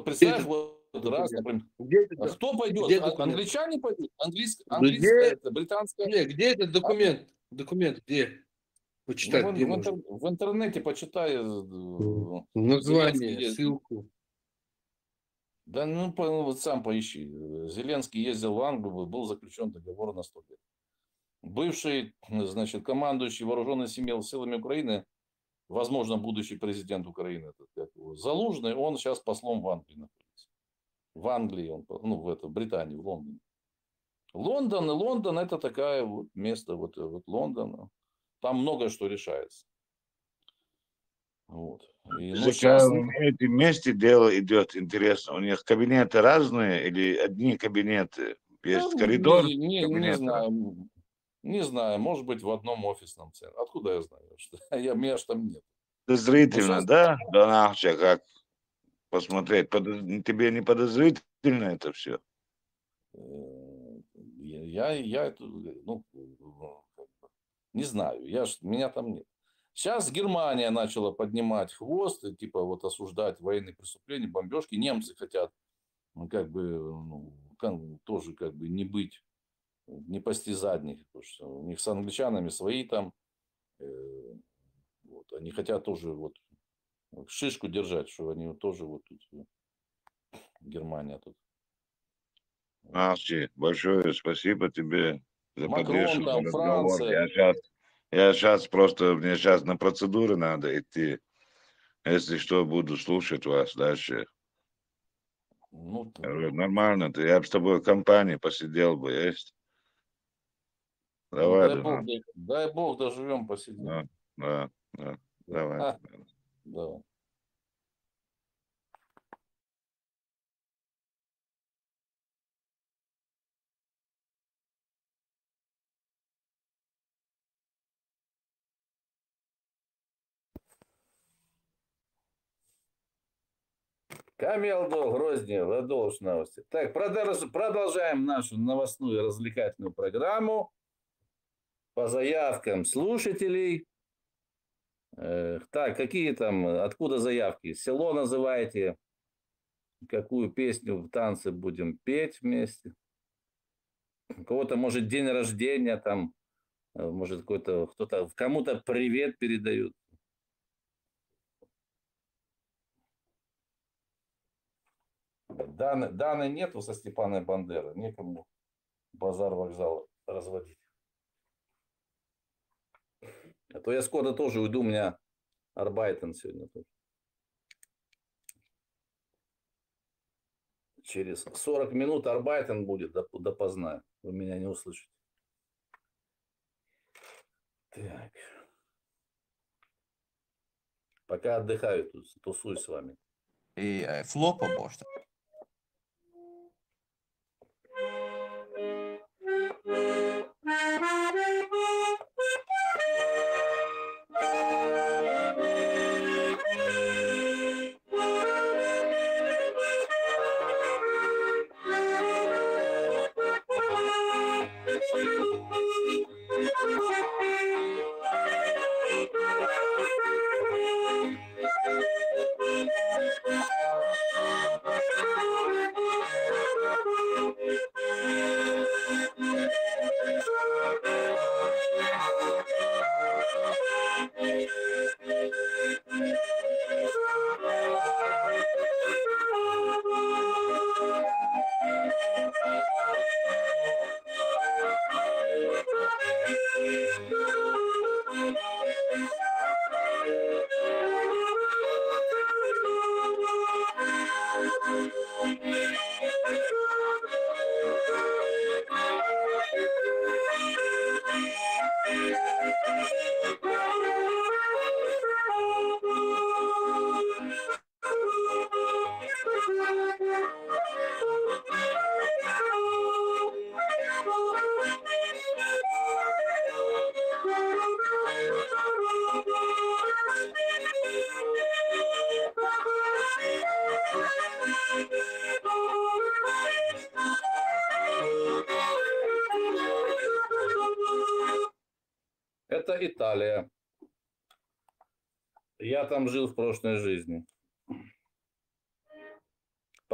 Вот представь, это вот раз, документ? например, Где это, кто пойдет? где документ? Англичане пойдут? Где, Это британская где этот армия? документ? Документ где? Ну, Почитать где можно? в интернете почитай, Название, Зеленский ездил. ссылку. Да, ну, вот сам поищи. Зеленский ездил в Англию, был заключен договор на 100 лет. Бывший, значит, командующий вооруженными силами Украины, возможно, будущий президент Украины, этот, как его, Залужный, он сейчас послом в Англии находится. В Англии он, ну, в Британии, в Лондоне. Лондон это такая вот место, вот Лондон. Там многое что решается. Вот. Но сейчас... На этом месте дело идет интересно. У них кабинеты разные или одни кабинеты? Есть коридор, Не кабинеты. знаю. Не знаю, может быть, в одном офисном центре. Откуда я знаю? Что меня ж там нет. Подозрительно, сейчас, да? Да, вообще, как посмотреть? Тебе не подозрительно это все? я это, ну, как бы, не знаю, меня там нет. Сейчас Германия начала поднимать хвост, и, типа вот осуждать военные преступления, бомбежки. Немцы хотят, ну, как бы, ну, тоже как бы не быть, не пасти задних, потому что у них с англичанами свои там, вот, они хотят тоже вот шишку держать, что они вот тоже вот тут, Германия тут. Арчи, большое спасибо тебе за Макрон поддержку, за там, разговор. Франция. Я сейчас просто, мне сейчас на процедуры надо идти. Если что, буду слушать вас дальше. Ну, Я говорю, нормально, я бы с тобой в компании посидел бы, есть? ну, Давай, Дуна. дай бог, доживем, посидим. Да, давай. Давай. Камелдо, Грозни, Владолж новости. Так, продолжаем нашу новостную и развлекательную программу по заявкам слушателей. Так, какие там, откуда заявки? Село называете, какую песню в танце будем петь вместе? У кого-то, может, день рождения там, может, кто-то кому-то привет передают. Даны нету со Степаной Бандерой, некому базар-вокзал разводить. А то я скоро тоже уйду, у меня Арбайтен сегодня тоже. Через 40 минут Арбайтен будет допоздна. Вы меня не услышите. Так. Пока отдыхаю тут, тусуюсь с вами. И флопа бошта. Это Италия. Я там жил в прошлой жизни.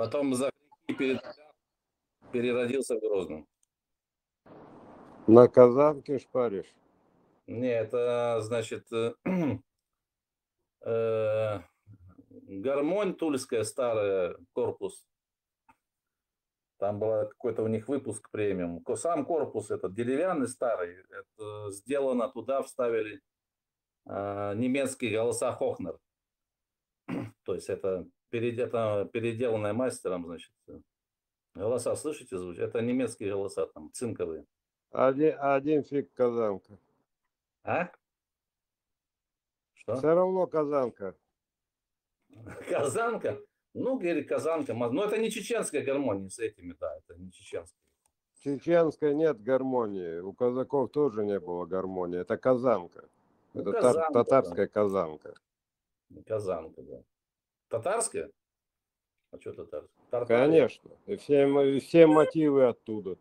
Потом за переродился в Грозном. На казанке шпаришь? Не, это значит гармонь тульская старая, корпус. Там был какой-то у них выпуск премиум. Сам корпус этот деревянный старый. Это сделано, туда вставили немецкие голоса Хохнер. То есть это переделанная мастером, значит. Голоса, слышите, звучат? Это немецкие голоса, там, цинковые. Один фиг казанка. А? Что? Все равно казанка. Казанка? Ну, говорит, казанка. Но это не чеченская гармония с этими, да, это не чеченская. Чеченской нет гармонии. У казаков тоже не было гармонии. Это казанка. Ну, Это казанка, татарская казанка. Казанка, да. Татарская? А что татарская? Тартария? Конечно. И все мотивы оттуда.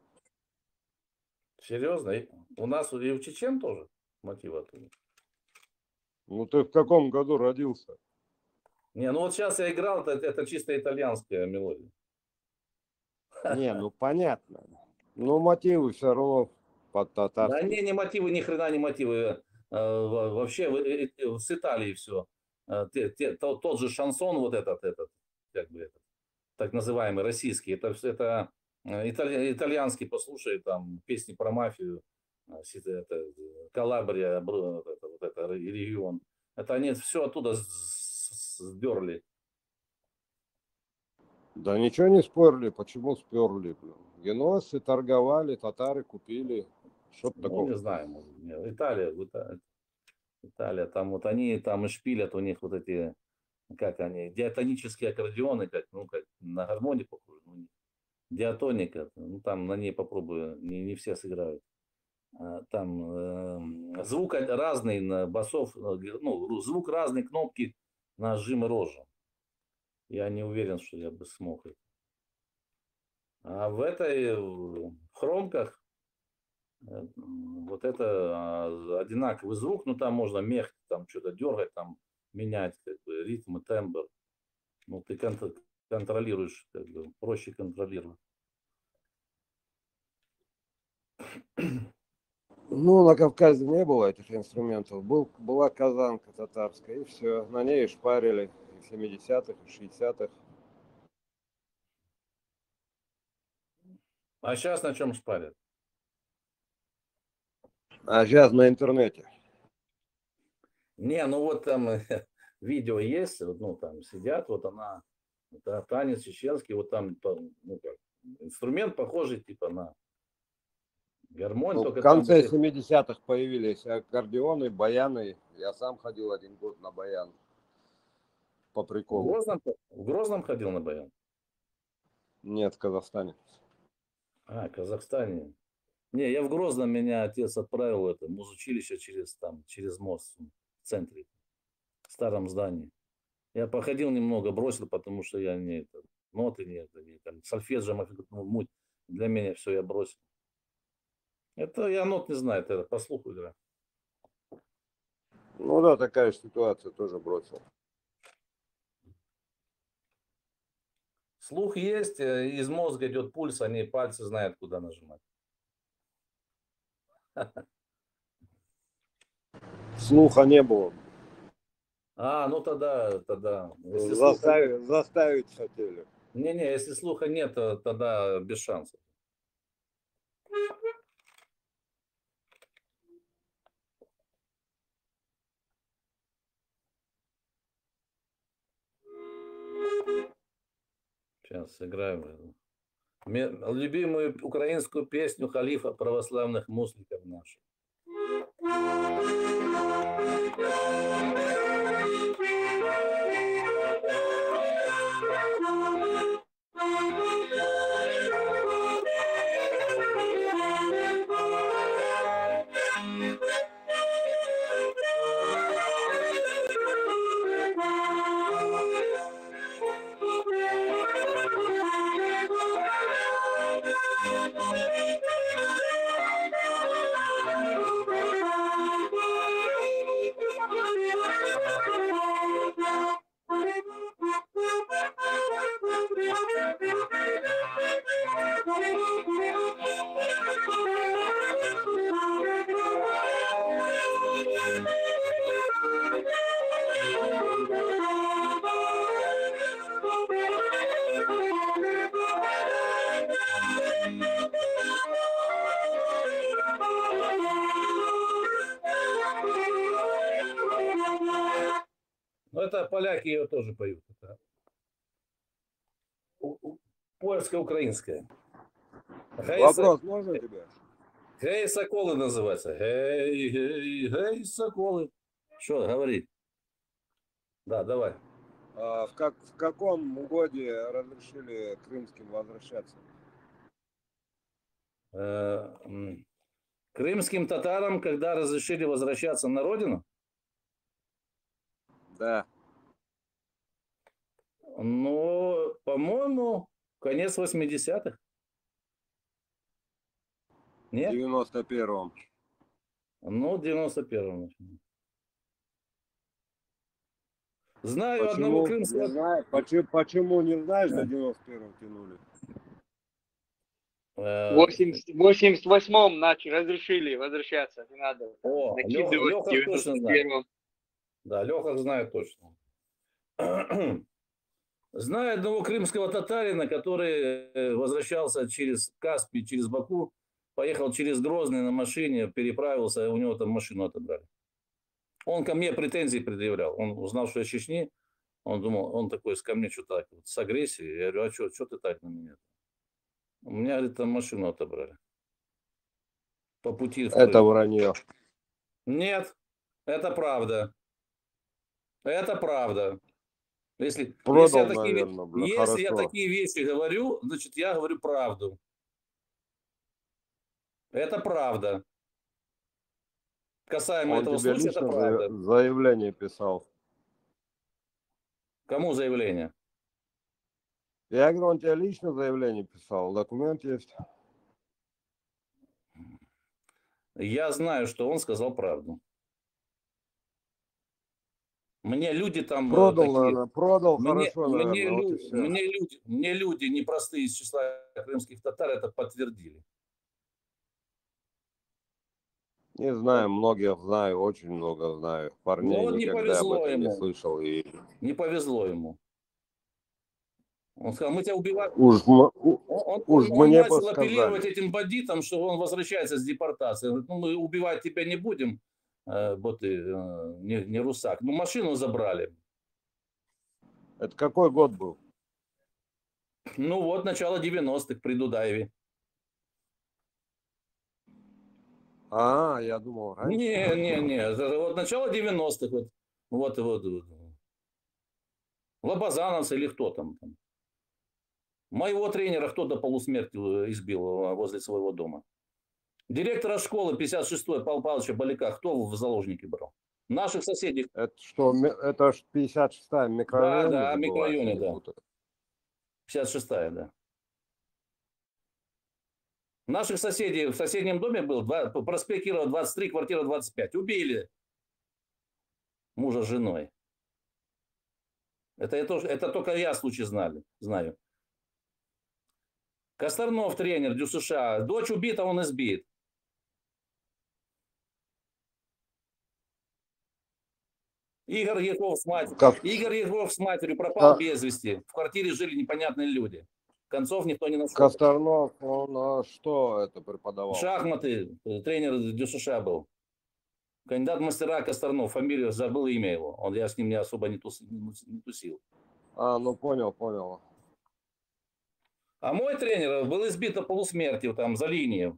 Серьезно? У нас и у чечен тоже мотивы оттуда. Ну ты в каком году родился? Не, ну вот сейчас я играл, это чисто итальянская мелодия. Не, ну понятно. Но мотивы все равно под Да татарские. не мотивы, ни хрена не мотивы. Вообще с Италии все. Тот же шансон, вот этот, как бы этот, так называемый российский, это итальянский, послушай, там песни про мафию, Калабрия, вот это регион. Это они все оттуда сдерли. Да ничего не спорили. Почему сперли? Генуэзцы торговали, татары купили. Что Ну, такого? не знаю, может, нет. Италия, там вот они там и шпилят, у них вот эти, как они, диатонические аккордеоны, как на гармонии похоже, ну, диатоника, ну там на ней попробую, не все сыграют. Там звук разный на басов, ну, звук разный, кнопки, нажимы рожа. Я не уверен, что я бы смог это. А в хромках вот это одинаковый звук, но там можно мех, там что-то дергать, там менять как бы, ритм и тембр. Ну, ты контролируешь, как бы, проще контролировать. Ну, на Кавказе не было этих инструментов. Была казанка татарская, и все. На ней шпарили и в 70-х, и в 60-х. А сейчас на чем шпарят? А сейчас на интернете. Не, ну вот там видео есть, вот, ну там сидят, вот она, танец чеченский, вот там, ну как, инструмент похожий типа на гармонь, Ну, в только конце там 70-х появились аккордеоны, баяны. Я сам ходил 1 год на баян. По в приколу. Грозном ходил на баян. Нет, в Казахстане. В Казахстане. Не, я в Грозном, меня отец отправил в это музучилище через мост в центре, в старом здании. Я походил немного, бросил, потому что я ноты нет, там, сольфеджио, муть, для меня все я бросил. Это я нот не знаю, это по слуху игра. Ну да, такая же ситуация, тоже бросил. Слух есть, из мозга идет пульс, они пальцы знают, куда нажимать. Слуха не было. Ну тогда. Если Заставить хотели. Не, если слуха нет, то тогда без шансов. Сейчас сыграем. Любимую украинскую песню халифа православных мусликов наших. Ну, это поляки ее тоже поют. Это польско-украинская. Вопрос можно тебе? Гей, соколы называется. Гей, гей, гей, соколы. Что, говори. Да, давай. В каком годе разрешили крымским возвращаться? Крымским татарам, когда разрешили возвращаться на родину? Да. Ну, по-моему, конец 80-х. В Нет? 91-м. Ну, в 91-м. Знаю одного Почему? Не крымского... знаю. Почему не знаешь, до 91-м тянули? В 88-м разрешили возвращаться, не надо О, накидывать в Леха точно знает. 91-м. Да, Леха знает точно. Знаю одного крымского татарина, который возвращался через Каспий, через Баку, поехал через Грозный на машине, переправился, у него там машину отобрали. Он ко мне претензии предъявлял. Он узнал, что я из Чечни. Он думал, он такой ко мне что-то так, вот, с агрессией. Я говорю, а что ты так на меня? У меня, говорит, там машину отобрали. По пути в Крым. Это вранье. Нет, это правда. Это правда. Если Продал, я такие, наверное, бля, если я хорошо. такие вещи говорю, значит, я говорю правду. Это правда. Касаемо Он этого тебе случая, это лично правда. заявление писал. Кому заявление? Я говорю, он тебе лично заявление писал. Документ есть. Я знаю, что он сказал правду. Мне люди там Продал, такие... наверное, продал Мне, хорошо, наверное. Вот и все. мне люди непростые из числа крымских татар это подтвердили. Не знаю, многих знаю, очень много знаю. Парней Ну, вот не никогда об повезло этом не ему. слышал. И Не повезло ему. Он сказал, мы тебя убиваем. уж Он мне начал апеллировать подсказали. этим бандитам, что он возвращается с депортации. Он говорит, ну, мы убивать тебя не будем, вот ты не русак. Ну, машину забрали. Это какой год был? Ну, вот начало 90-х при Дудаеве. Я думал, раньше. Не. Вот начало 90-х. Вот. Лобазановцы или кто там. Моего тренера кто до полусмерти избил возле своего дома. Директора школы 56-й Павла Павловича Баляка кто в заложники брал? Наших соседей. Это что, это ж 56-я микрорайон? Да, микрорайоне, да. 56-я, да. Наших соседей в соседнем доме был проспект Кирова 23, квартира 25. Убили мужа с женой. Это только я случай знаю. Косторнов, тренер ДЮСШ. Дочь убита, он избит. Игорь Егоров с матерью пропал без вести. В квартире жили непонятные люди. Концов никто не нашел. Косторнов, он что это преподавал? Шахматы, тренер ДЮСШ был. Кандидат в мастера Косторнов, фамилию забыл, имя его. Я с ним не особо не тусил. Ну понял. А мой тренер был избит до полусмерти там за линией.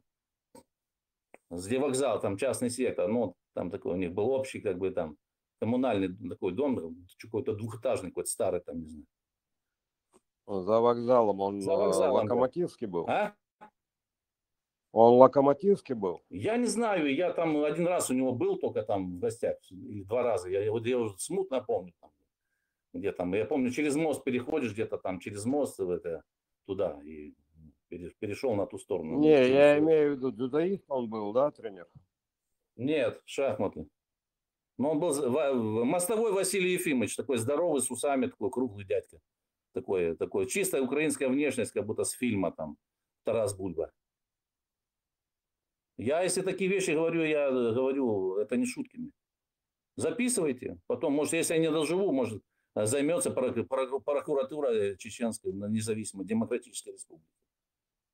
Где вокзал, там частный сектор. Ну, там такой у них был общий, как бы там, коммунальный такой дом, какой-то двухэтажный, какой-то старый там, не знаю. За вокзалом он Локомотивский был? А? Он Локомотивский был? Я не знаю, я там один раз у него был только там в гостях, или 2 раза. Я уже смутно помню. Там, где там, я помню, через мост переходишь где-то там, через мост туда, и перешел на ту сторону. Не, я имею в виду, дзюдоист он был, да, тренер? Нет, шахматы. Но он был мостовой Василий Ефимович, такой здоровый, с усами, такой круглый дядька. Такой чистая украинская внешность, как будто с фильма там Тарас Бульба. Я, если такие вещи говорю, я говорю, это не шутками. Записывайте. Потом, может, если я не доживу, может, займется прокуратура чеченской независимой демократической республики.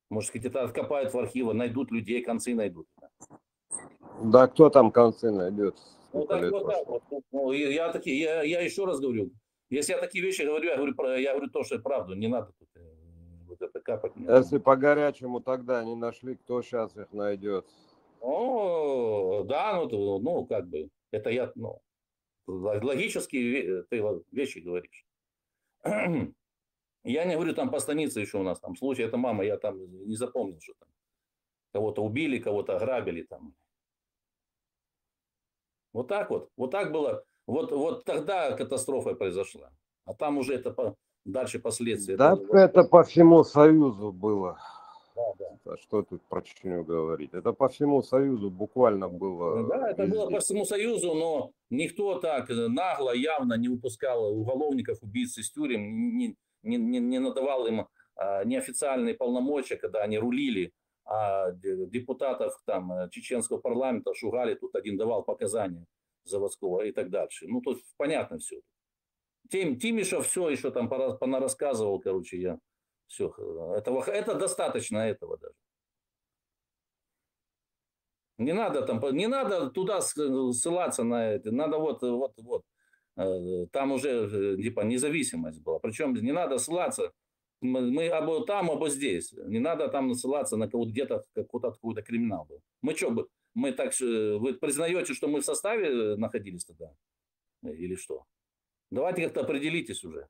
Может, где-то откопают в архивах, найдут людей, концы найдут. Да кто там концы найдет? Вот Сколько так, лет вот так прошло? вот. Ну, я еще раз говорю, если я такие вещи говорю, я говорю то, что я правду, не надо тут вот это капать. Если по горячему тогда не нашли, кто сейчас их найдет? О, да, ну, как бы, это я, ну, логические ты вещи говоришь. Я не говорю, там по станице еще у нас там случай, это мама, я там не запомнил, что там кого-то убили, кого-то ограбили там. Вот так было. Вот тогда катастрофа произошла. А там уже это дальше последствия. Да, это по всему Союзу было. Да. А что тут про Чечню говорить? Это по всему Союзу буквально было. Да, это было везде. по всему Союзу, но никто так нагло, явно не выпускал уголовников, убийц из тюрем, не надавал им неофициальные полномочия, когда они рулили, а депутатов там чеченского парламента шугали, тут один давал показания заводского и так дальше. Ну, тут понятно все. Тимишев все еще там понарассказывал, короче, я все. Это достаточно этого даже. Не надо туда ссылаться на это. Надо вот. Там уже типа независимость была. Причем не надо ссылаться. Мы або там, або здесь. Не надо там ссылаться на кого-то где-то какой-то криминал был. Мы что бы? Мы так, вы признаете, что мы в составе находились тогда? Или что? Давайте как-то определитесь уже.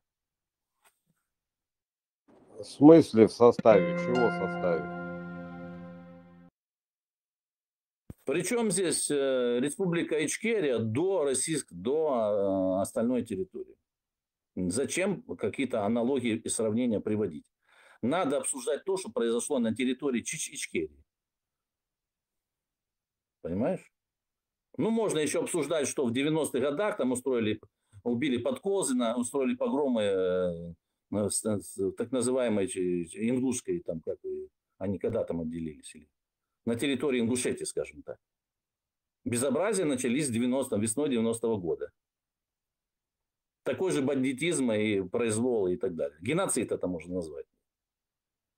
В смысле в составе? Чего в составе? Причем здесь Республика Ичкерия до остальной территории. Зачем какие-то аналогии и сравнения приводить? Надо обсуждать то, что произошло на территории Ичкерии. Понимаешь? Ну, можно еще обсуждать, что в 90-х годах там убили Подколзина, устроили погромы так называемой ингушской, там, как они когда там отделились, на территории Ингушетии, скажем так. Безобразия начались весной 90-го года. Такой же бандитизм и произвол и так далее. Геноцид это можно назвать.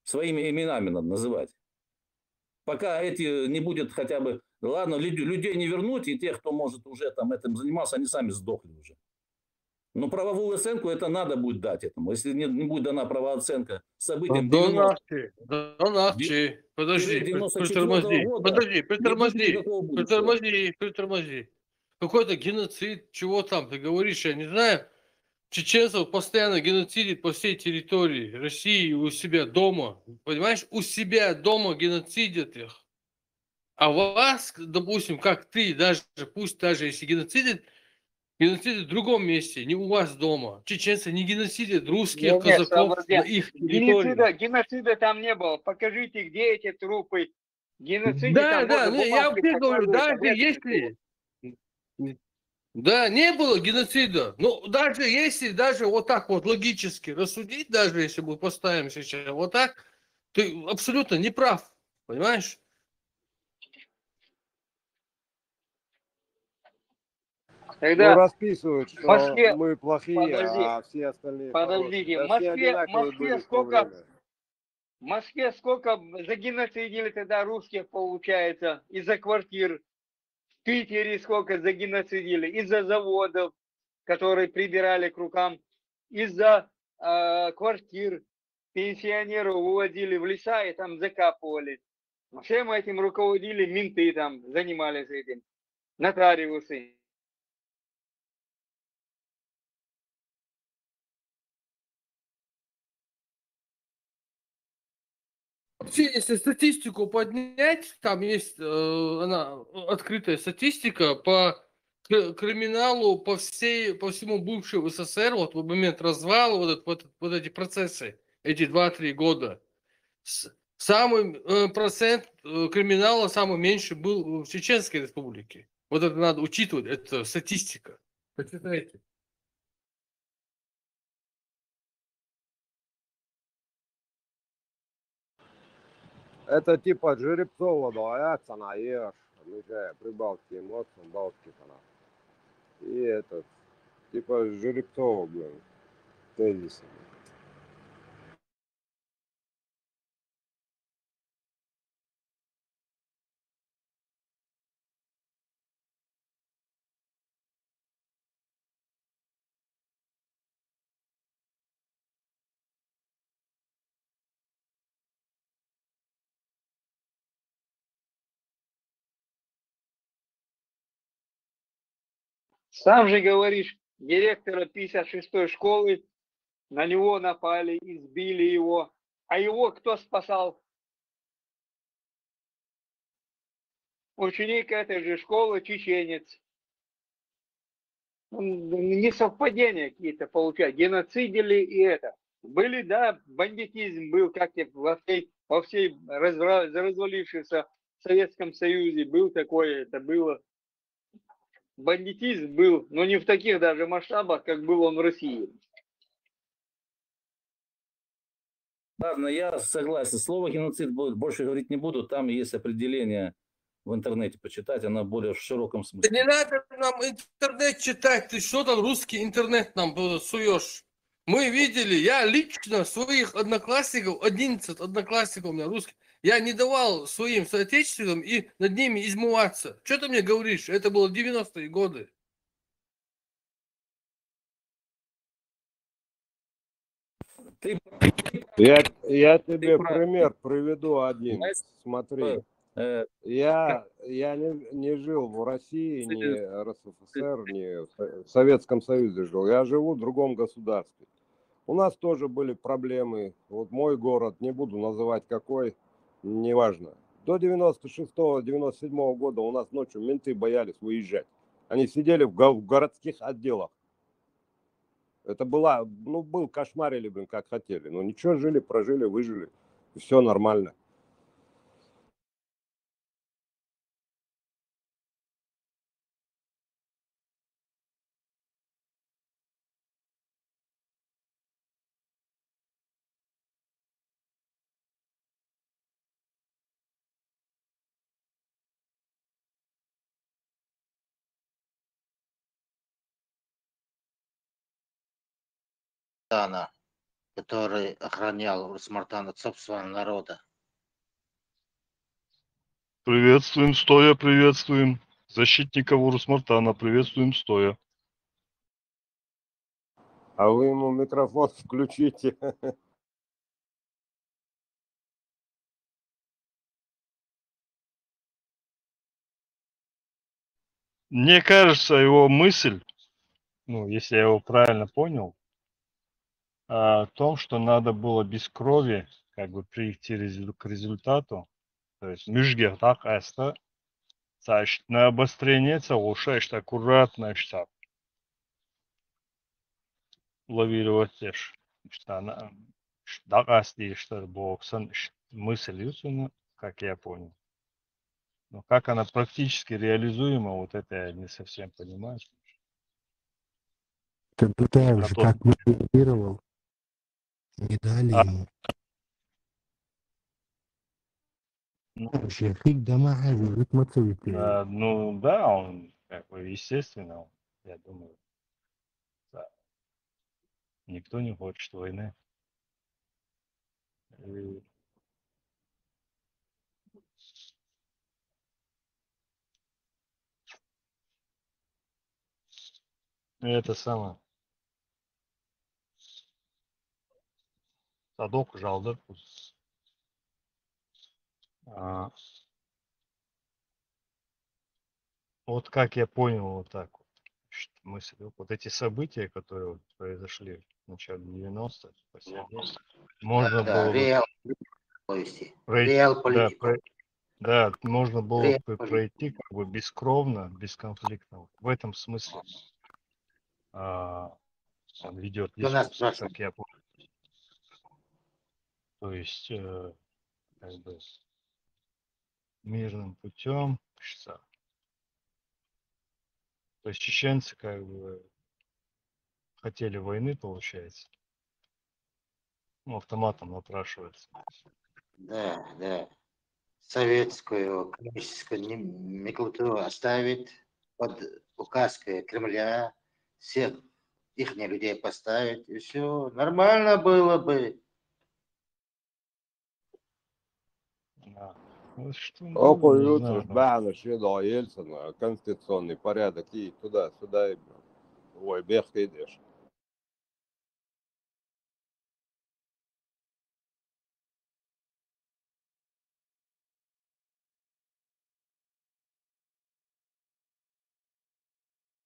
Своими именами надо называть. Пока эти не будет хотя бы... Ладно, людей не вернуть, и тех, кто может уже там этим занимался, они сами сдохли уже. Но правовую оценку это надо будет дать этому. Если не будет дана правовая оценка событиям Подожди, 94 года, притормози. Какой-то геноцид, чего там, ты говоришь, я не знаю. Чеченцев постоянно геноцидит по всей территории России у себя дома. Понимаешь, у себя дома геноцидят их. А вас, допустим, как ты, пусть даже если геноцидит в другом месте, не у вас дома. Чеченцы не геноцидят русских, казаков на их территории. Геноцида там не было. Покажите, где эти трупы. Геноцида Да, там можно я бумажкой тебе говорю, показывать, даже если... Да, не было геноцида. Ну, даже если, вот так вот логически рассудить, даже если мы поставим сейчас вот так, ты абсолютно не прав. Понимаешь? Тогда расписывают, что Москве... мы плохие, Подожди. а все остальные Подождите, хорошие. в Да все Москве одинаковые были в то сколько... время. В Москве сколько загеноцидили тогда русских, получается, из-за квартир. В Питере сколько загеноцидили, из-за заводов, которые прибирали к рукам, из-за квартир. Пенсионеров уводили в леса и там закапывали. Всем этим руководили менты, там занимались этим, нотариусы. Вообще, если статистику поднять, там есть она открытая статистика по криминалу по всему бывшему СССР, вот в момент развала, вот эти процессы, эти 2-3 года. Самый процент криминала самый меньший был в Чеченской Республике. Вот это надо учитывать, это статистика. Почитайте. Это типа Жеребцова боятся, наешь, отмечая Прибалтики, эмоции, Балтики, и этот, типа Жеребцова, блин, тезисами. Сам же говоришь, директора 56-й школы, на него напали, избили его. А его кто спасал? Ученик этой же школы, чеченец. Несовпадения какие-то получают. Геноцидили и это. Были, да, бандитизм был, как и во всей развалившемся Советском Союзе. Был такое, это было. Бандитизм был, но не в таких даже масштабах, как был он в России. Ладно, я согласен. Слово геноцид больше говорить не буду. Там есть определение в интернете почитать, оно более в широком Да смысле. не надо нам интернет читать, ты что там русский интернет нам суешь? Мы видели, я лично своих одноклассников, 11 одноклассников у меня русских, я не давал своим соотечественникам и над ними измываться. Что ты мне говоришь? Это было 90-е годы. Ты, Я тебе прав. пример приведу один. Знаешь, Смотри, э, я не жил в России, ни РСФСР, ни в Советском Союзе жил. Я живу в другом государстве. У нас тоже были проблемы. Вот мой город, не буду называть какой, неважно. До 96-97 года у нас ночью менты боялись выезжать. Они сидели в городских отделах. Это был кошмарили, блин, как хотели. Но ничего, жили, прожили, выжили. И все нормально. Который охранял Урус-Мартан от собственного народа. Приветствуем, стоя, приветствуем. Защитников Урус-Мартана приветствуем, стоя. А вы ему микрофон включите. Мне кажется, его мысль, ну, если я его правильно понял, о том, что надо было без крови как бы прийти к результату. То есть müjge так эста, значит, на обострение лучше, что аккуратно, что лавировать теж. Что она, так эсти, что боксан, мысль юсуна, как я понял. Но как она практически реализуема, вот это я не совсем понимаю. Ты так же, как мотивировал, не дали А, ему. ну, Шейхик дома говорит мотивировал. ну да, он как бы естественно, я думаю, да, никто не хочет войны. И это самое. Садок жалды. А, вот как я понял, вот так вот мысль. Вот эти события, которые вот произошли в начале 90-х, по сей день, можно Да, было бы реал повести. пройти, Реал да, политику. да, можно было Реал бы политику. пройти как бы бескровно, бесконфликтно. В этом смысле он ведет Кто нас дискуссию, спрашивает? как я понял. То есть, как бы мирным путем. То есть чеченцы как бы хотели войны, получается. Ну, автоматом напрашивается. Да. Советскую, коммунистическую номенклатуру оставить, под указкой Кремля, всех их людей поставить, и все, нормально было бы. Да. Ну, что, не Окуются, знаю, там. баны, шедо, Ельцина, конституционный порядок, и туда-сюда, и, ой, бег ты идешь.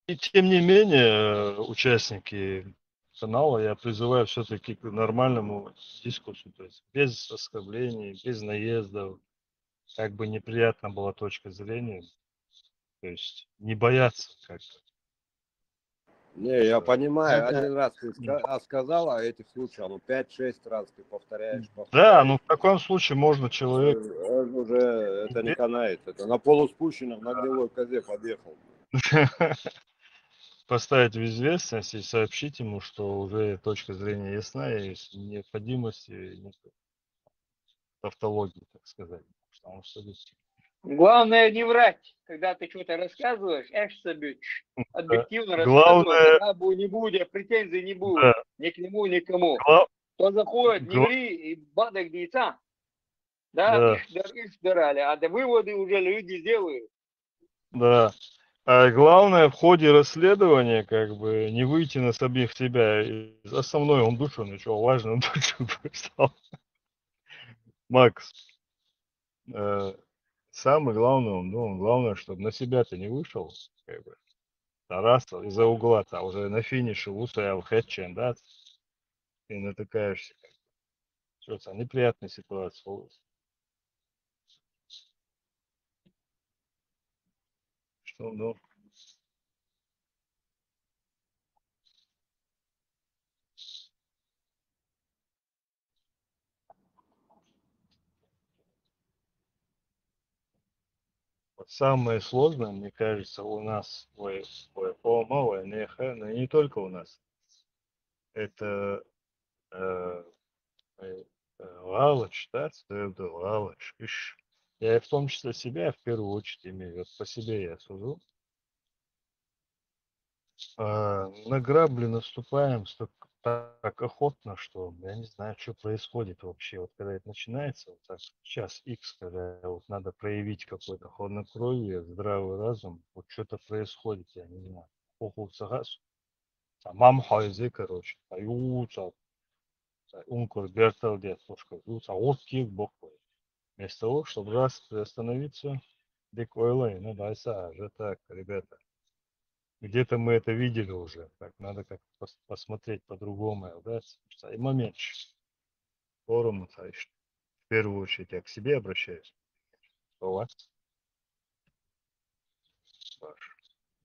И тем не менее, участники канала, я призываю все-таки к нормальному дискуссу, то есть без оскорблений, без наездов, как бы неприятна была точка зрения, то есть не бояться как-то. Не, я понимаю, Надо, один раз ты сказал, а этих случаев, ну, 5-6 раз ты повторяешь, Да, повторяешь. ну в таком случае можно человек Уже это не канает, это на полуспущенном на гнилой козе подъехал. поставить в известность и сообщить ему, что уже точка зрения ясна и необходимости нет тавтологии, так сказать. Что он садится. Главное не врать, когда ты что-то рассказываешь, себе объективно рассказывай, Главное, тогда не будет, претензий не будет да, ни к нему, ни к кому. гла- Кто заходит, не гла- ври, и бадок яйца, да, да, ишдырали, а до выводы уже люди делают. да. А главное в ходе расследования как бы не выйти на самих себя. И основное, он душу начал, важно, он душу стал. Макс, э, самый главный, главное, чтобы на себя ты не вышел, как бы, раз из-за угла, а уже на финише устоял хэтчен, да, и натыкаешься. Что-то неприятная ситуация. Что, ну, вот самое сложное, мне кажется, у нас ОМО, НХ, но не только у нас. Это э, Лалыч, да, это Лалыч. Я в том числе себя в первую очередь имею. Вот по себе я сужу. На грабли наступаем так охотно, что я не знаю, что происходит вообще. Вот когда это начинается, вот так, час X, когда вот надо проявить какое-то хладнокровие, здравый разум, вот что-то происходит, я не знаю. Похуй сагас. Мам хайзе, короче. Аюца. Ункур бертал дед, слушай, аюца. Окей, бог твой. Вместо того, чтобы раз приостановиться, декойлай, ну дайса, же так, ребята. Где-то мы это видели уже. Так, надо как посмотреть по-другому. Да? И момент. Форум, в первую очередь я к себе обращаюсь. У вас ваш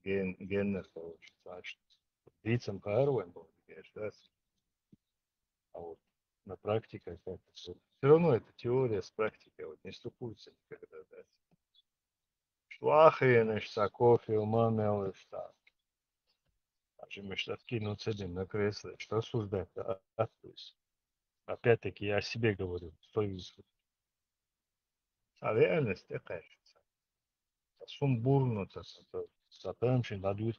генер получится. Лицам каарваем был, да? А вот на практике как-то все равно это теория с практикой вот не стыкуется никогда. Да? Шлахи, кофе, умамел, что. А же мы что откинуться на кресло, что осуждать, то есть. Опять-таки я о себе говорю, свою а реальность такая же. Сумбурно, затем надует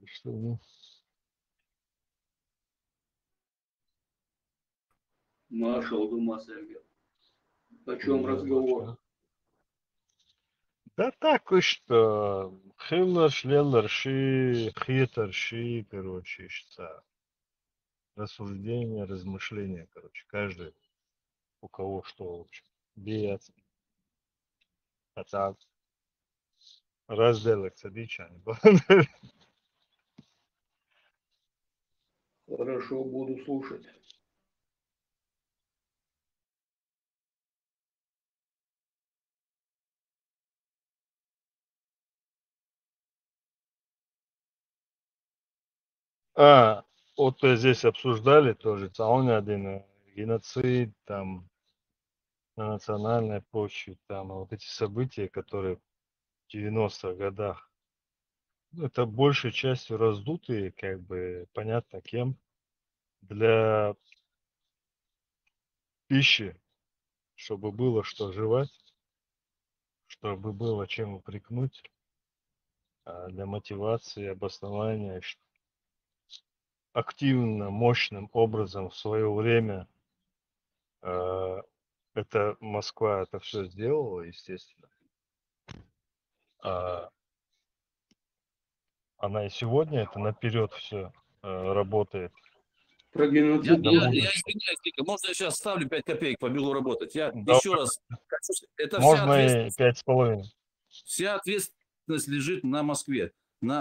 что, ну, Нашел Дума Сергей. О чем ну, разговор? что? Да так и что, хиллер, шлеллер, хитер, короче, что рассуждения, размышления, короче, каждый у кого что, в общем, бьется. Хотя разделок садича, Хорошо, буду слушать. вот здесь обсуждали тоже, он один геноцид, там, на национальной почве, там, вот эти события, которые в 90-х годах, ну, это большей частью раздутые, как бы, понятно кем, для пищи, чтобы было что жевать, чтобы было чем упрекнуть, для мотивации, обоснования, активно, мощным образом в свое время это Москва это все сделала, естественно. Она и сегодня это наперед все работает. Про Я геноцид извиняюсь, Ника, можно я сейчас ставлю 5 копеек, побегу работать? Я еще раз, это вся Можно и ответственность, 5,5. вся ответственность лежит на Москве.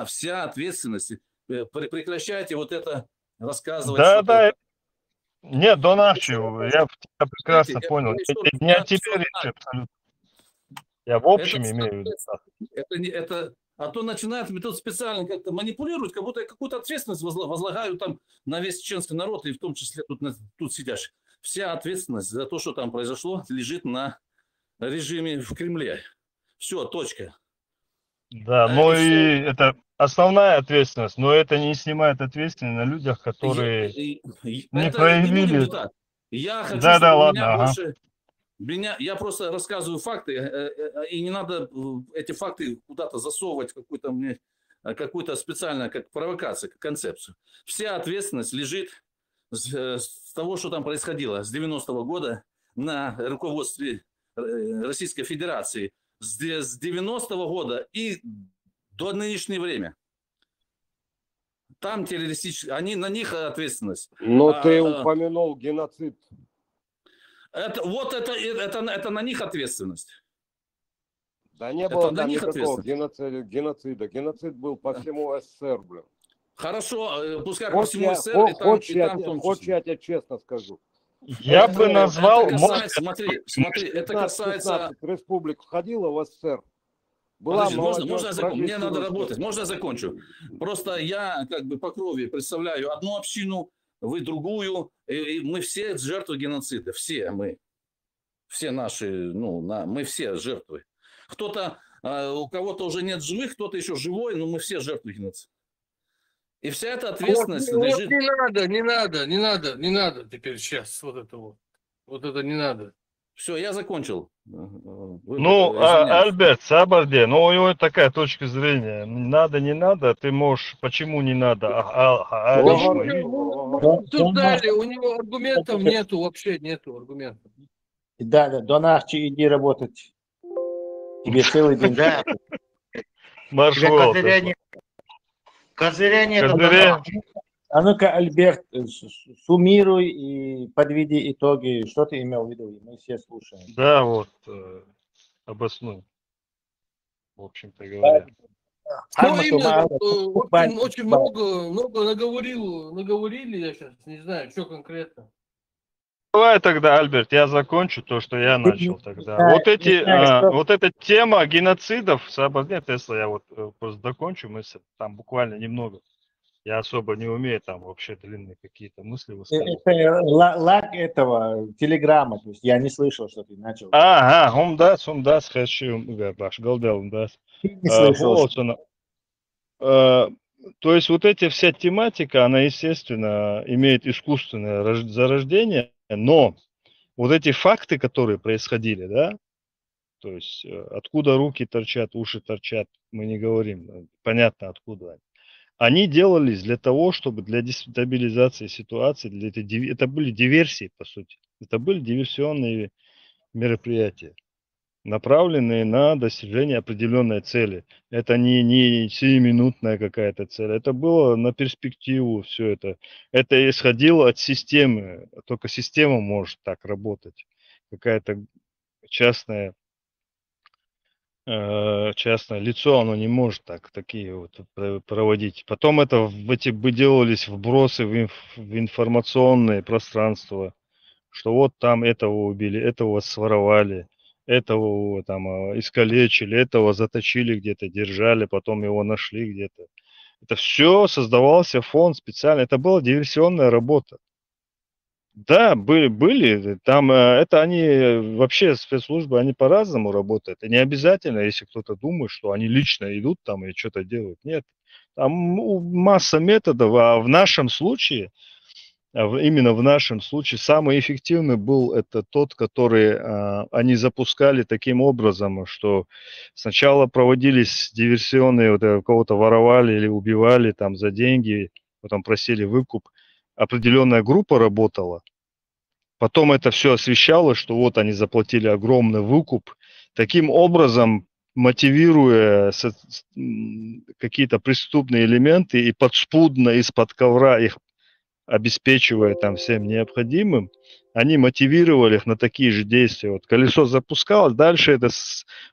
Вся ответственность. Прекращайте вот это рассказывать. Да, что-то. да. Нет, Донахчев, я тебя прекрасно Знаете, понял. я Не о тебе всё речь знаю. абсолютно. Я в общем Это имею в виду. а то начинают тут специально как-то манипулировать, как будто я какую-то ответственность возлагаю там на весь чеченский народ, и в том числе тут сидящих. Вся ответственность за то, что там произошло, лежит на режиме в Кремле. Все, точка. Да, но и это основная ответственность, но это не снимает ответственность на людях, которые не Не проявили. будем так. Я хочу, Да, чтобы ладно, меня ага. больше... Я просто рассказываю факты, и не надо эти факты куда-то засовывать, какую-то специально, как провокацию, как концепцию. Вся ответственность лежит с того, что там происходило с 90-го года на руководстве Российской Федерации. С 90-го года и до нынешнего времени. Там террористические, на них ответственность. Но ты упомянул геноцид. Это на них ответственность. Да не было там никакого геноцида. Геноцид был по всему СССР, блин. Хорошо, пускай по всему СССР, и там в том числе. Хочешь, я тебе честно скажу. Я бы назвал... Смотри, это касается... 15 республик входило в СССР. Подожди, мне надо работать. Можно я закончу? Просто я как бы по крови представляю одну общину, вы другую. И мы все жертвы геноцида. Все мы. Все наши, мы все жертвы. Кто-то, у кого-то уже нет живых, кто-то еще живой, но мы все жертвы геноцида. И вся эта ответственность лежит... Не надо теперь сейчас вот это вот. Вот это не надо. Все, я закончил. Альберт Сабарде, у него такая точка зрения. Надо, не надо, ты можешь, почему не надо? Мы обсуждали, у него аргументов нету, вообще нету аргументов. Да, Донахчи, иди работать. Тебе целый день. Да. Маршрут. Козыря нет. А ну-ка, Альберт, суммируй и подведи итоги. Что ты имел в виду? Мы все слушаем. Да, вот, обоснуй. В общем-то говоря. Очень много наговорили, я сейчас не знаю, что конкретно. Давай тогда, Альберт, я закончу то, что я начал тогда. Вот эта тема геноцидов, нет, если я вот просто закончу мысль, там буквально немного. Я особо не умею там вообще длинные какие-то мысли высказывать. Это лаг этого телеграмма, то есть я не слышал, что ты начал. Умдас, хочу, баш, голдел, умдас. Не слышал. То есть вот эта вся тематика, она, естественно, имеет искусственное зарождение, но вот эти факты, которые происходили, да, то есть откуда руки торчат, уши торчат, мы не говорим, понятно откуда они делались для того, чтобы для дестабилизации ситуации, это были диверсии, по сути, это были диверсионные мероприятия, направленные на достижение определенной цели. Это не сиюминутная какая-то цель, это было на перспективу все это. Это исходило от системы, только система может так работать. Какая-то частное лицо, оно не может такие вот проводить. Потом эти бы делались вбросы в информационное пространство, что вот там этого убили, этого своровали, этого там искалечили, этого заточили где-то, держали, потом его нашли где-то. Это все создавался фонд специально, это была диверсионная работа. Да, были, там это они вообще спецслужбы, они по-разному работают. И не обязательно, если кто-то думает, что они лично идут там и что-то делают. Нет, там масса методов, а в нашем случае именно в нашем случае самый эффективный был это тот, который они запускали таким образом, что сначала проводились диверсионные, вот, кого-то воровали или убивали там за деньги, потом просили выкуп. Определенная группа работала, потом это все освещалось, что вот они заплатили огромный выкуп. Таким образом, мотивируя какие-то преступные элементы и подспудно из-под ковра их обеспечивая там всем необходимым, они мотивировали их на такие же действия. Вот колесо запускалось, дальше это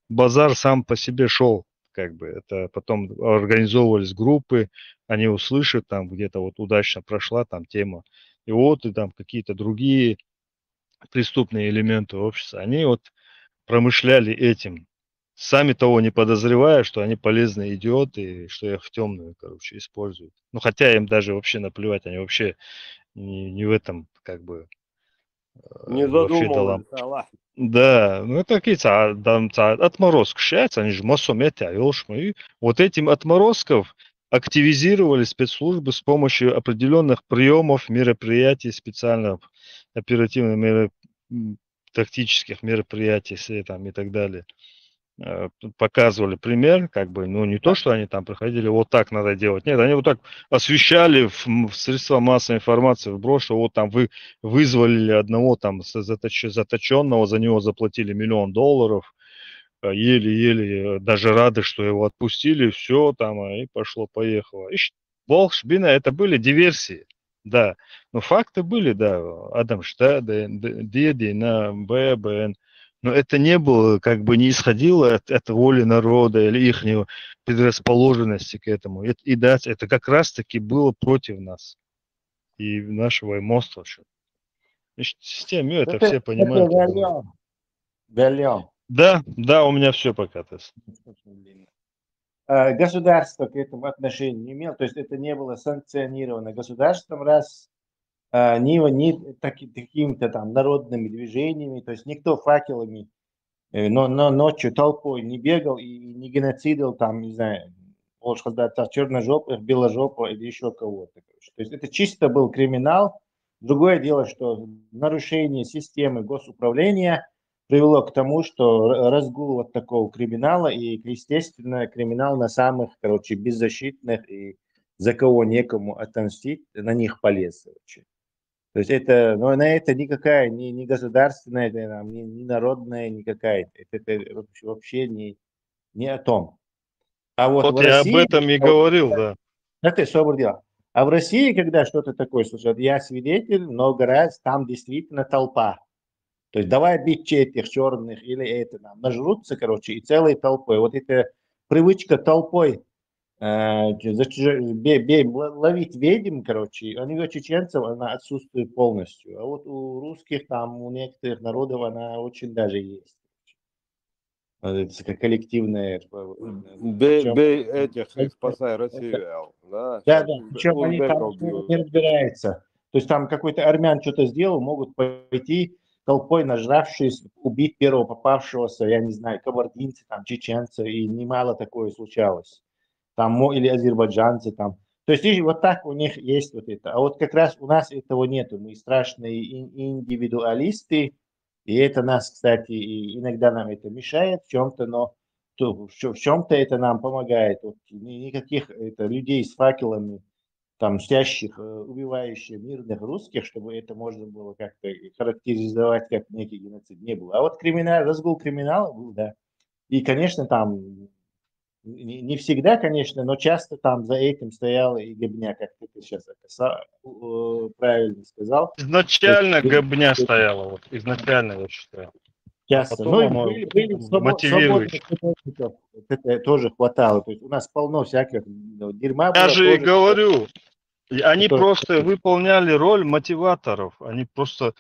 базар сам по себе шел. Как бы это потом организовывались группы, они услышат там где-то вот удачно прошла там тема. И вот и там какие-то другие преступные элементы общества, они вот промышляли этим, сами того не подозревая, что они полезные идиоты, что их в темную, короче, используют. Ну, хотя им даже вообще наплевать, они вообще не в этом, как бы, Не вообще задумывались, Аллах. Да, ну это какие-то отморозки считаются, они же массом и вот этим отморозков активизировали спецслужбы с помощью определенных приемов, мероприятий, специальных оперативных тактических мероприятий там, и так далее. Показывали пример, как бы, ну не то, что они там проходили, вот так надо делать. Нет, они вот так освещали в средства массовой информации, вброс, что вот там вы вызвали одного там заточенного, за него заплатили $1 миллион, еле-еле даже рады, что его отпустили, все там, и пошло-поехало. Волшбина, это были диверсии, да, но факты были, да, Адамштадт, Дедина, ББН. Но это не было, как бы не исходило от воли народа или их предрасположенности к этому. И да, это как раз-таки было против нас и нашего эмоства. Значит, в системе это все понимают. Гален. Да, у меня все пока. Государство к этому отношения не имело, то есть это не было санкционировано государством, раз ни такими-то там народными движениями, то есть никто факелами, но ночью толпой не бегал и не геноцидил там, не знаю, лучше сказать, черножопых, беложопых или еще кого-то. То есть это чисто был криминал. Другое дело, что нарушение системы госуправления привело к тому, что разгул вот такого криминала и, естественно, криминал на самых, беззащитных и за кого некому отомстить, на них полез. То есть это, но на это никакая, не государственная, не народная, никакая. Это вообще не о том. А вот в я России, об этом и говорил, да. Это собор дела. А в России, когда что-то такое слушают, я свидетель, много раз, там действительно толпа. То есть давай бить этих черных или это, нажрутся, и целой толпой. Вот эта привычка толпой ловить ведьм, у него чеченцев она отсутствует полностью. А вот у русских, там, у некоторых народов она очень даже есть. Это как коллективная... Бей этих, спасай Россию. Да, да. Причем они там не разбираются. То есть там какой-то армян что-то сделал, могут пойти толпой, нажравшись, убить первого попавшегося, я не знаю, кабардинца, там, чеченца, и немало такое случалось. Там, или азербайджанцы там. То есть вот так у них есть вот это. А вот как раз у нас этого нету. Мы страшные индивидуалисты, и это нас, кстати, иногда нам это мешает в чем-то, но в чем-то это нам помогает. Вот никаких людей с факелами, там, мстящих, убивающих мирных русских, чтобы это можно было как-то характеризовать как некий геноцид, не было. А вот разгул криминала был, да. И, конечно, там не всегда, конечно, но часто там за этим стояла и гобня, как ты сейчас правильно сказал. Изначально гобня стояла, вот, изначально я считаю. Часто. Ну, были свободных художников, это тоже хватало. То есть у нас полно всяких дерьма. Я же и говорю, они просто выполняли роль мотиваторов, они просто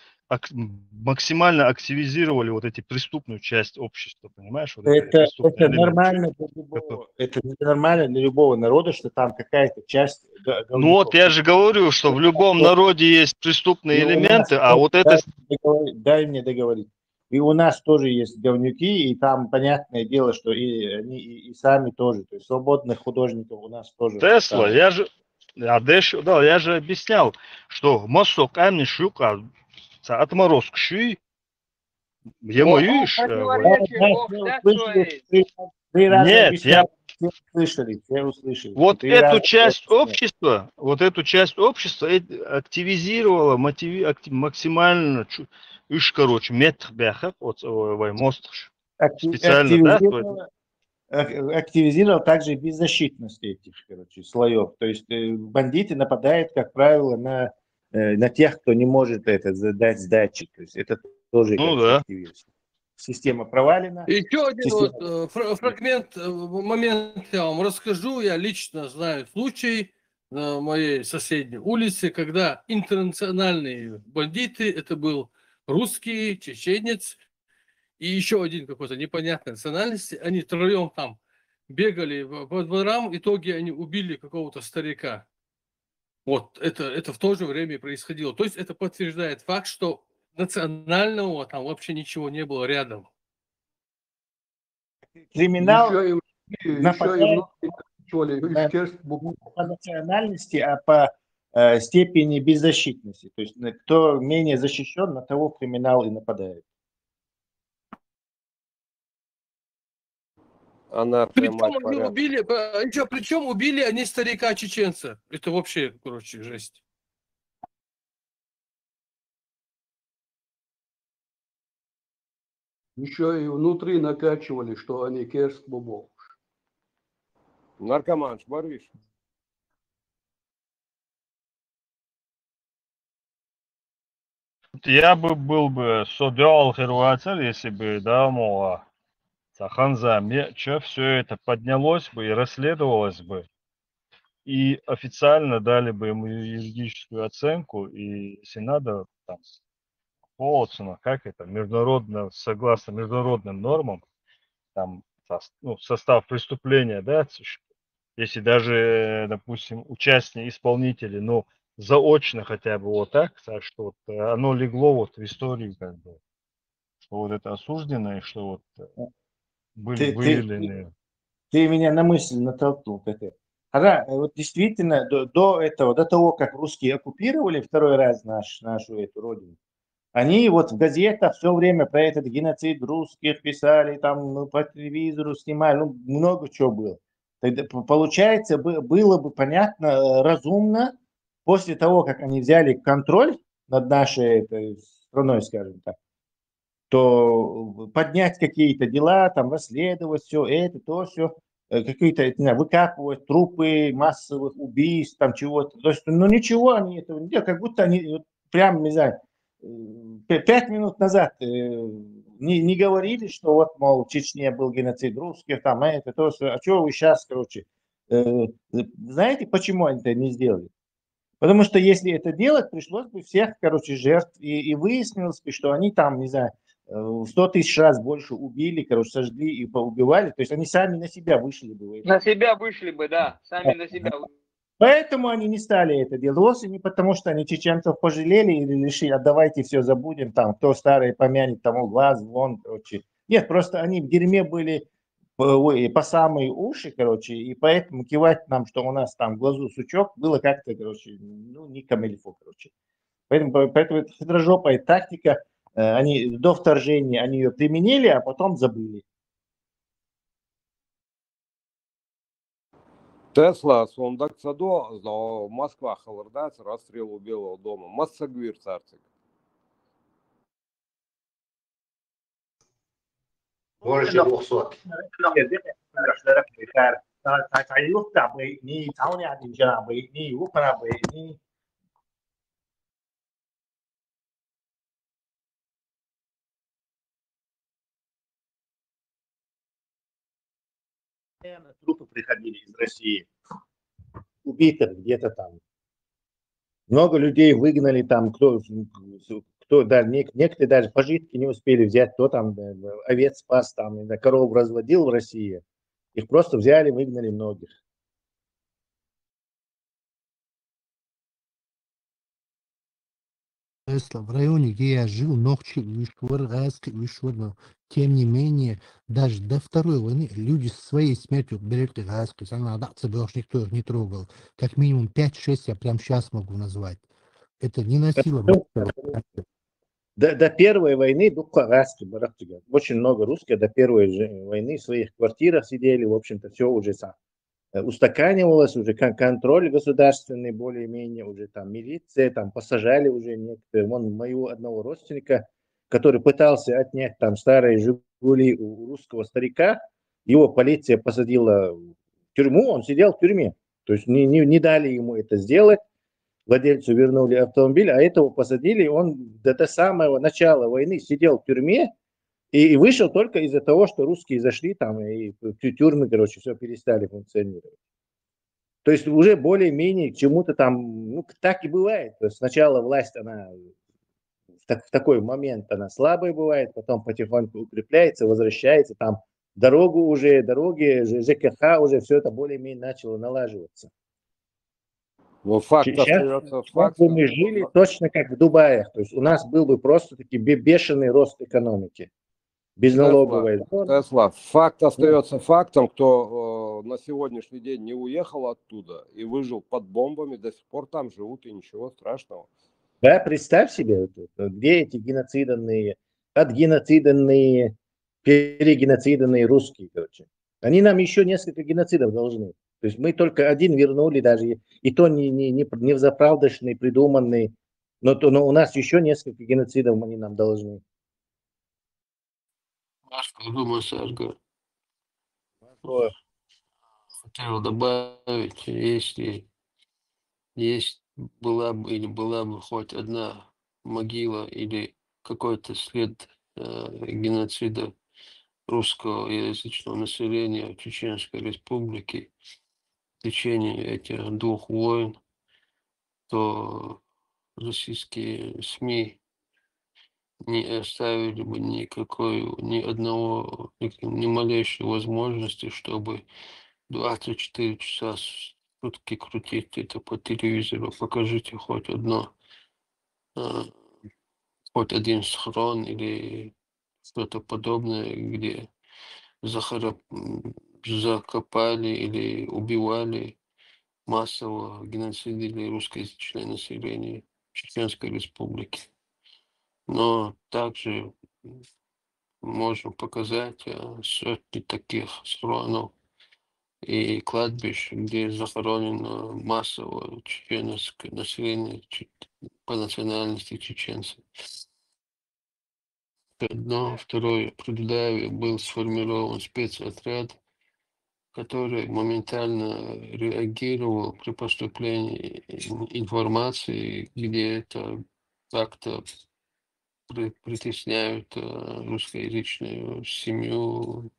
максимально активизировали вот эти преступную часть общества, понимаешь? Вот это нормально для любого, это нормально для любого народа, что там какая-то часть... Ну вот я же говорю, что в любом народе есть преступные элементы, а вот это... Дай мне договорить. И у нас тоже есть говнюки, и там понятное дело, что и они и сами тоже. То есть свободных художников у нас тоже. Тесла, я же... Да, я же объяснял, что мосток амни шука, отморозк ши, Противоречие, Бог, да, что есть? Три раза Нет, объяснял, все услышали. вот Три эту раза часть объяснял. общества активизировала максимально, короче, метр бяхак, мост специально, да? Активизировал также беззащитность этих, короче, слоев. То есть бандиты нападают, как правило, на тех, кто не может это задать сдачи. То есть это тоже, Ну короче, да. активируется. Система провалена. Еще один фрагмент, момент я вам расскажу. Я лично знаю случай на моей соседней улице, когда интернациональные бандиты, это был русский, чеченец и еще один какой-то непонятной национальности, они втроем там бегали по дворам, в итоге они убили какого-то старика. Вот это в то же время происходило. То есть это подтверждает факт, что национального там вообще ничего не было рядом. Криминал Еще и нападает по национальности, а по степени беззащитности. То есть кто менее защищен, на того криминал и нападает. Причем убили они старика-чеченца. Это вообще, короче, жесть. еще и внутри накачивали, что они керск бобов. Наркоман, Барвиш. Я был бы содел хервацер, если бы, да, мол, Саханза, все это поднялось бы и расследовалось бы. И официально дали бы ему юридическую оценку, и если надо, там, как это, согласно международным нормам, там, состав преступления, да, если даже, допустим, участники, исполнители, заочно хотя бы вот так что вот оно легло вот в историю, как бы, что вот это осужденное, что вот были выявлены. Ты меня на мысль натолкнул. Вот действительно, до того, как русские оккупировали второй раз нашу эту родину, они вот в газетах все время про этот геноцид русских писали, там по телевизору снимали, много чего было. Тогда, получается, было бы понятно, разумно, после того, как они взяли контроль над нашей этой страной, скажем так, то поднять какие-то дела, там расследовать все это, то все, какие-то, не знаю, выкапывать трупы массовых убийств, там чего-то. То есть, ничего они этого не делают, как будто они прям, не знаю, 5 минут назад не говорили, что вот, мол, в Чечне был геноцид русских, там это, то все. А что вы сейчас, короче, знаете, почему они это не сделали? Потому что если это делать, пришлось бы всех, короче, жертв, и выяснилось бы, что они там, не знаю, 100 тысяч раз больше убили, короче, сожгли и поубивали. То есть они сами на себя вышли бы. На себя вышли бы, да, сами на себя. Поэтому они не стали это делать. Вовсе не потому, что они чеченцев пожалели или решили, а давайте все забудем, там, кто старый помянет, тому глаз, вон, короче. Нет, просто они в дерьме были по самые уши, короче, и поэтому кивать нам, что у нас там в глазу сучок, было как-то, короче, не камильфо, короче. Поэтому это хитрожопая тактика. Они до вторжения они ее применили, а потом забыли. Тесла сондаксадо за Москва халырдац расстрелу Белого дома. Массагвир царцик. Больше 200. Трупы приходили из России, убитых где-то там. Много людей выгнали там, кто да, некоторые даже пожитки не успели взять, кто там овец спас, там, коров разводил в России. Их просто взяли, выгнали многих. В районе, где я жил, Нохчи, Вишвар, Гаски, Вишвар, но тем не менее, даже до Второй войны люди своей смертью берегли Гаски, Санадаться больше никто их не трогал. Как минимум 5-6 я прям сейчас могу назвать. Это не носило массового характера. До Первой войны очень много русских до Первой войны в своих квартирах сидели, в общем-то, все уже устаканивалось, уже контроль государственный более-менее, уже там милиция, там посажали уже некоторые. Вон моего одного родственника, который пытался отнять там старые «Жигули» у русского старика, его полиция посадила в тюрьму, он сидел в тюрьме. То есть не дали ему это сделать, владельцу вернули автомобиль, а этого посадили, он до самого начала войны сидел в тюрьме, и вышел только из-за того, что русские зашли там, и тюрьмы, короче, все перестали функционировать. То есть уже более-менее к чему-то там, ну, так и бывает. То есть сначала власть, она в такой момент, она слабая бывает, потом потихоньку укрепляется, возвращается, там дороги, ЖКХ, уже все это более-менее начало налаживаться. Но факт Сейчас остается бы фактом. мы жили точно как в Дубае. То есть у нас был бы просто таки бешеный рост экономики. Безналоговая зона. Тесла, факт остается фактом, кто на сегодняшний день не уехал оттуда и выжил под бомбами, до сих пор там живут, и ничего страшного. Да, представь себе, где эти геноциданные, отгеноциданные, перегеноциданные русские, короче. Они нам еще несколько геноцидов должны. То есть мы только один вернули даже, и то не взаправдошный, придуманный, но у нас еще несколько геноцидов они нам должны. Сарга. Хотел добавить, если была бы хоть одна могила или какой-то след геноцида русского язычного населения в Чеченской Республике в течение этих 2 войн, то российские СМИ не оставили бы ни малейшей возможности, чтобы 24 часа в сутки крутить это по телевизору. Покажите хоть один схрон или что-то подобное, где закопали или убивали массово, геноцидили русскоязычное население Чеченской Республики. Но также можем показать сотни таких схронов и кладбищ, где захоронено массово чеченское население по национальности чеченцы. Одно. Второе. В Трудове был сформирован спецотряд, который моментально реагировал при поступлении информации, где это как-то притесняют русскоязычную семью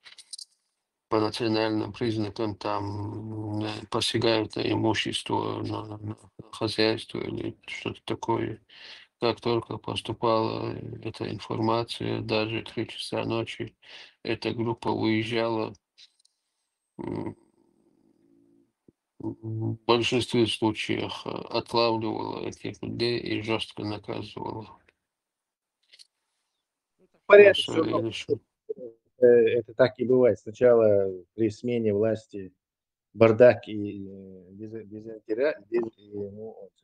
по национальным признакам, там посягают на имущество, на хозяйство или что-то такое. Как только поступала эта информация, даже 3 часа ночи, эта группа уезжала. В большинстве случаев отлавливала этих людей и жестко наказывала. Порядок все равно. Это так и бывает. Сначала при смене власти бардак и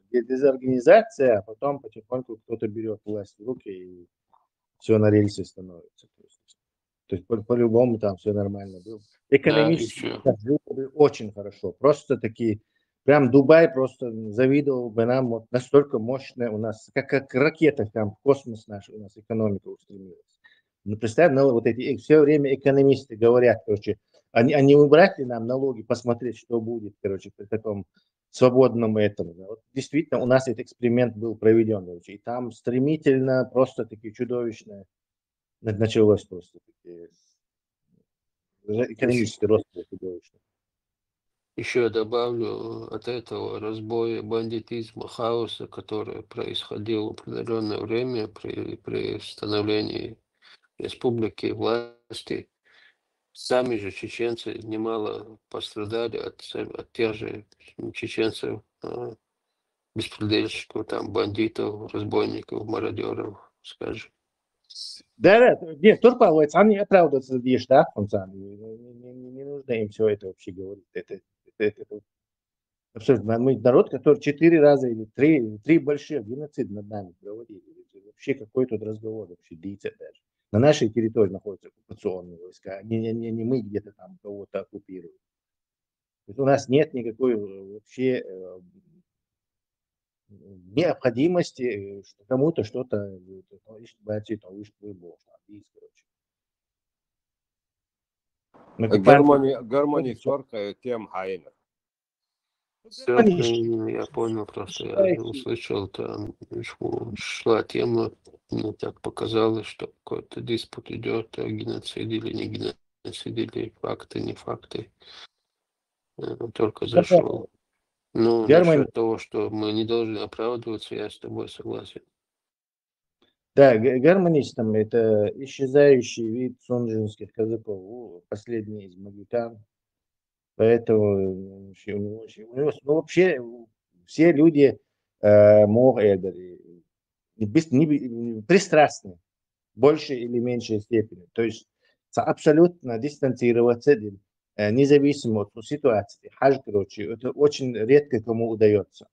дезорганизация, а потом потихоньку кто-то берет власть в руки и все на рельсы становится. То есть по-любому там все нормально было. Экономически очень хорошо. Просто такие, прям Дубай просто завидовал бы нам, вот настолько мощная у нас, как ракета там в космос наша, у нас экономика устремилась. Ну, представь, вот эти все время экономисты говорят, короче, они убрать ли нам налоги, посмотреть, что будет, короче, при таком свободном этом. Вот действительно, у нас этот эксперимент был проведен, короче, и там стремительно, просто таки чудовищно началось просто таки экономический рост чудовищный. Еще добавлю от этого разбоя, бандитизма, хаоса, который происходил в определенное время при становлении республики власти. Сами же чеченцы немало пострадали от тех же чеченцев, беспредельщиков, там, бандитов, разбойников, мародеров, скажем. Да, нет, turpālēts, они оправдываются за штраф, он сам, не нужно им все это вообще говорить. Это абсолютно. Мы народ, который 4 раза или 3 больших геноцида над нами проводили. Это вообще какой тут разговор вообще длится даже. На нашей территории находятся оккупационные войска, не мы где-то там кого-то оккупируем. То есть у нас нет никакой вообще необходимости, что кому-то что-то Гармония сорка тем хайна. Все, я понял, просто я услышал, там шла тема, мне так показалось, что какой-то диспут идет о геноциде или не геноциде, или факты, не факты. Только зашел. Ну, насчет того, что мы не должны оправдываться, я с тобой согласен. Да, гармонистам это исчезающий вид сонжинских казаков, последний из могикан. Поэтому вообще все люди пристрастны в большей или меньшей степени. То есть абсолютно дистанцироваться, независимо от ситуации. Это очень редко кому удается.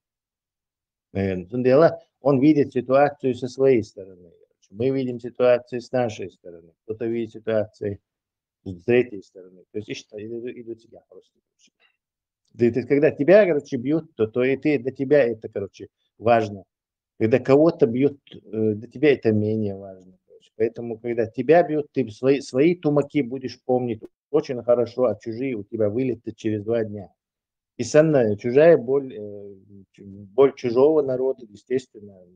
Он видит ситуацию со своей стороны. Мы видим ситуацию с нашей стороны. Кто-то видит ситуацию с третьей стороны. То есть идут тебя просто. Когда тебя, бьют, то и для тебя это, важно. Когда кого-то бьют, для тебя это менее важно. Поэтому, когда тебя бьют, ты свои тумаки будешь помнить очень хорошо, а чужие у тебя вылетят через 2 дня. И чужая боль чужого народа, естественно,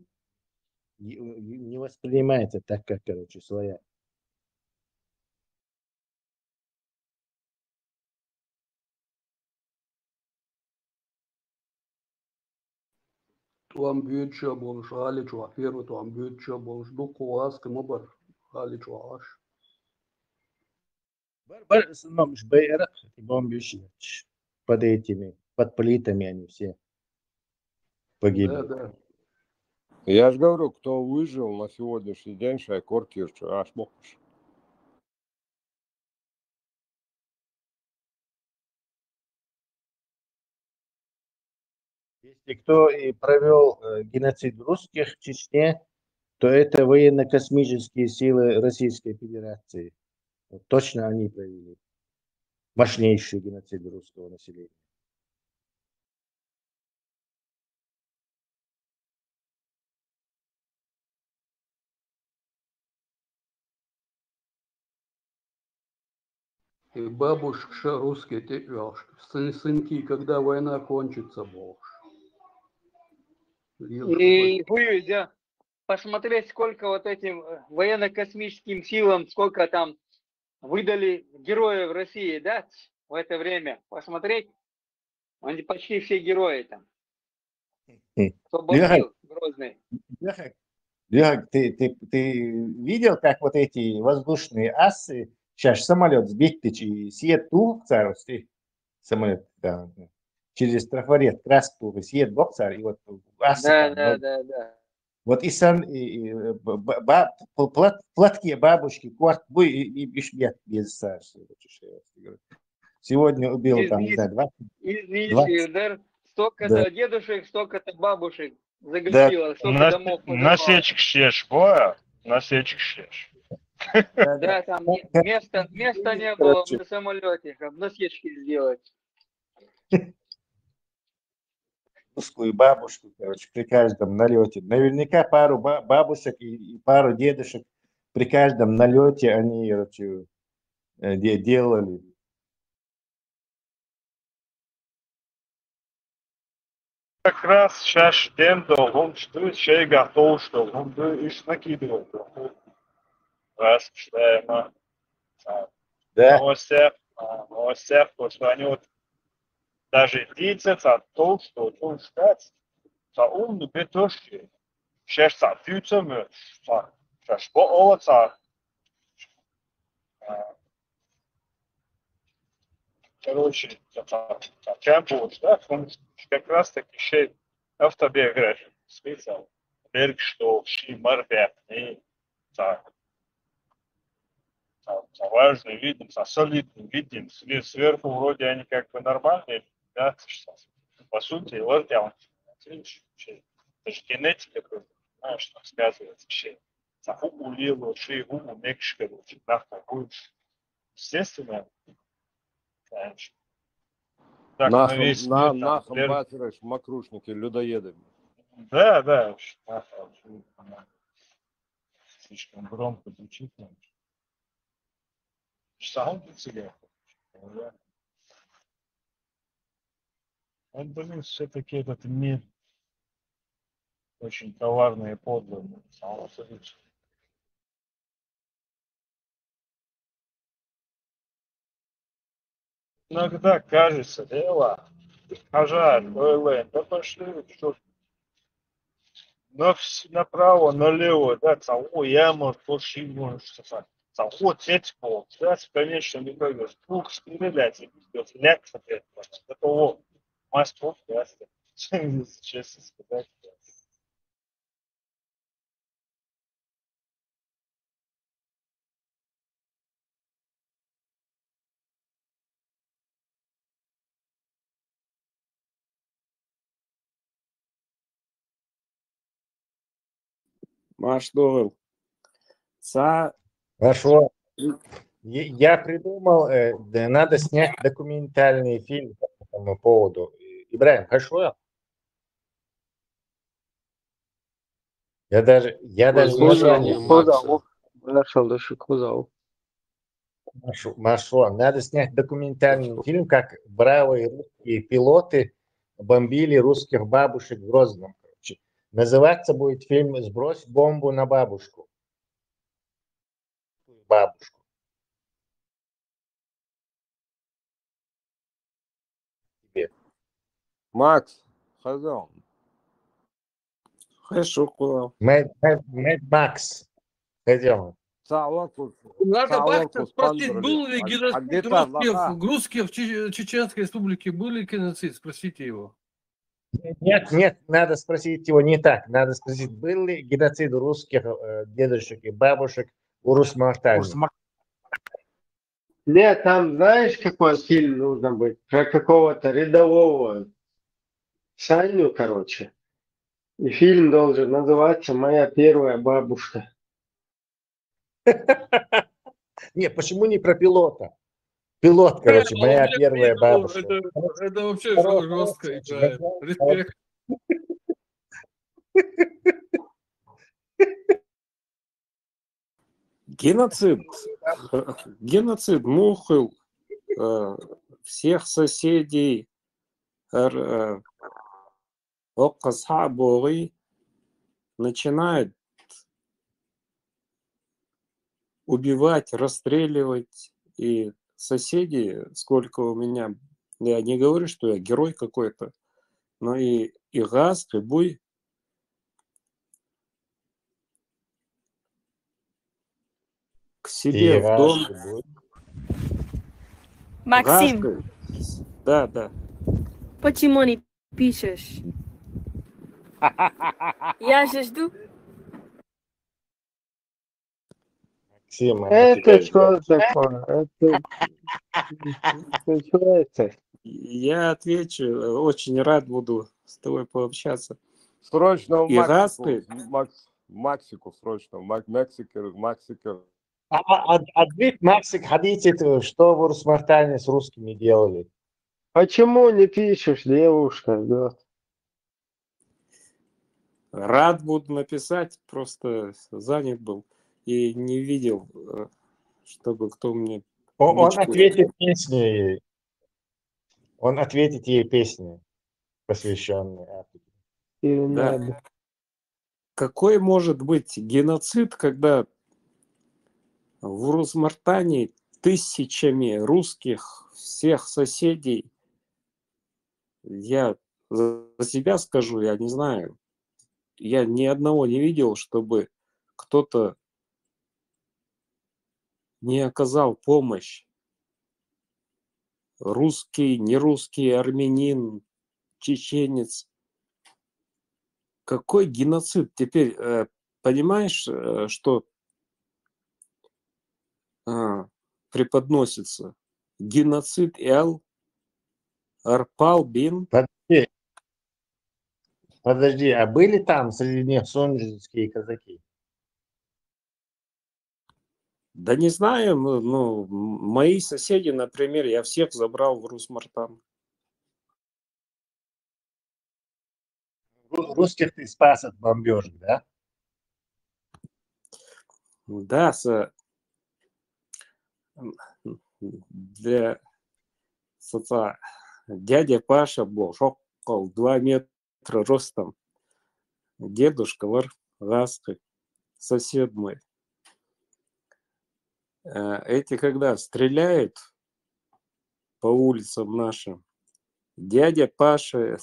не воспринимается так, как, своя. Tuam büyütçe bolş, hali çoğu, firma tuam büyütçe bolş, du kovas, kımabar, hali çoğu aş. В основном в БР бомбишь под этими, под плитами они все погибли. Да. Я же говорю, кто выжил на сегодняшний день, Шайкор Кирчу, аж мокш. Если кто и провел геноцид русских в Чечне, то это военно-космические силы Российской Федерации. Вот точно они провели мощнейший геноцид русского населения. И бабушка русские, сынки, когда война кончится, болш. И Гуюзя, посмотреть, сколько вот этим военно-космическим силам, сколько там выдали героев России, да, в это время. Посмотреть, они почти все герои там. Кто бомбил, Грозный. Лёг, ты видел, как вот эти воздушные асы, сейчас самолет сбить и съед ту царстве, самолет, да, через трафарет краску съед боксар, и вот асы Да. Вот и платки бабушки, кварт и шмет без царства. Сегодня убил там, не знаю, 20. Столько-то дедушек, столько-то бабушек загасило, столько домов подорвало. Насечек щешь, боя, насечек щешь. Да, там места не было на самолете, как насечки сделать. Русскую бабушку, при каждом налете. Наверняка пару бабушек и пару дедушек при каждом налете они, делали. Как раз сейчас тем долгом, что чей готов, что он бы иш накидывал. Раз, что новостях, то, что они вот даже дицятся от того, что он сказать, что он не бетошки. Сейчас фьючеры, сейчас по овца. Короче, чем больше, да, он как раз таки автобиографию списал. Берг, что Шимарбят, важный видим, солидный видим, сверху вроде они как бы нормальные, да, по сути, вот я вам, это же генетика, знаешь, что сказывается вообще. Загубу лилу, шейгубу, мекшка, нахуй будешь. Естественно, конечно. Так на весь мир, Нахом батерыш, макрушники, людоеды. Да, да, слишком громко звучит. Саунд себе. Вот, блин, все-таки этот мир очень коварный и подлый. Иногда кажется, дело, пожар, да пошли, что направо, налево, да, того яма, площадь, что-то. Того тетьку, да, конечно, не пойдешь. Двух стрелять, и ляг, опять, до того мастер, да, честно сказать. Машдовел. Хорошо. Я придумал, да, надо снять документальный фильм по этому поводу. Ибрагим, хорошо? Я даже название Макса. Машо, надо снять документальный фильм, как бравые русские пилоты бомбили русских бабушек в Грозном. Короче. Называться будет фильм «Сбрось бомбу на бабушку». Бабушку. Тебе. Макс, хазон. Хорошо, куда? Мэд Макс. Пойдем. Надо Бахта спросить, был ли геноцид русских в Чеченской республике, был ли геноцид? Спросите его. Нет, надо спросить его не так. Надо спросить, был ли геноцид русских дедушек и бабушек у Русмартани? Нет, там знаешь, какой фильм нужно быть? Про какого-то рядового Саню, короче. И фильм должен называться «Моя первая бабушка». Не, почему не про пилота? Пилот, короче, моя первая бабушка. Это вообще жестко играет. Респект. Геноцид мухал всех соседей. Начинают убивать, расстреливать. И соседи, сколько у меня, я не говорю, что я герой какой-то, но и газ, и буй. К себе в дом. Максим. Газкой. Да, да. Почему не пишешь? Я же жду. Это что такое? Это что это? Я отвечу. Очень рад буду с тобой пообщаться. Срочно в Мексику. Мексику, срочно. Мексика. Ответь, Максик, хотите, что в Русмартане с русскими делали? Почему не пишешь, девушка? Да. Рад буду написать, просто занят был и не видел, чтобы кто мне... Он ответит песню ей. Он ответит ей песню, посвященную Африке. Да. Какой может быть геноцид, когда в Урус-Мартане тысячами русских, всех соседей, я за себя скажу, я не знаю, я ни одного не видел, чтобы кто-то не оказал помощь. Русский, нерусский, армянин, чеченец. Какой геноцид? Теперь понимаешь, что преподносится? Геноцид Арпал бин. Подожди, а были там среди них сунжинские казаки? Да не знаю, ну, мои соседи, например, я всех забрал в Русмартан. Русских ты спас от бомбежек, да? Да, для дядя Паша был 2 метра ростом. Дедушка Варгаской, сосед мой. Эти когда стреляют по улицам нашим, дядя Паша,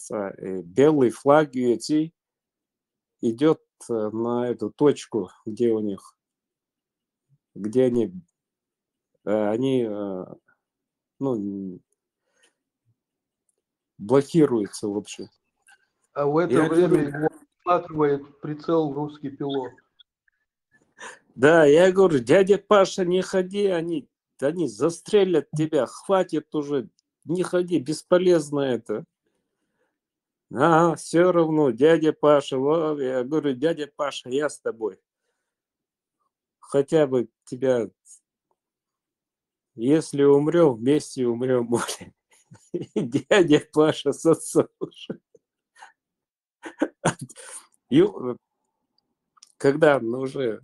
белый флаг UFC идет на эту точку, где у них, где они ну, блокируются, в общем. А в это время его осматривает прицел русский пилот. Да, я говорю, дядя Паша, не ходи, они застрелят тебя, хватит уже, не ходи, бесполезно это. Все равно, дядя Паша, я говорю, дядя Паша, я с тобой. Хотя бы тебя, если умрем, вместе умрем. Дядя Паша с отцом уже. И когда уже,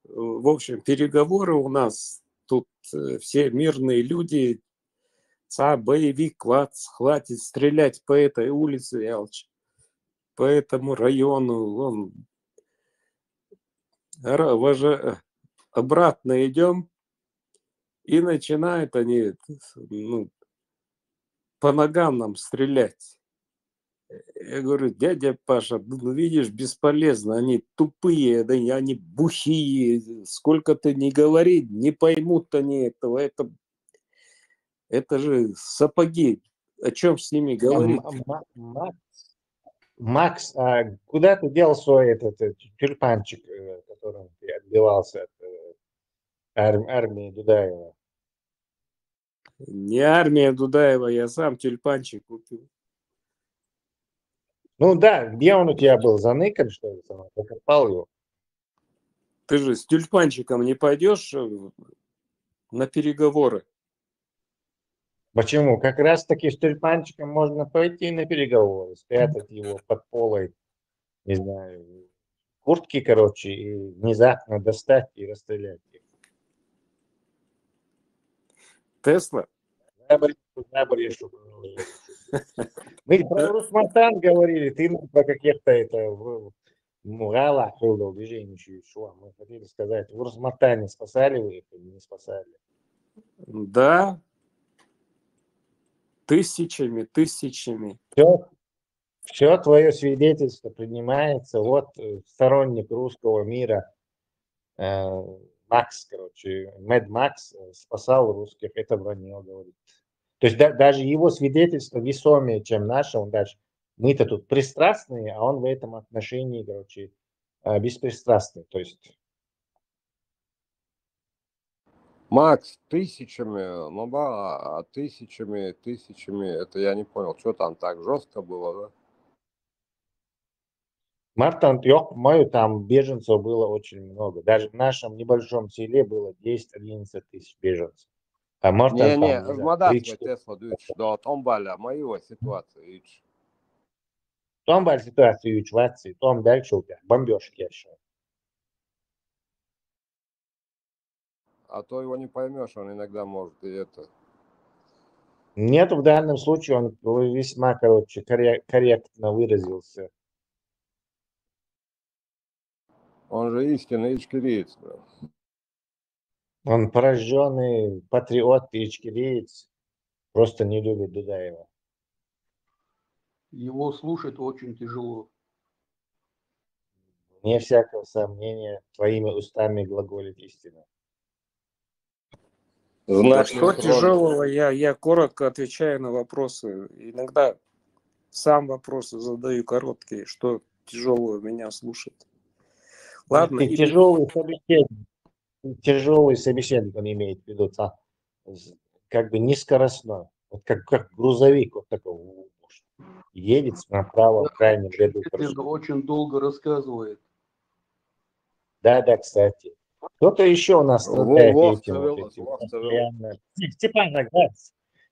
в общем, переговоры у нас, тут все мирные люди, боевик, хватит стрелять по этой улице, Ялч, по этому району, обратно идем, и начинают они по ногам нам стрелять. Я говорю, дядя Паша, ну видишь, бесполезно, они тупые, да, они бухие, сколько ты ни говори, не поймут они этого, это же сапоги, о чем с ними говорить? Макс, а куда ты дел свой этот тюльпанчик, которым ты отбивался от армии Дудаева? Не армия Дудаева, я сам тюльпанчик купил. Ну да, где он у тебя был? Заныкан, что ли? Покопал его? Ты же с тюльпанчиком не пойдешь на переговоры? Почему? Как раз таки с тюльпанчиком можно пойти на переговоры, спрятать его под полой, не знаю, куртки, короче, и внезапно достать и расстрелять их. Тесла? Мы про Русмартан говорили, ты про каких-то галах был движение еще. Мы хотели сказать, в Русмартане спасали вы их или не спасали? Да. Тысячами. Все твое свидетельство принимается. Вот сторонник русского мира Макс, короче, Мэд Макс спасал русских, это вранье, говорит. То есть даже его свидетельство весомее, чем наше. Он даже, мы-то тут пристрастные, а он в этом отношении, короче, беспристрастный. То есть... Макс, тысячами, ну да, тысячами, это я не понял, что там так жестко было, да? Мартан, мою там беженцев было очень много. Даже в нашем небольшом селе было 10-11 тысяч беженцев. А Мартан Не, там, Мадасва Тесла, да, том баля, моего ситуации. Том баль ситуацию Ватси, том дальше у тебя бомбежки еще. А то его не поймешь, он иногда может и это. Нет, в данном случае он весьма, короче, корректно выразился. Он же истинный ичкериец. Он пораженный патриот и ичкериец, просто не любит Дудаева. Его слушать очень тяжело. Вне всякого сомнения, твоими устами глаголит истина. Да что тяжелого, я коротко отвечаю на вопросы. Иногда сам вопросы задаю короткие. Что тяжелую меня слушать. Ладно. Ты тяжелый собеседник, он имеет в виду, как бы нескоростной, вот как грузовик, вот такой едет направо в крайнем ряду. Очень долго рассказывает. Да, кстати. Кто-то еще у нас страдает этим.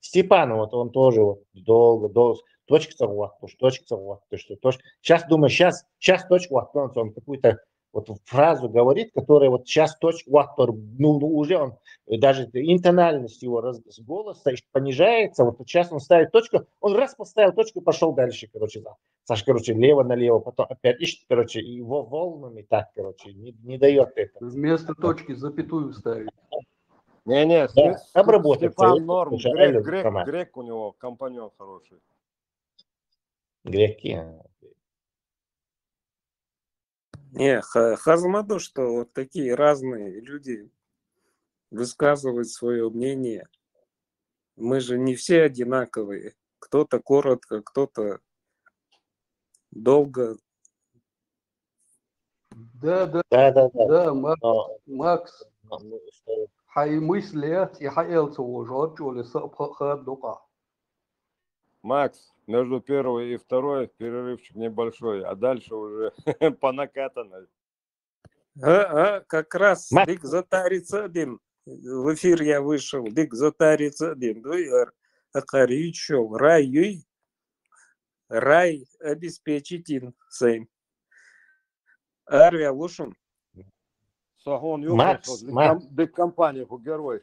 Степан, вот он тоже вот долго. Точка вахтуш. Сейчас думаю, сейчас точку вахтуш, он какую-то вот фразу говорит, которая вот сейчас точку вахтуш, ну уже он, даже интональность его голоса понижается, вот сейчас он ставит точку, он раз поставил точку, пошел дальше, короче, лево налево, потом опять ищет, короче, и его волнами так, короче, не дает это. Вместо точки запятую ставить. Не, обработать. Степан норм, грек у него, компаньон хороший. Греки. Не, хазмаду, что вот такие разные люди высказывают свое мнение. Мы же не все одинаковые. Кто-то коротко, кто-то долго. Да, Макс. Макс, между первой и второй перерывчик небольшой, а дальше уже по накатанной. Как раз Биг Затарицадин. В эфир я вышел. Биг Затарицадин. Акаричел. Рай обеспечитин. Сейм. Арвия Лушин. Сагон Юхов. Биг компания, герой.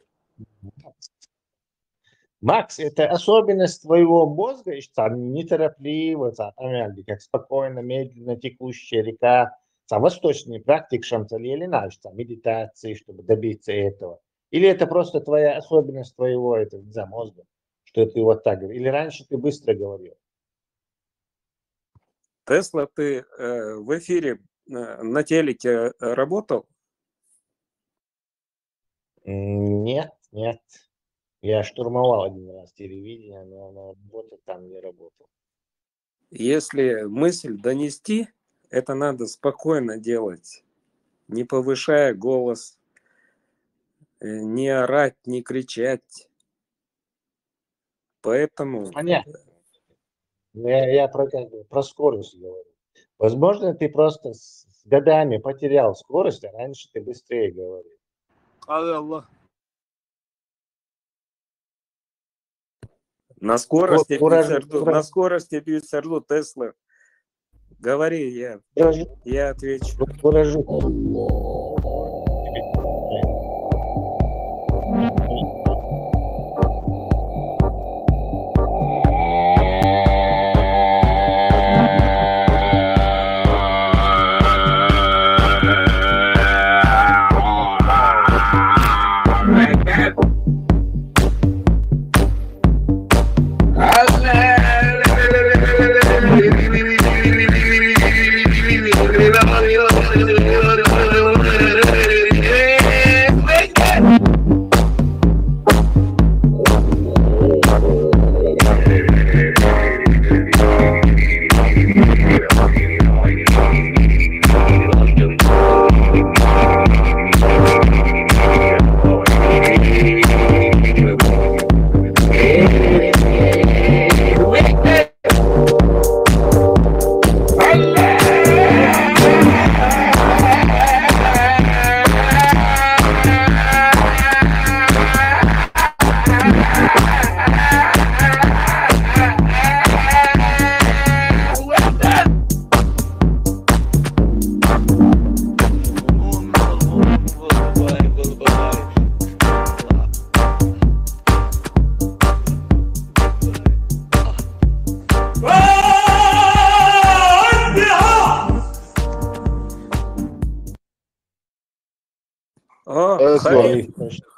Макс, это особенность твоего мозга, неторопливо, как спокойно, медленно текущая река, восточные практики, или медитации, чтобы добиться этого. Или это просто твоя особенность твоего мозга, что ты вот так говоришь. Или раньше ты быстро говорил. Тесла, ты в эфире на телеке работал? Нет. Я штурмовал один раз телевидение, но на работе там не работал. Если мысль донести, это надо спокойно делать, не повышая голос, не орать, не кричать. Поэтому... Понятно. Я про скорость говорю. Возможно, ты просто с годами потерял скорость, а раньше ты быстрее говорил. Аллах. На скорости бьют Тесла. Говори, я отвечу.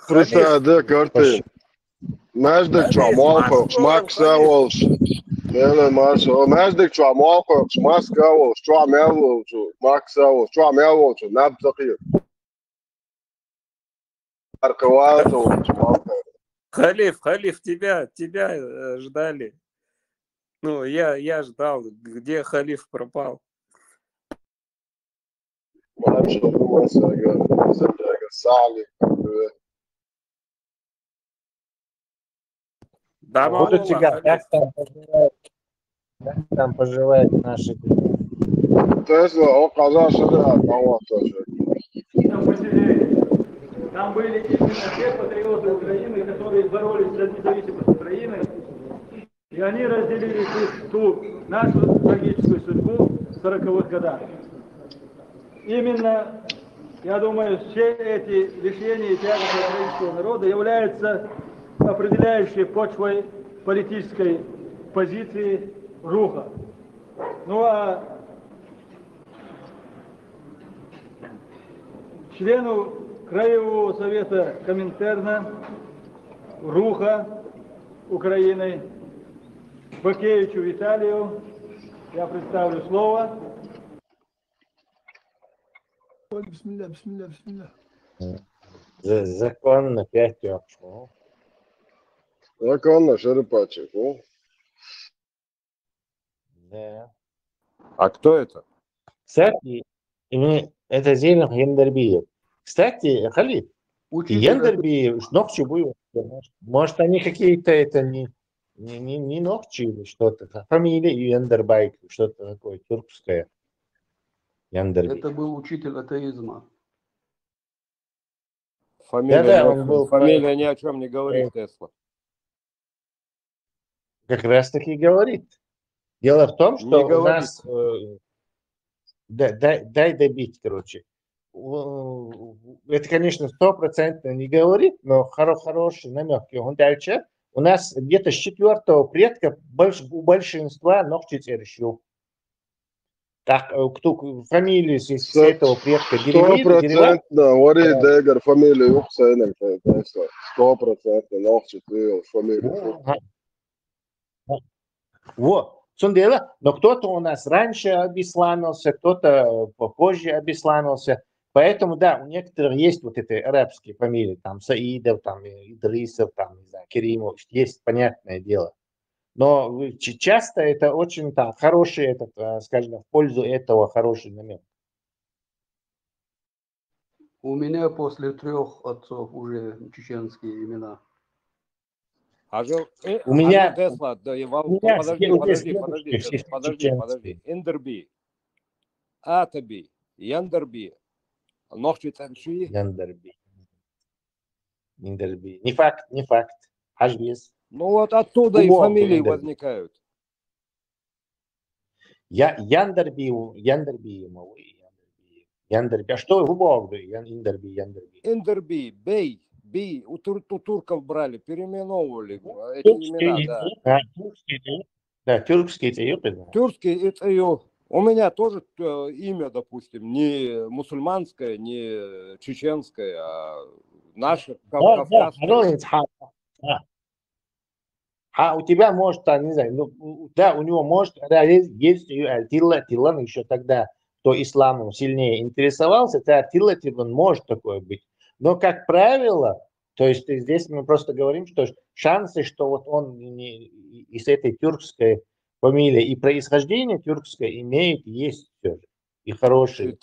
Prisāda kartī. Mēsdekčā molkoks, maksavols. Mēsdekčā molkoks, maskavols, čā mēlūču, maksavols, čā mēlūču, nebtakīr. Халиф, тебя ждали. Ну, я ждал, где Халиф пропал. شوفوا مثلا سالي. Да, Буду мало тебя, Халиф. как там поживают наши Тесла, о, казалось, что там вот тоже. Там были именно те патриоты Украины, которые боролись за независимость Украины, и они разделили ту нашу трагическую судьбу в 40-х годах. Именно, я думаю, все эти лишения и тяготы украинского народа являются определяющей почвой политической позиции Руха. Ну а члену Краевого совета Коминтерна Руха Украины Бакевичу Виталию я представлю слово. законно 5 что? Законно, Шерпачев. Да. А кто это? Кстати, это Зелен Яндербиев. Кстати, Халид, Яндербиев, Нохчи был. Может, они какие-то, это не Нохчи или что-то. Фамилия Яндербайк, что-то такое, тюркское. Яндербиев. Это был учитель атеизма. Фамилия ни о чем не говорит, Тесла. Как раз таки говорит. Дело в том, что у нас... Дай добить, короче. Это, конечно, 100% не говорит, но хороший намек. Он дальше. У нас где-то с 4-го предка у большинства Нохчи решил. Так, кто фамилию с этого предка Деревянный? 100% говорит Дегар фамилию Юхсейна. 100% Нохчи фамилию. Вот. Но кто-то у нас раньше обисламился, кто-то попозже обисламился. Поэтому, да, у некоторых есть вот эти арабские фамилии, там Саидов, там Идрисов, там, не знаю, Керимов, есть, понятное дело. Но часто это очень там хороший, это, скажем, в пользу этого хороший намек. У меня после 3 отцов уже чеченские имена. У меня... Тесла, подожди. Индерби, Атаби, Яндерби, Нохчи Танши. Яндерби. Не факт. Ажвес. Ну вот оттуда и фамилии возникают. Яндерби. А что в Богду? Яндерби. Индерби, Бей. У турков брали, переименовывали эти имена, да. Тюркские это. Тюркские это у меня тоже имя, допустим, не мусульманское, не чеченское, а наше кавказское. А у тебя может, не знаю, ну, да, у него может, да, есть Тилан еще тогда, кто исламом сильнее интересовался, Тилан может такое быть. Но, как правило, то есть здесь мы просто говорим, что шансы, что вот он из этой тюркской фамилии и происхождение тюркское имеет, есть все же. И хорошие.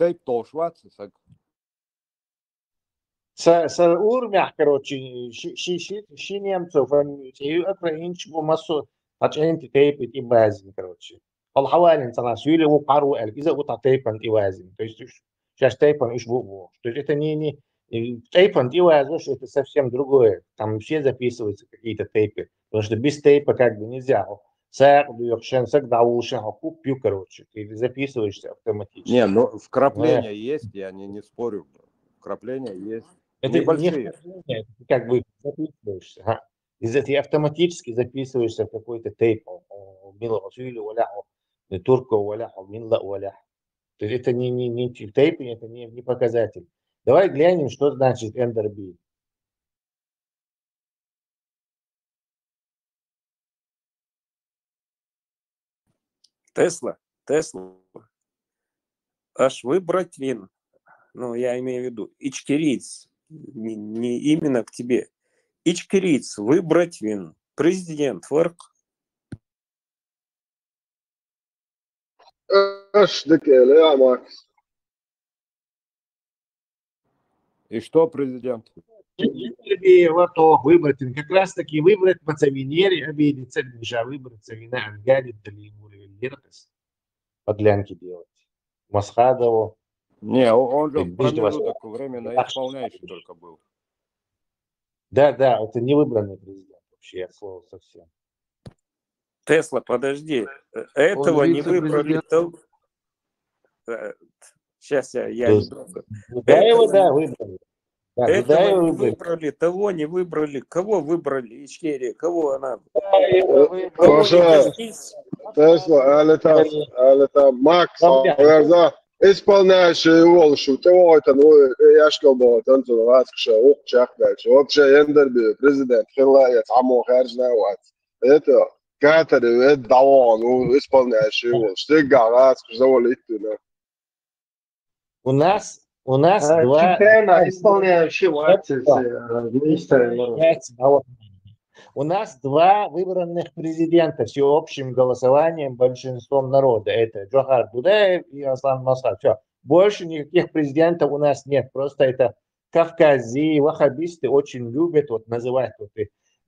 С урмях, короче, ши немцев, украинч массу, отчасти тейпит и базин, короче. Алхавалин цана сюли у пару إذا ута тейпан и базин. То есть сейчас тейпан иш бу. То есть это не тейпан и базин, это совсем другое. Там все записываются какие-то тейпы, потому что без тейпа как бы нельзя. Короче, ты записываешься автоматически. Не, ну вкрапления есть, я не спорю. Вкрапления есть. Это небольшие. Не как бы записываешься. Ты автоматически записываешься в какой-то тейп. Турку, то есть это не тейп, это не показатель. Давай глянем, что значит Эндерби. Тесла. Аж выбрать вин. Ну, я имею в виду, ичкериц, не именно к тебе. Ичкериц, выбрать вин. Президент, ворк. Аш, декеле, Макс. И что президент? Вот выбрать, как раз таки выбрать мацавинери, обидеться, déjà выбраться вина, ангадит, дали ему лиркас, подлянки делать. Масхадову. Не, он же в Движды вас- промежуток временно исполняющий только был. Да, это не выбранный президент вообще, от слова совсем. Тесла, подожди. Этого не выбрали. Сейчас я немного. Дудаева, да, выбрали. Да, Этого Дудаева не выбрали. выбрали, того не выбрали. Кого выбрали? Ичкерия, кого она? Паша, Тесла, это Макс, исполняющий волшу, того это, я школбал, танцу, васкша, чахгач, вообще Эндерби, президент, Хиллаец, Амо Хержневац, это Катери, это Давон, исполняющий волшу, ты гараж, завалить туда. У нас два... Исполняющий министра. У нас два выбранных президента всеобщим голосованием, большинством народа. Это Джохар Дудаев и Аслан Масхад. Все. Больше никаких президентов у нас нет. Просто это кавкази, ваххабисты очень любят называть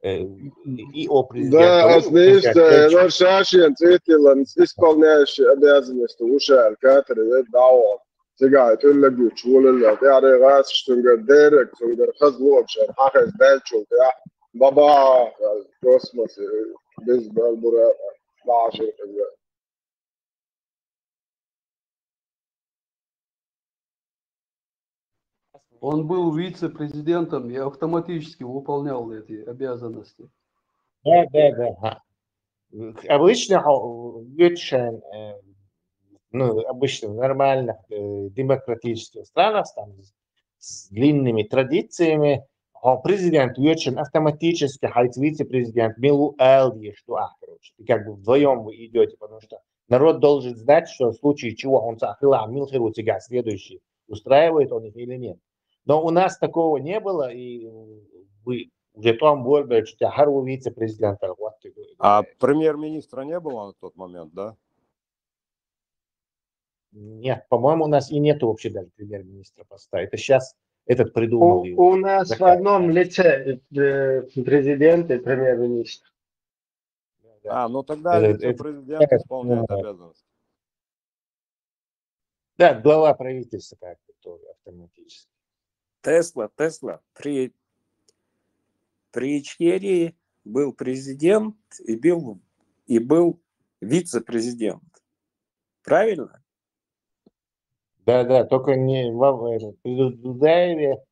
ИО президента. Да, отлично. Но Шашин цитил исполняющий обязанности Ушар, Катери, Давон. Сега, تقول لك شغل اللي تعرف راس شتنجر ديرك شتنجر خزوق شان حاجز بالشو بتاع بابا كوسموس بالنسبه للبراء 12 كذا. Он был вице-президентом и автоматически выполнял эти обязанности. Да. Обычно очень, обычно в нормальных демократических странах там, с длинными традициями президент очень автоматически, хоть вице-президент, милу элди, что короче, и как бы вдвоем вы идете, потому что народ должен знать, что в случае чего он милхиру тяга следующий, устраивает он их или нет. Но у нас такого не было, и вы уже там говорите, что хару вице-президента. А премьер-министра не было на тот момент, да? Нет, по-моему, у нас и нету вообще даже премьер-министра поста. Это сейчас этот придумал. У нас в одном лице президент и премьер-министр. Ну тогда вице-президент исполняет обязанности. Да, глава правительства как-то тоже автоматически. Тесла. При Ичкерии был президент и был вице-президент. Правильно? Да, только не при Дудаеве.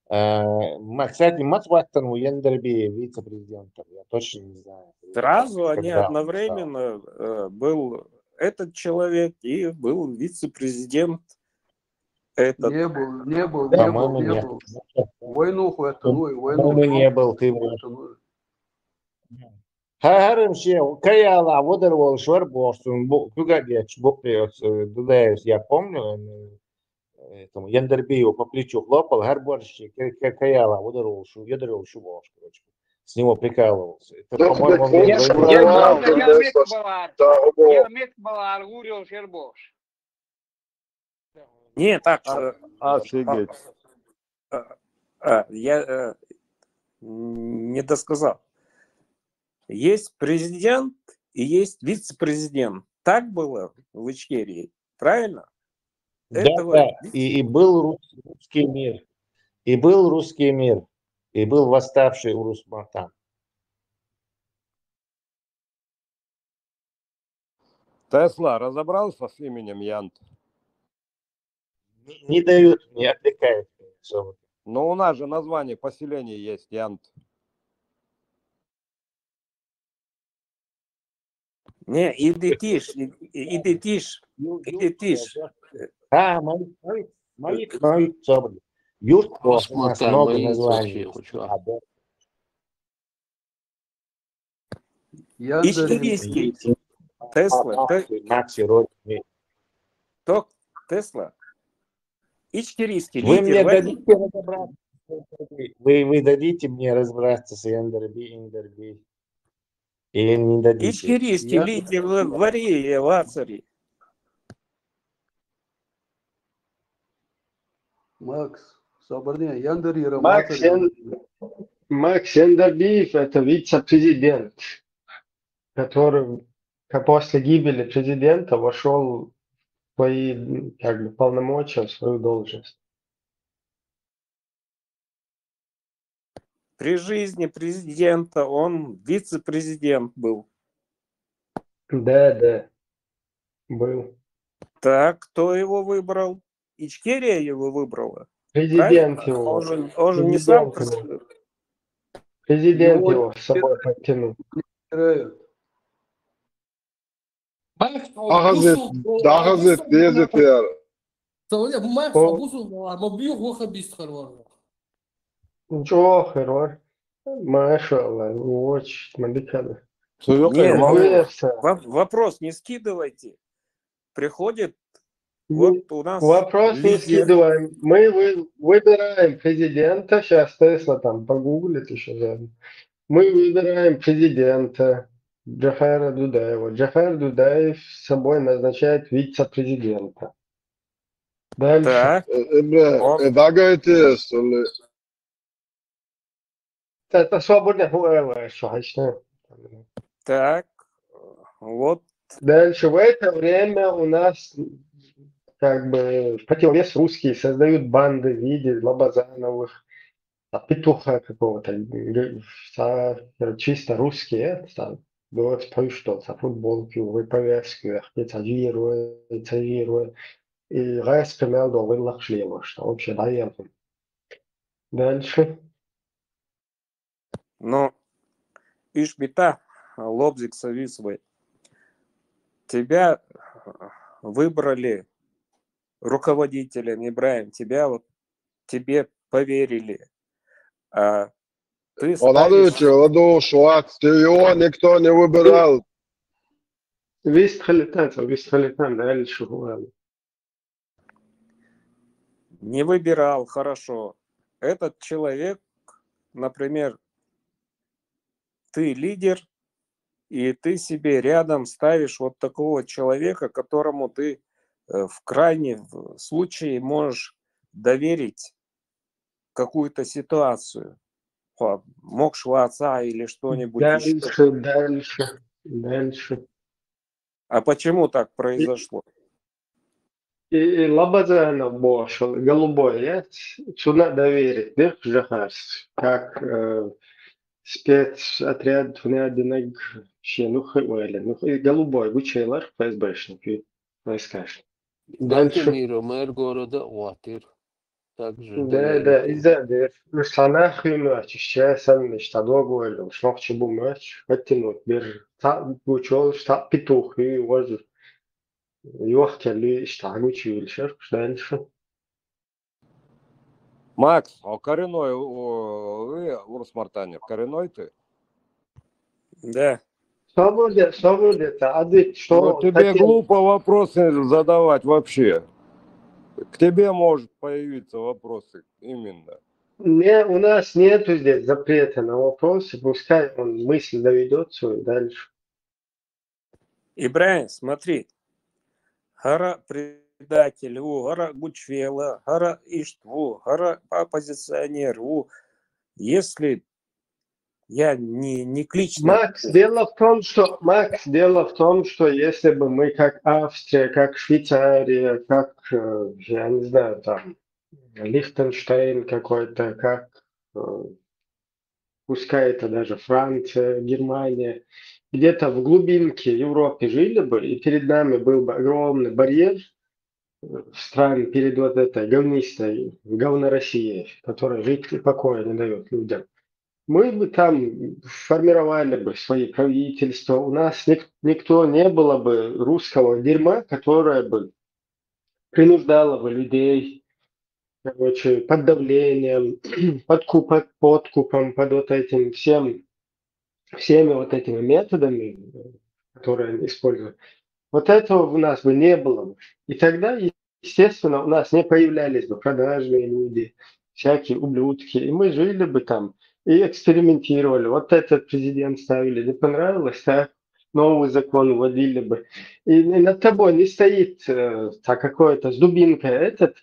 Кстати, Матваттан у Яндерби вице-президентом. Я точно не знаю. Сразу они одновременно был этот человек и был вице-президент. Этот. Не был. Войнуху это, войну. Не был, ты Харымше, Каяла, Водорвол, Шварборсун, Кугадеч, Дудаев, я помню, Яндербию по плечу хлопал, Харборщик, Каяла, Водорвол, Шубош, короче. С него прикалывался. Это, по-моему, Нет, так. Офигеть. Я не досказал. Есть президент и есть вице-президент. Так было в Ичкерии, правильно? Да. И был русский мир. И был русский мир. И был восставший Урус-Мартан. Тесла разобрался с именем Янт? Не дают, не отвлекают. Но у нас же название поселения есть Янт. Не, иди тише. Мои собрали. Юрт, у нас много названий. Ичкерийский. Тесла. Тесла. Ичкерийский Вы мне лидер. дадите разобраться? Вы дадите мне разобраться с Индерби? Или не дадите? Ичкерийский лидер в Арии, в Ацари. Макс, Собрание Яндерира Макс Матарина. Яндербиев – это вице-президент, который после гибели президента вошел в свои как бы, полномочия, в свою должность. При жизни президента он вице-президент был. Да, был. Так, кто его выбрал? Ичкерия его выбрала? Президент Правильно? его. Он же не сам... Президент его с собой подтянул. Дагазет, дезетер. Макс, Джохер, машалла, очень мадикада. Нет, вопрос не скидывайте. Приходит, вот у нас вопрос не скидываем. Мы выбираем президента. Сейчас Тесла там погуглит еще заодно. Мы выбираем президента Джафара Дудаева. Джафар Дудаев с собой назначает вице-президента. Дальше. Это свободная воля, что. Так, вот. Дальше в это время у нас как бы в противовес русские создают банды в виде Лобазановых, петуха какого-то, чисто русские, что футболки, повязки, цавируют, и гайс примел до вылах шлема, что вообще даем. Дальше. Ну, Ишбита, Лобзик Сависовый, тебя выбрали руководителем, Ибраим, тебе поверили. А ты ставишь... его никто не выбирал. Вистхалитан, дальше. Не выбирал, хорошо. Этот человек, например, ты лидер, и ты себе рядом ставишь вот такого человека, которому ты в крайнем случае можешь доверить какую-то ситуацию. Мог отца или что-нибудь еще. Дальше. А почему так произошло? И Лобазанов бошел, голубой, я сюда доверить, как спецотряд внедренных голубой вычайлар ФСБшники войскаш. Дальше. Мэр города Уатыр. Также Да, из-за санахину очищается, что долго или что к чему матч, оттянуть, бер, учел, что петух и возле. Дальше. Макс, а коренной вы, Урс Мартанер, коренной ты? Да. Что будет? А ты что? Вот тебе глупо вопросы задавать вообще. К тебе может появиться вопросы именно. У нас нету здесь запрета на вопросы, пускай он мысль доведет свою дальше. Ибраим, смотри. Гара предатель, гара Гучвела, гара Иштву, гара оппозиционер. Если я не кличный... Макс, дело в том, что если бы мы как Австрия, как Швейцария, как, я не знаю, там, Лихтенштейн какой-то, как, пускай это даже Франция, Германия, где-то в глубинке Европы жили бы, и перед нами был бы огромный барьер стран перед вот этой говнистой, говно-Россией, которая жить и покоя не дает людям. Мы бы там формировали бы свои правительства, у нас никто не было бы русского дерьма, которое бы принуждало бы людей, короче, под давлением, подкупом, под вот этим всеми вот этими методами, которые они используют. Вот этого у нас бы не было. И тогда, естественно, у нас не появлялись бы продажные люди, всякие ублюдки, и мы жили бы там и экспериментировали. Вот этот президент ставили, не понравилось, так новый закон вводили бы. И над тобой не стоит какой-то с дубинкой этот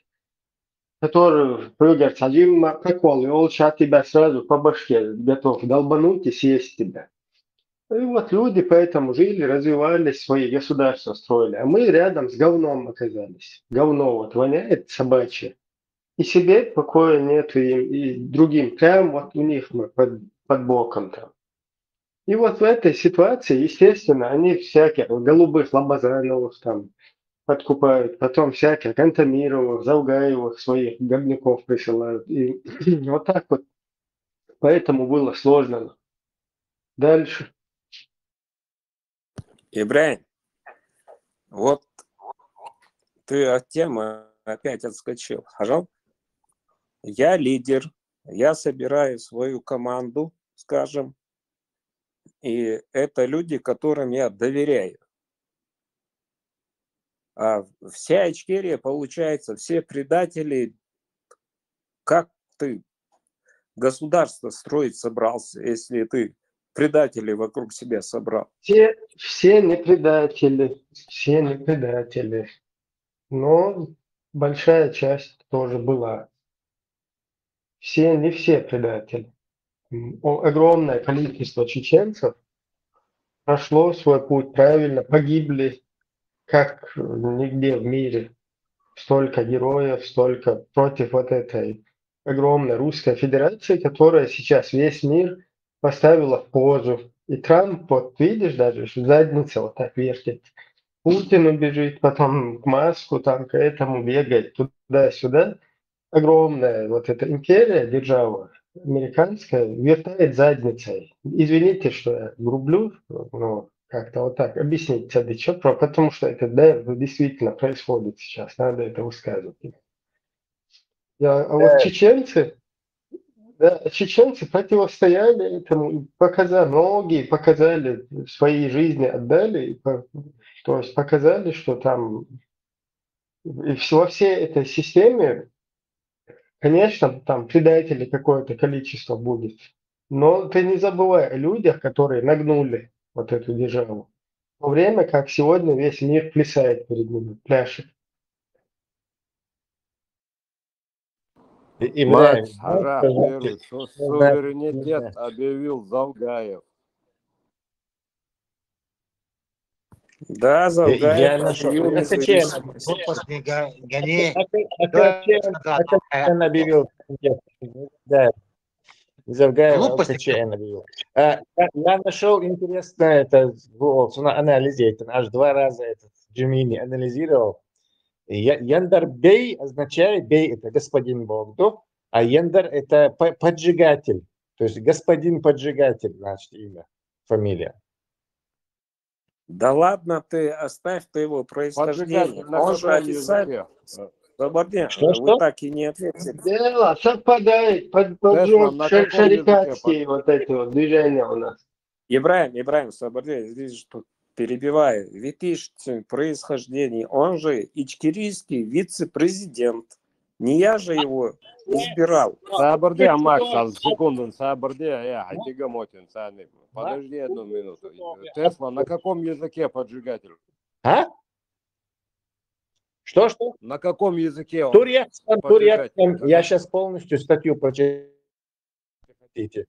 который прыгает с один прокол, и он сейчас тебя сразу по башке готов долбануть и съесть тебя. И вот люди поэтому жили, развивались, свои государства строили. А мы рядом с говном оказались. Говно вот воняет собачье. И себе покоя нет, и другим. Прям вот у них мы под боком там. И вот в этой ситуации, естественно, они всяких голубых Лобазановых там подкупают, потом всяких Кантемировых, Завгаевых своих говнюков присылают. И вот так вот. Поэтому было сложно. Дальше. Ибрahim, вот ты от темы опять отскочил. Хажал? Я лидер, я собираю свою команду, скажем, и это люди, которым я доверяю. А вся Ичкерия, получается, все предатели. Как ты государство строить собрался, если ты предателей вокруг себя собрал? Все не предатели, но большая часть тоже была. Не все предатели. Огромное количество чеченцев прошло свой путь правильно, погибли, как нигде в мире. Столько героев, столько против вот этой огромной Русской Федерации, которая сейчас весь мир поставила в позу. И Трамп, вот видишь, даже задница вот так вертит. Путину бежит, потом к Маску, там к этому бегает, туда-сюда. Огромная вот эта империя, держава американская, вертает задницей. Извините, что я грублю, но как-то вот так объяснить, потому что это действительно происходит сейчас, надо это высказывать. А вот чеченцы противостояли этому, многие показали, свои жизни отдали, то есть показали, что там во всей этой системе, конечно, там предателей какое-то количество будет, но ты не забывай о людях, которые нагнули вот эту державу. В то время как сегодня весь мир плясает перед ними, пляшет. Мать, первый, что суверенитет объявил Завгаев. Да, Завгаев объявил независимость. объявил. Да. Завгаев ЛКЧН объявил. Я нашел интересно это в анализе, это аж 2 раза этот Джимини анализировал. Яндар-бей означает, бей это господин Богду, а Яндар это поджигатель. То есть господин поджигатель, значит, имя, фамилия. Да ладно ты, оставь ты его происхождение. Он же официально... Вы так и не ответили. Дело совпадает, поджог шарикатские вот эти вот движения у нас. Ибрahim, Сабардиев, здесь что перебиваю. Видишь происхождение. Он же ичкерийский вице-президент. Не я же его избирал. Сабардиев, Макс, секунду, Сабардиев, я Хатигамотин, Сани. Подожди 1 минуту. Тесла, на каком языке поджигатель? А? Что? На каком языке он? Турецком. Я сейчас полностью статью прочитаю. Хотите?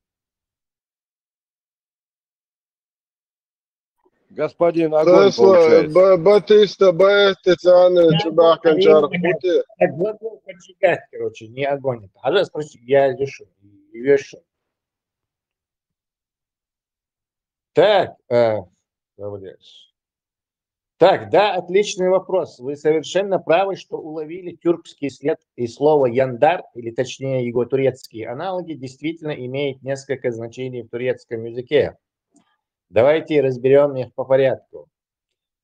Господин Огонь, получается. Батиста, Бэтицаны, Чубаканчар, Пути. Глагол поджигать, короче, не огонь. А спроси, я решу. Так, Так, да, отличный вопрос. Вы совершенно правы, что уловили тюркский след, и слово яндар, или точнее его турецкие аналоги, действительно имеет несколько значений в турецком языке. Давайте разберем их по порядку.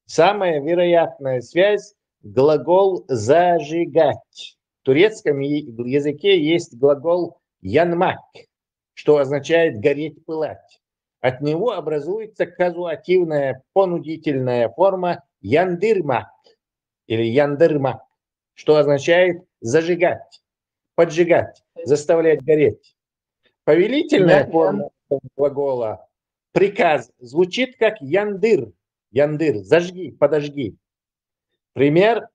Самая вероятная связь – глагол «зажигать». В турецком языке есть глагол «янмак», что означает «гореть, пылать». От него образуется казуативная понудительная форма яндырмак или яндырмак, что означает зажигать, поджигать, заставлять гореть. Повелительная форма глагола приказ звучит как яндыр, яндыр, зажги, подожги. Пример: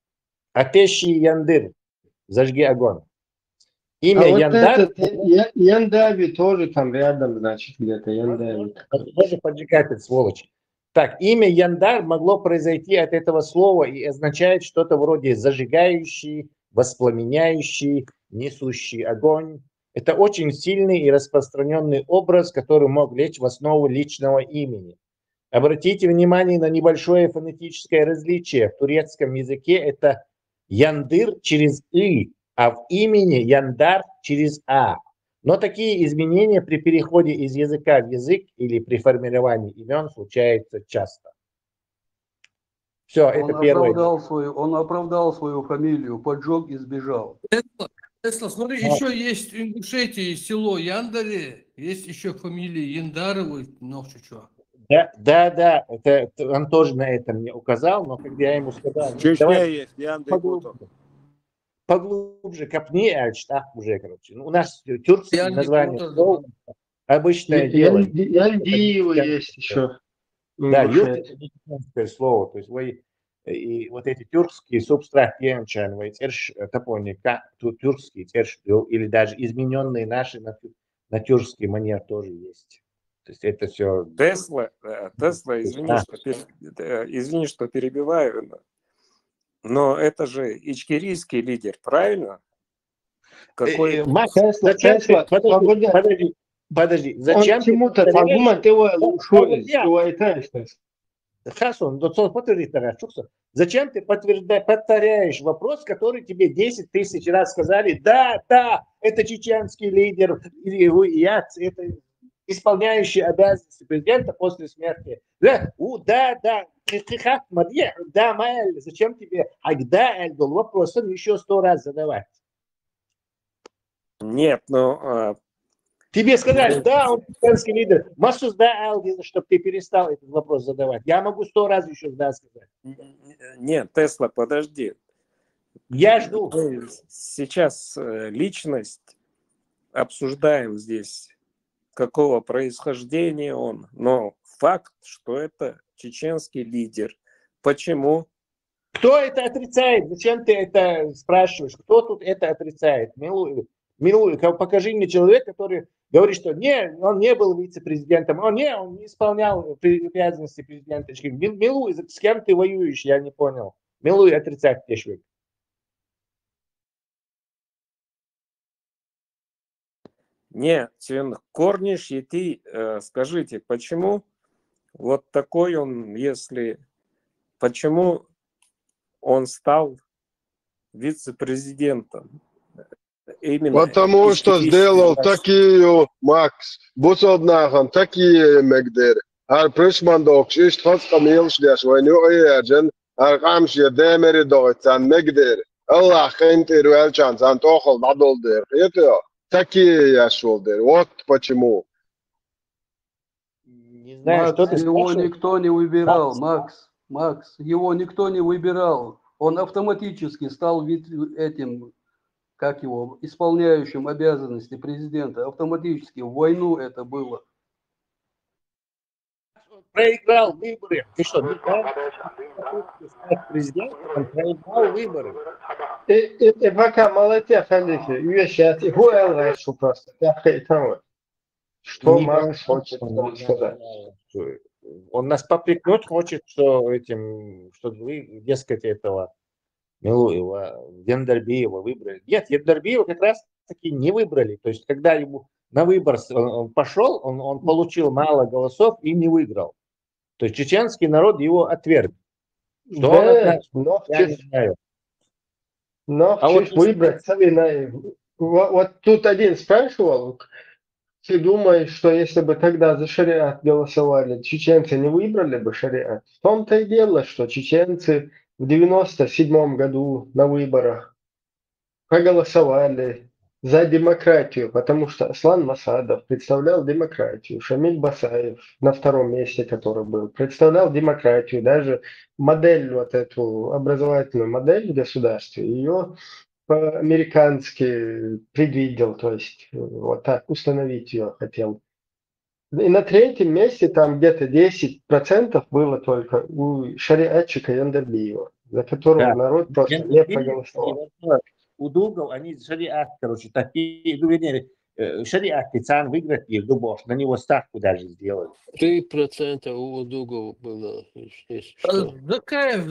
атеши яндыр, зажги огонь. Имя А вот Яндар, этот Яндави тоже там рядом, значит, где-то Яндави. тоже поджигатель, сволочь. Так, имя Яндар могло произойти от этого слова и означает что-то вроде зажигающий, воспламеняющий, несущий огонь. Это очень сильный и распространенный образ, который мог лечь в основу личного имени. Обратите внимание на небольшое фонетическое различие. В турецком языке это яндыр через «и», а в имени Яндар через «а». Но такие изменения при переходе из языка в язык или при формировании имен случаются часто. Все, это первое. Он оправдал свою фамилию, поджег и сбежал. Тесла, смотри, еще есть в Ингушетии село Яндаре, есть еще фамилия Яндаровой, ну что. Да, это он тоже на это мне указал, но когда я ему сказал, Чечня есть, Яндай поглубже копни, уже, короче. У нас тюркские названия обычное дело. Яндиева есть еще. Да, юрт это не чеченское слово, то есть вы и вот эти тюркские субстрат енчан, вы топоника тюркские или даже измененные наши на тюркский манер тоже есть. То есть это все. Тесла, извини, что перебиваю, но это же ичкерийский лидер, правильно? Какой? Подожди. Зачем ты зачем ты повторяешь вопрос, который тебе 10 тысяч раз сказали, да, это чеченский лидер, это исполняющий обязанности президента после смерти. Да, зачем тебе вопросом еще 100 раз задавать? Нет, тебе сказали, да, он чеченский лидер. Масус да, чтобы ты перестал этот вопрос задавать. Я могу 100 раз еще да сказать. Нет, Тесла, подожди. Я жду. Мы сейчас личность обсуждаем здесь, какого происхождения он, но факт, что это чеченский лидер. Почему? Кто это отрицает? Зачем ты это спрашиваешь? Кто тут это отрицает? Милую, покажи мне человека, который говорит, что не, он не был вице-президентом, он не исполнял обязанности президента. Милую, с кем ты воюешь? Я не понял. Милую отрицать человек. Нет, Корниш и ты скажите, почему вот такой он, почему он стал вице-президентом? Потому что сделал такие, Макс, Бусоднахан, такие мегдер. Пришмандок, Иштхас Камилш, Дяшвайну Эджен, Аркамши Демери Дойцан мегдер. Аллах, Энтируэл Чансан, Тохол, Бадолдер. Это такие я шел. Вот почему. Не знаю, Макс, его никто не выбирал, Макс, его никто не выбирал. Он автоматически стал этим, как его, исполняющим обязанности президента. Автоматически в войну это было. Проиграл выборы. Ты что, не стать президентом, он проиграл выборы. Пока молодец, Алексей, сейчас его раньше просто. Что Макс хочет сказать? Он нас попрекнуть хочет, что вы, дескать, этого Милуева, Яндарбиева выбрали. Нет, Яндарбиева как раз таки не выбрали. То есть, когда ему на выбор он пошел, он получил мало голосов и не выиграл. То есть, чеченский народ его отверг. Что он от нас, я не знаю. Но вот выбрать, вот тут один спрашивал, ты думаешь, что если бы тогда за шариат голосовали, чеченцы не выбрали бы шариат? В том-то и дело, что чеченцы в 97 году на выборах проголосовали за демократию, потому что Аслан Масадов представлял демократию, Шамиль Басаев на втором месте, который был, представлял демократию, даже модель, вот эту образовательную модель в государстве, ее по-американски предвидел, то есть вот так установить ее хотел. И на третьем месте там где-то 10% было только у шариатчика Яндарбиева, за которого народ просто не проголосовал. у Дугов, они шариат, короче, такие, ну, вернее, шариат Тицан выиграть их Дубош, на него ставку даже сделали. 3% у Дугова было, если что. Закаев,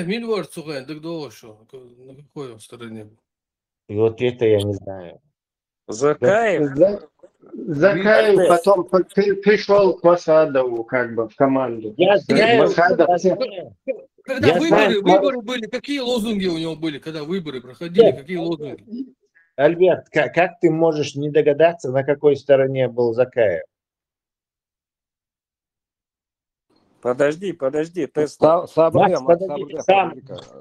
Мильвар Цугай, так долго что? На какой он стороне? И вот это я не знаю. Закаев? Закаев потом пришел к Масадову как бы в команду. Я знаю, Когда выборы были, какие лозунги у него были, когда выборы проходили, какие лозунги? Альберт, как ты можешь не догадаться, на какой стороне был Закаев? Подожди, Тесла. Макс, подожди, сам.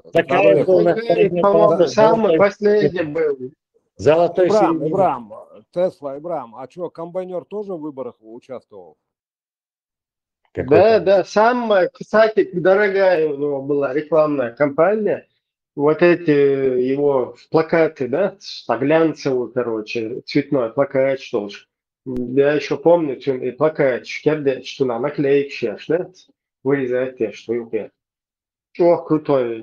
Закаев был на стороне, по-моему, самый последний был. Золотой середины. Ибрам, Тесла, Ибрам, а что, комбайнер тоже в выборах участвовал? Да, самая, кстати, дорогая у него была рекламная кампания. Вот эти его плакаты, да, глянцевый, короче, цветной плакат, что ж. Я еще помню, и плакат, что на наклейки сейчас, да, вырезать, что и о, крутой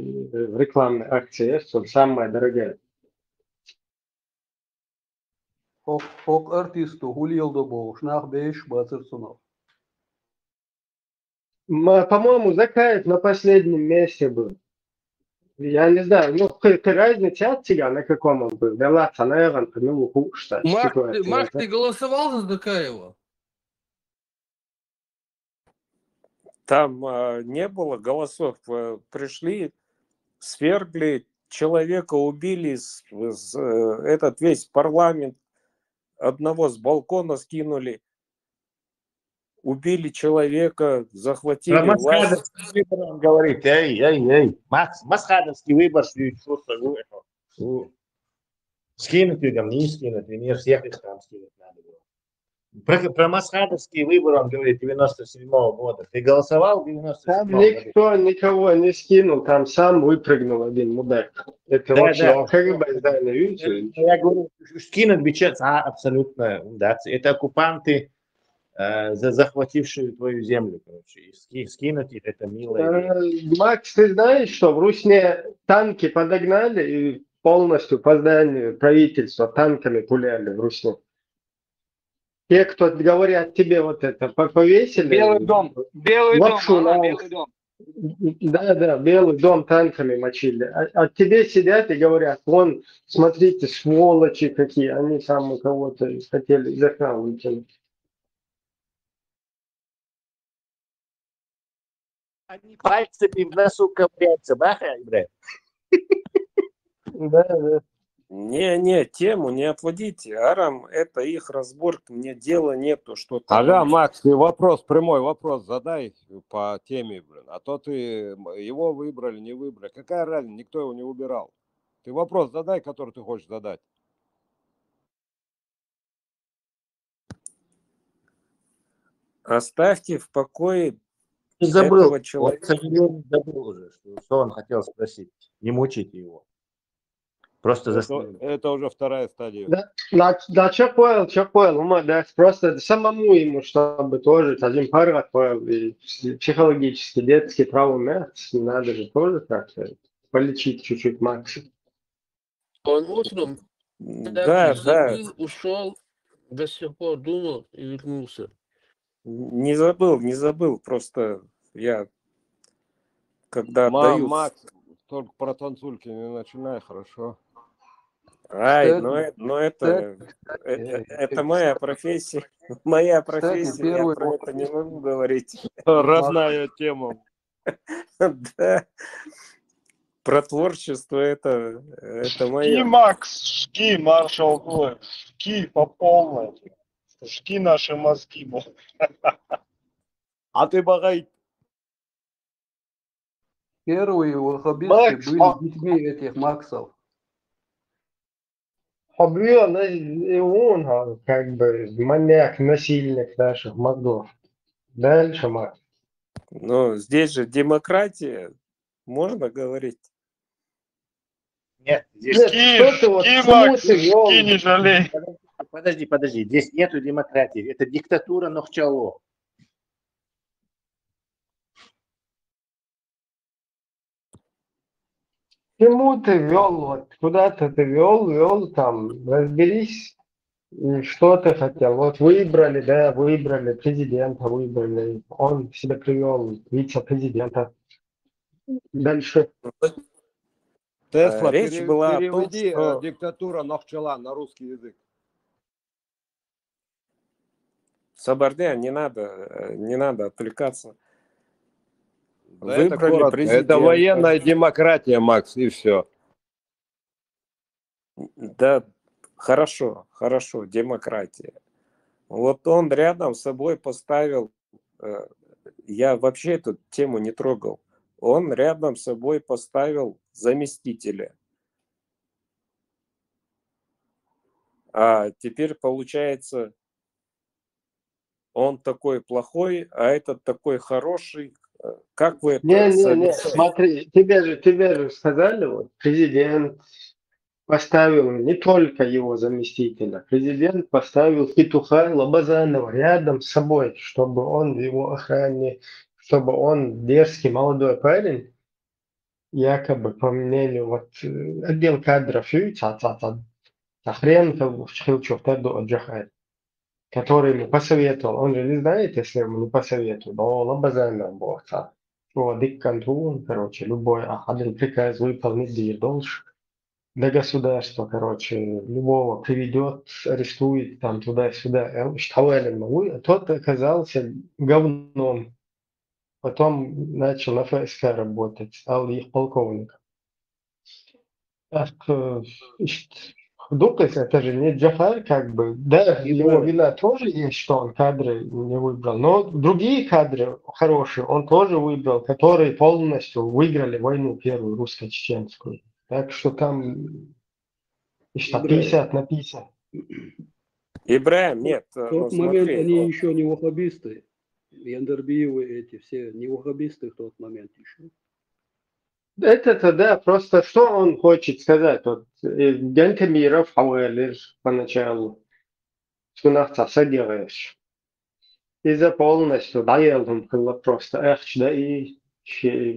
рекламная акция, что самая дорогая. Ок артисту Гульелдо Боуш, нах бейш Бацерсунов. По-моему, Закаев на последнем месте был. Я не знаю, ну, какая разница от тебя, на каком он был? Да ладно, наверное, ну, что Марк, ты голосовал за Закаева? Там не было голосов. Пришли, свергли человека, убили, этот весь парламент, одного с балкона скинули, убили человека, захватили Про власть. Масхадовский выбор он говорит, эй. Масхадовский выбор, скинуть людям, не скинуть, не всех их там скинуть надо было. Про Масхадовский выбор он говорит 97-го года. Ты голосовал в 97-м там году? никто никого не скинул, там сам выпрыгнул один мудак. Это Да, вообще, да. как бы, да, видите? Я говорю, скинуть бюджет, абсолютно, да, это оккупанты, захватившие твою землю, короче, и скинуть их, это мило. Макс, ты знаешь, что в Русне танки подогнали и полностью по зданию правительства танками пуляли в Русне? Те, кто говорят тебе вот это, повесили... Белый дом, Белый дом. Да, Белый дом танками мочили. А тебе сидят и говорят, вон, смотрите, сволочи какие, они там у кого-то хотели из окна выкинуть. Они пальцами в носу ковыряются, бахай, блядь. Да. Не, тему не отводите. Арам, это их разборка, мне дела нету, что там. Ага, Макс, ты прямой вопрос задай по теме, блин. А то ты его выбрали, не выбрали. Какая разница, никто его не выбирал. Ты вопрос задай, который ты хочешь задать. Оставьте в покое Забыл, этого человека. к сожалению, забыл уже, что он хотел спросить. Не мучите его. Просто это уже вторая стадия. Да, что понял, да, просто самому ему, чтобы тоже один парад понял, и психологически, детский травмы, надо же тоже как-то полечить чуть-чуть Макса. Он утром забыл, ушел, до сих пор думал и вернулся. Не забыл, просто я когда отдаю... Макс, только про танцульки не начинай, хорошо? Ай, но это моя профессия. Моя профессия, я про это не могу говорить. Родная тема. Да. Про творчество это мое. Жги, Макс, жги, маршал Гоев, жги по полной. Жги наши мозги. А ты, Багай? Первые ваххабисты были детьми этих Максов. Хабион, и он как бы маньяк, насильник наших мозгов. Дальше, Макс. Но здесь же демократия, можно говорить? Нет, здесь... Макс, не жалей. Подожди, здесь нету демократии, это диктатура Нохчало. чему ты вел, вот куда-то ты вел там, разберись, что ты хотел. Вот выбрали, да, выбрали президента, выбрали, он себе привел вице-президента. Дальше. Тесла, Речь была о том, переведи что диктатура Нахчала на русский язык. Сабарде, не надо отвлекаться. Да это Выбрали коротко. Это президента. военная демократия, Макс, и все. Да, хорошо, демократия. Вот он рядом с собой поставил, я вообще эту тему не трогал, он рядом с собой поставил заместителя. А теперь получается, он такой плохой, а этот такой хороший. Как вы это Не, совмещаете? смотри, тебе же сказали, вот, президент поставил не только его заместителя, президент поставил Петуха Лобазанова рядом с собой, чтобы он в его охране, чтобы он дерзкий молодой парень, якобы, по мнению вот, отдел кадров, хрен который ему посоветовал. Он же не знает, если ему не посоветует. Но Лобазанов был, диктатура, короче, любой один приказ выполнить не должен. До государства, короче, любого приведет, арестует, там, туда-сюда. Тот оказался говном. Потом начал на ФСК работать, стал их полковником. Дукас, это же не Джафар, как бы. Да, его вина тоже есть, что он кадры не выбрал. Но другие кадры хорошие он тоже выбрал, которые полностью выиграли войну первую русско-чеченскую. Так что там 50 на 50. Ибраим, нет, В ну тот момент смотри, они еще не ваххабисты. Яндербиевы эти все не ваххабисты в тот момент еще. Это да, просто что он хочет сказать? Вот Гантемиров, Хауэллер поначалу, что делаешь. И полностью доелом было просто эхч, да, и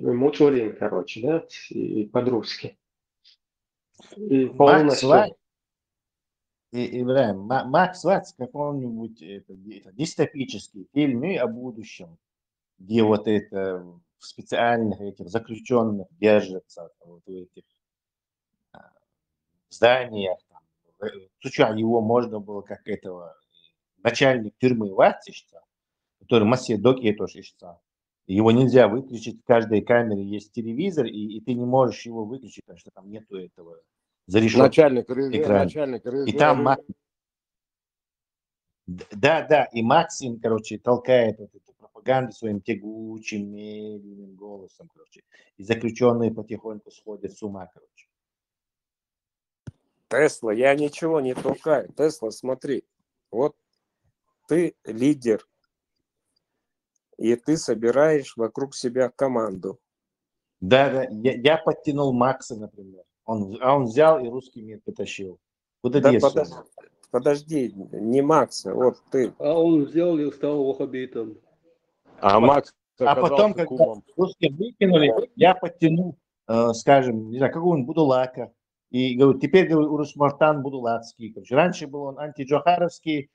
Муцурин, короче, да, и по-русски. И Макс полностью. Ибраим, Макс Ватс какой-нибудь дистопический фильм о будущем, где вот это в специальных этих заключенных держатся вот в этих зданиях. Случайно его можно было как этого начальник тюрьмы Ватсишца, который Массе Доки тоже ищется. Его нельзя выключить, в каждой камере есть телевизор, и ты не можешь его выключить, потому что там нету этого зарешетки экрана. Начальник И там да, и Максим, короче, толкает вот эту пропаганду своим тягучим, медленным голосом, короче. И заключенные потихоньку сходят с ума, короче. Тесла, я ничего не толкаю. Тесла, смотри, вот ты лидер, и ты собираешь вокруг себя команду. Да, я подтянул Макса, например. Он взял и русский мир потащил. Куда Да деться? подожди, не Макса, вот ты. А он взял и стал ваххабитом. А Макс А потом, оказался когда кумом. русские выкинули, я подтянул, скажем, не знаю, какого-нибудь Будулака. И говорю, теперь, говорю, Урус-Мартан Будулацкий. Короче, раньше был он антиджохаровский,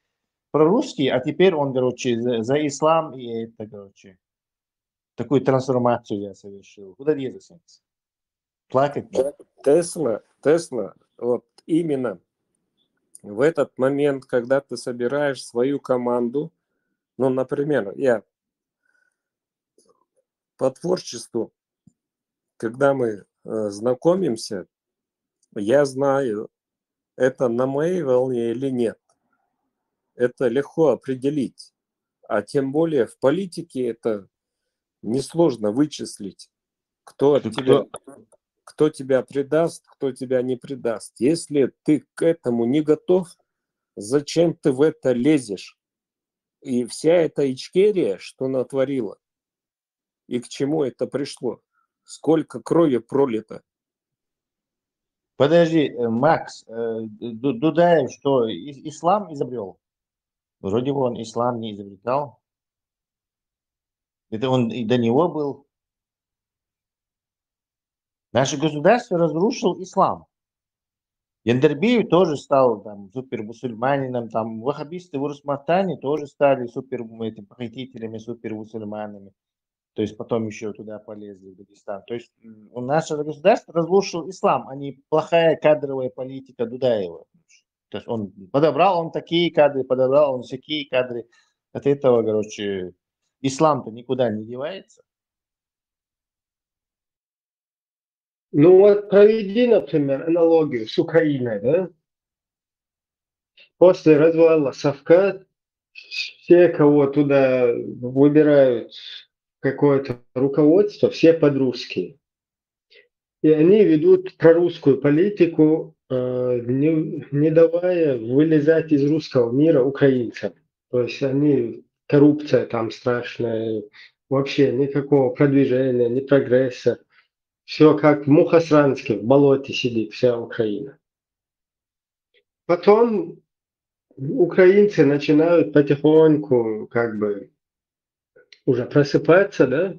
прорусский, а теперь он, короче, за ислам и это, короче, такую трансформацию я совершил. Куда деться? Плакать? Тесла, вот именно в этот момент, когда ты собираешь свою команду, ну, например, я по творчеству, когда мы знакомимся, я знаю, это на моей волне или нет. Это легко определить. А тем более в политике это несложно вычислить, кто тебя предаст, кто тебя не предаст. Если ты к этому не готов, зачем ты в это лезешь? И вся эта Ичкерия, что натворила, и к чему это пришло? Сколько крови пролито? Подожди, Макс, Дудаев что, ислам изобрел? Вроде бы он ислам не изобретал. Это он и до него был. Наше государство разрушил ислам. Яндербиев тоже стал там супермусульманином, там ваххабисты в Урус-Мартане тоже стали похитителями, супермусульманами. То есть потом еще туда полезли, в Дагестан. То есть наше государство разрушил ислам, а не плохая кадровая политика Дудаева. То есть он подобрал он такие кадры, подобрал он всякие кадры. От этого, короче, ислам-то никуда не девается. Ну вот проведи, например, аналогию с Украиной, да? После развала Совка все, кого туда выбирают какое-то руководство, все подрусские. И они ведут прорусскую политику, не давая вылезать из русского мира украинцам. То есть коррупция там страшная, вообще никакого продвижения, ни прогресса. Все как в Мухосранске, в болоте сидит вся Украина. Потом украинцы начинают потихоньку как бы уже просыпаться, да,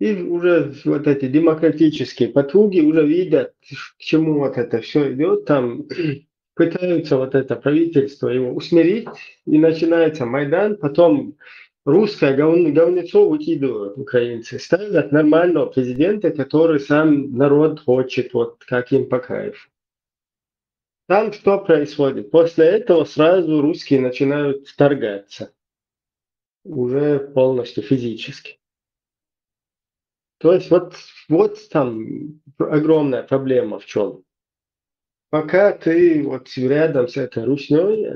и уже вот эти демократические потуги уже видят, к чему вот это все идет, там пытаются вот это правительство его усмирить, и начинается Майдан, потом русское говнецо выкидывают украинцы, ставят нормального президента, который сам народ хочет, вот как им по кайфу. Там что происходит? После этого сразу русские начинают вторгаться. Уже полностью физически. То есть вот там огромная проблема в чем. Пока ты вот рядом с этой русней,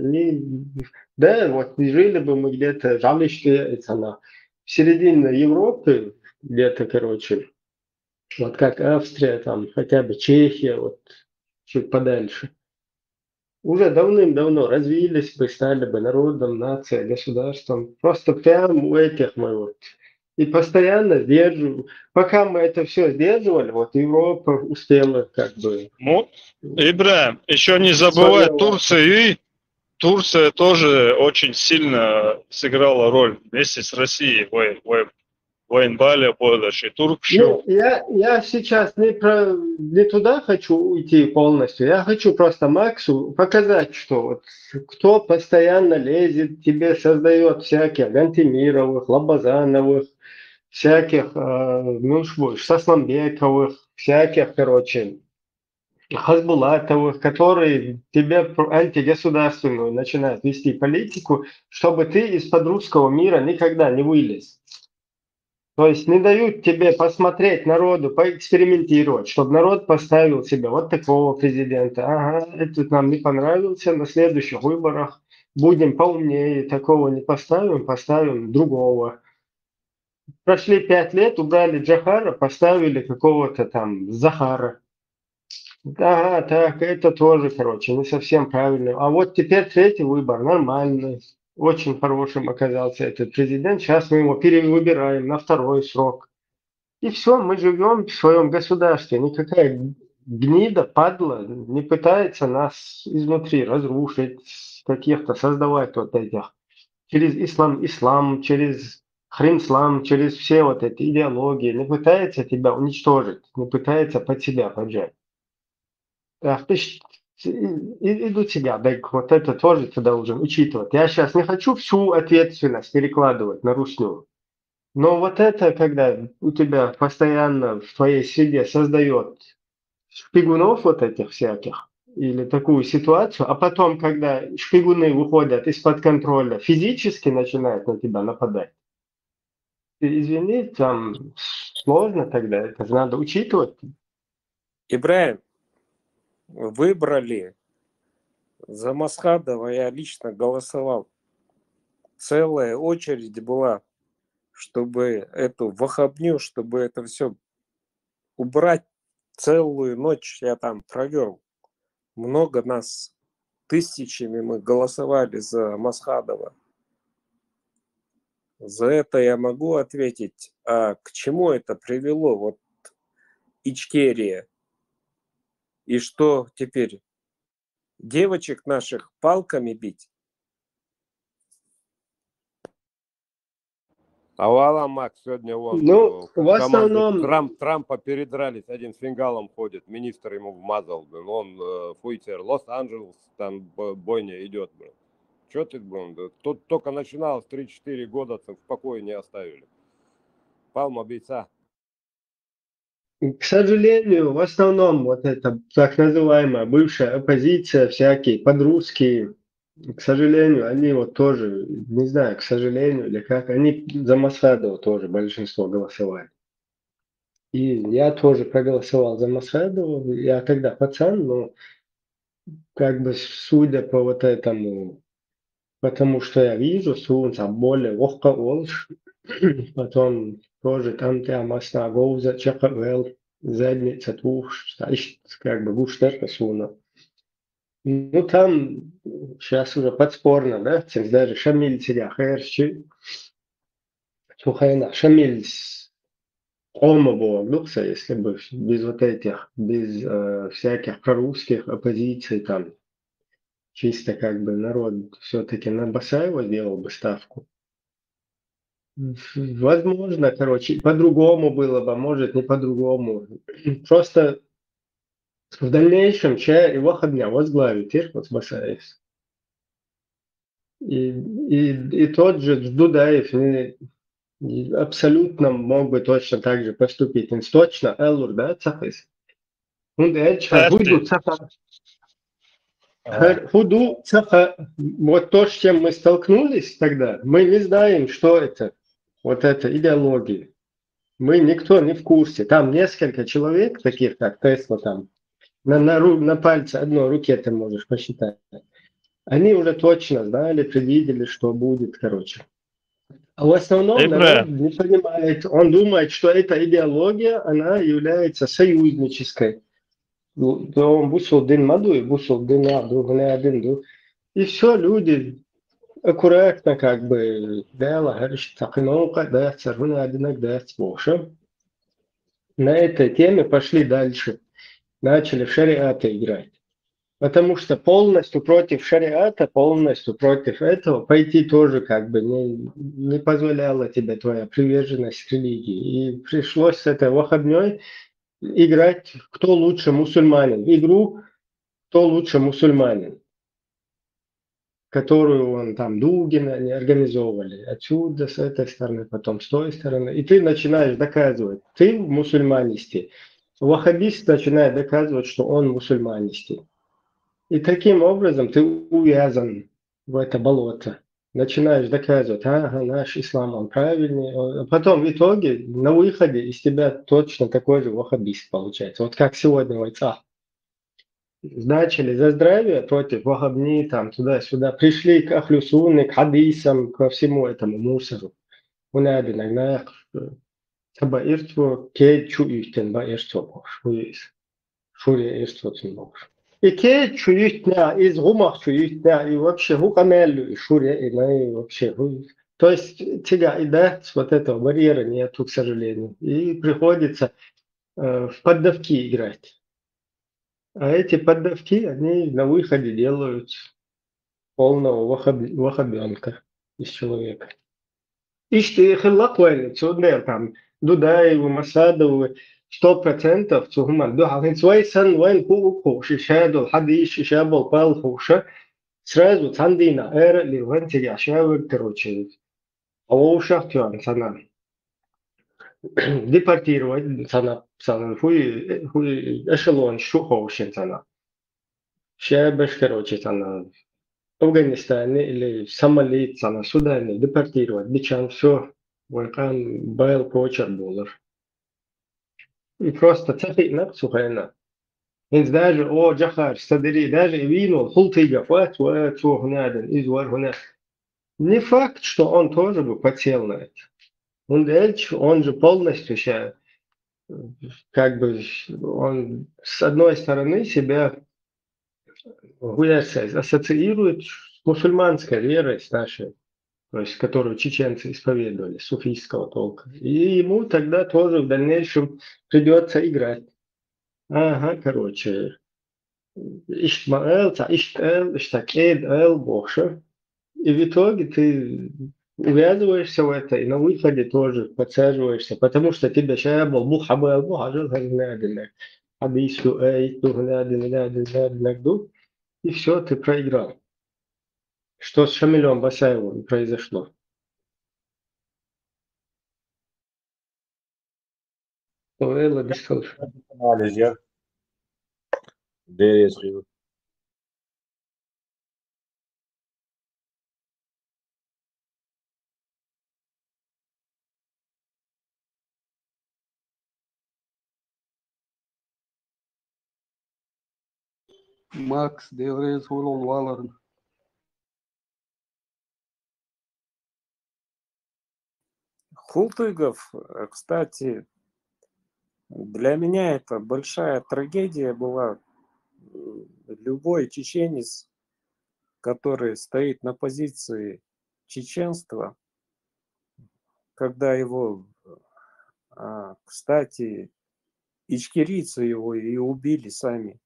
да, вот жили бы мы где-то, в середине Европы, где-то, короче, вот как Австрия, там хотя бы Чехия, вот чуть подальше. Уже давным-давно развились бы, стали бы народом, нацией, государством. Просто прямо у этих мы вот. И постоянно сдерживаем. Пока мы это все сдерживали, вот Европа успела как бы... Ну, Ибрахим, еще не забывай Турцию, и Турция тоже очень сильно сыграла роль вместе с Россией в военбале, и Туркшу. Я сейчас не туда хочу уйти полностью. Я хочу просто Максу показать, что вот кто постоянно лезет, тебе создает всяких Гантемировых, Лобазановых, всяких Сасламбековых, всяких, короче, Хасбулатовых, которые тебе антигосударственную начинают вести политику, чтобы ты из-под русского мира никогда не вылез. То есть не дают тебе посмотреть народу, поэкспериментировать, чтобы народ поставил себе вот такого президента. Ага, этот нам не понравился, на следующих выборах будем поумнее, такого не поставим, поставим другого. Прошли 5 лет, убрали Джахара, поставили какого-то там Захара. Ага, так, это тоже, короче, не совсем правильно. А вот теперь третий выбор, нормальный. Очень хорошим оказался этот президент. Сейчас мы его перевыбираем на второй срок. И все, мы живем в своем государстве. Никакая гнида, падла не пытается нас изнутри разрушить, каких-то создавать вот этих. Через ислам, через хринслам, через все вот эти идеологии. Не пытается тебя уничтожить, не пытается под себя поджать. Ах, иду тебя, да, вот это тоже ты должен учитывать. Я сейчас не хочу всю ответственность перекладывать на русню. Но вот это, когда у тебя постоянно в твоей среде создает шпигунов вот этих всяких, или такую ситуацию, а потом, когда шпигуны выходят из-под контроля, физически начинают на тебя нападать, извини, там сложно тогда, это же надо учитывать. Ибрахим, выбрали за Масхадова, я лично голосовал. Целая очередь была, чтобы эту вахабню, чтобы это все убрать. Целую ночь я там провел. Много нас, тысячами мы голосовали за Масхадова. За это я могу ответить. А к чему это привело? Вот Ичкерия. И что теперь? Девочек наших палками бить? А у Алла Макс сегодня вон Ну, в команды основном, Трампа передрались, один с фингалом ходит, министр ему вмазал, блин, он фуйтер, Лос-Анджелес, там бойня идет, блин. Че ты, блин, да? Тут только начиналось 3-4 года, в покое не оставили. Палма бойца. к сожалению, в основном вот эта так называемая бывшая оппозиция, всякие подрусские, к сожалению, они вот тоже, не знаю, к сожалению или как, они за Масхадова тоже большинство голосовали. И я тоже проголосовал за Масхадова. Я тогда пацан, но как бы судя по вот этому, потому что я вижу, сунца более легко олш, потом тоже там масна гоуза чакавел, задница туш, как бы гуштер суна. Ну там сейчас уже подспорно, да, даже Шамиль тебя хэрчи, Сухайна, Шамиль Омово, если бы без вот этих, без всяких прорусских оппозиций там, чисто как бы народ все-таки на Басаева делал бы ставку. Возможно, короче, по-другому было бы, может не по-другому. Просто в дальнейшем чай его ходня возглавит Иркут Басаев. И тот же Дудаев абсолютно мог бы точно так же поступить. Он точно Эллур, да, цахис. Худу цаха. Вот то, с чем мы столкнулись тогда, мы не знаем, что это. Вот эта идеология. Мы никто не в курсе. Там несколько человек, таких как Тесла, там, на пальце одной руке ты можешь посчитать. Они уже точно знали, предвидели, что будет, короче. А в основном народ не понимает. Он думает, что эта идеология, она является союзнической. Он бусил дин маду и бусил дин аду, и все, люди аккуратно как бы на этой теме пошли дальше, начали в шариаты играть. Потому что полностью против шариата, полностью против этого пойти тоже как бы не позволяла тебе твоя приверженность к религии. И пришлось с этой выходной играть, кто лучше мусульманин. Игру, кто лучше мусульманин, которую он там Дугина не организовывали. Отсюда, с этой стороны, потом с той стороны. И ты начинаешь доказывать, ты в мусульманисте. Ваххабист начинает доказывать, что он мусульманисте. И таким образом ты увязан в это болото. Начинаешь доказывать, ага, наш ислам, он правильный. А потом в итоге на выходе из тебя точно такой же ваххабист получается. Вот как сегодня в Айцах. Начали за здравие против ваххабни, там туда-сюда. Пришли к ахлюсунне, к хадисам, ко всему этому мусору. У нас иногда табаирство, кечу ихтен баирство. Шуре ирство цимбош. И кечу ихтня, из гумах чуихтня, и вообще гукамелю, и шуре, и вообще. То есть тебя и да, вот этого барьера нету, к сожалению. И приходится в поддавки играть. А эти поддавки, они на выходе делают полного ваххабенка из человека. Ишти хиллаквайны, чудные там, Дудаеву, Масадову, 100% цугман. Духа, свайсан, вайн пуку, шишаду, хадиш, шишабал, палхуша, сразу цандина, эра, ливан, тягашавы, короче. А ушахтюан, санан. Депортировать, санан, хуй, эшелон, шухоушен, санан. Шабаш, короче, санан. В Афганистане или в Сомали, на Судане депортировать, бичан, все, вулкан, байл, кочер, буллар. И просто цахина, сухайна. Инс даже, джахар, садыри, даже вину, хултыга, фат, цухнаден, извар, хуна. Не факт, что он тоже бы потел на это. Он же полностью сейчас, как бы, он с одной стороны себя ассоциирует с мусульманской верой, с нашей, то есть которую чеченцы исповедовали, суфийского толка. И ему тогда тоже в дальнейшем придется играть. Ага, короче, Ишмаэл, Иштакед, Эл, Боша. И в итоге ты увязываешься в это, и на выходе тоже подсаживаешься, потому что тебя шабал, мухабал, мухажал, хадису, и все, ты проиграл. Что с Шамилем Басаевым произошло? Ой, без слышно. Анализ, ya. Deriz gibi. Макс, devreyiz oğlum vaların. Хултыгов, кстати, для меня это большая трагедия была. Любой чеченец, который стоит на позиции чеченства, когда его, кстати, ичкерийцы его и убили сами.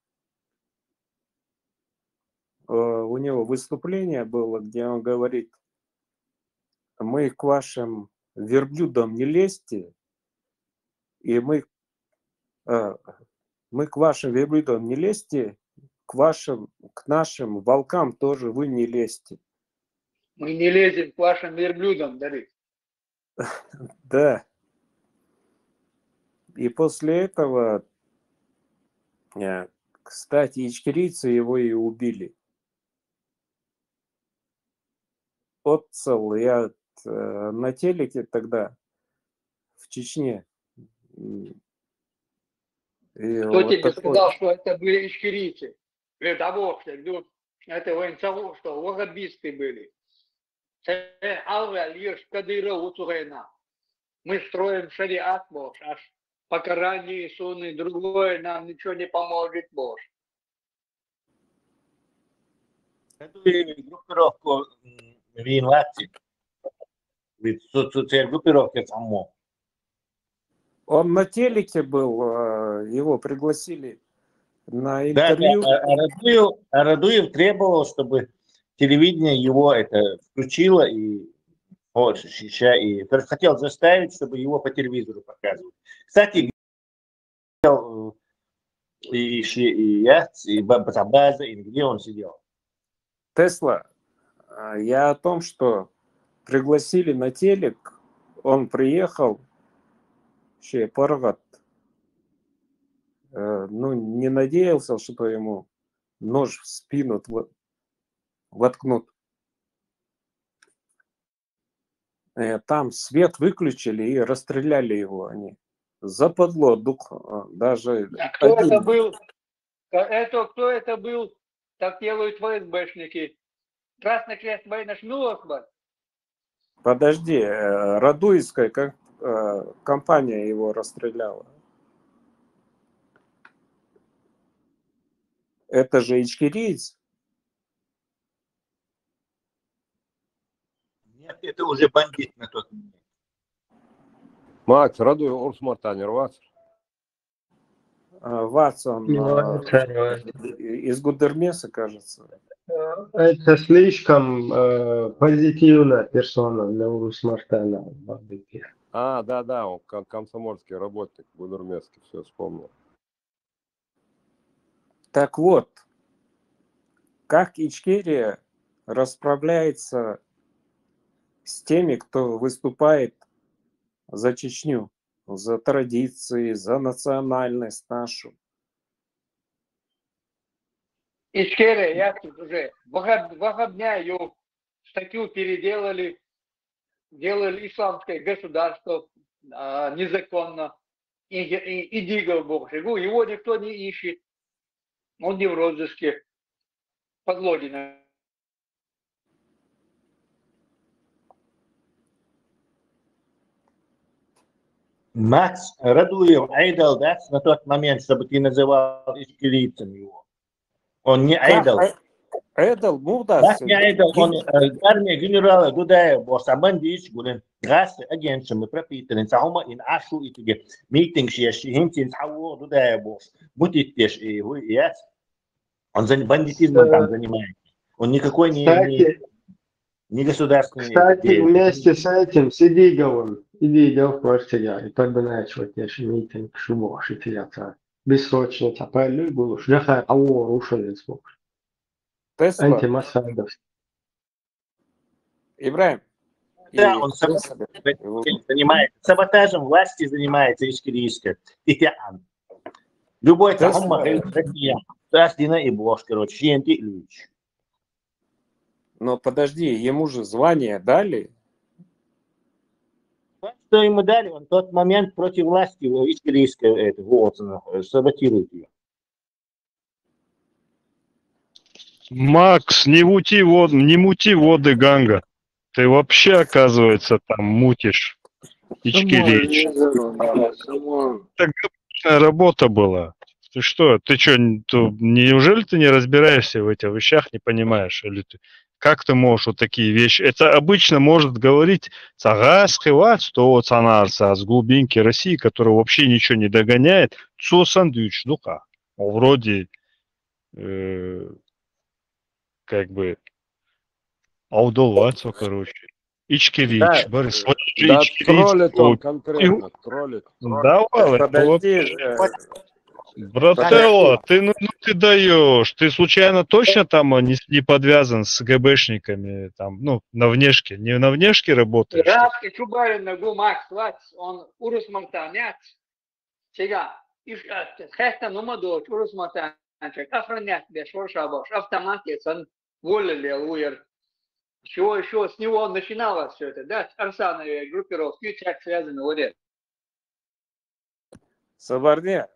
У него выступление было, где он говорит: мы к вашим верблюдам не лезьте, и мы к вашим верблюдам не лезьте, к нашим волкам тоже вы не лезьте. Мы не лезем к вашим верблюдам, Давид. Да. И после этого, кстати, ичкерийцы его и убили. Отцел, я на телеке тогда в Чечне. Кто тебе сказал, что это были ичкерийцы? Рядовых, это военцов, что ваххабисты были. Мы строим шариат, Боже, аж покарание Исуны, другое нам ничего не поможет, Боже. Эту группировку Винлати, ведь группировки само. Он на телеке был, его пригласили на интервью. Да, Радуев требовал, чтобы телевидение его это включило и хотел заставить, чтобы его по телевизору показывали. Кстати, и База, и где он сидел? Тесла, я о том, что пригласили на телек, он приехал, Паргат, не надеялся, что ему нож в спину воткнут. Там свет выключили и расстреляли его они. Западло дух даже. Кто это был? Кто это был? Так делают ФСБшники. Красный крест войны Шмилова. Подожди, Радуевская компания его расстреляла. Это же ичкериец. Нет, это уже бандит на тот момент. Макс, Радуев Урсмартанер, Ватс. Ватсон из Гудермеса, кажется. Это слишком позитивная персона для Урсмартана. Да, он комсомольский работник, Гудермесский, все вспомнил. Так вот, как Ичкерия расправляется с теми, кто выступает за Чечню, за традиции, за национальность нашу? Ичкерия, я тут уже ваххабняю, статью переделали, делали исламское государство незаконно, иди в Бог, его никто не ищет, он не в розыске, подлодина. Макс Радуев айдал, да, на тот момент, чтобы ты называл ичкерийцем его. Он не айдал. Айдал, Мурдас. Как не айдал? Он армия генерала Дудаев, бандич, гулен, газ, агентшами пропитаны, саума ин ашу и тебе митинг шеши, хинтин сауо Дудаев, мутитеш и хуят. Он бандитизмом там занимается. Он никакой не... негосударственные Кстати, деятели. вместе с этим сиди в квартире и подбирать эти митинг шубоши тияца. Бессрочно тапалю булуш. Жаха ауо рушились бу. Тесла, Антимасадов. Ибраим, Да, и он Тесла, занимается саботажем власти, занимается Ишкирийска. Любой там Россия. Тастина и Блош, короче, Шенти Ильич. но подожди, ему же звание дали. Что ему дали, он в тот момент против власти Ишкирийска Уотсона саботирует ее. Макс, не мути воды Ганга. Ты вообще, оказывается, там мутишь. Ичкирич. Так обычная работа была. Ты что, неужели ты не разбираешься в этих вещах, не понимаешь? Или как ты можешь вот такие вещи? Это обычно может говорить Цагас Хиват, что Цанарса с глубинки России, который вообще ничего не догоняет. Цо сандвич, ну-ка. Вроде как бы аудолвацо, короче. Ичкирич, Борис, Да, троллит он конкретно, троллит. Давай, Подожди, брателло, ты даешь. Ты случайно точно там не подвязан с ГБшниками, там, на внешке? Не на внешке работаешь? Иракский чубарин на гумак свац, он урус мартанят. Сега, хэта нумадоч, урус мартанчик, охранять без шоршабош, автоматец, он волили уер. Чего еще с него начиналось все это, да? Арсановые группировки, как связаны вот. Сабарде.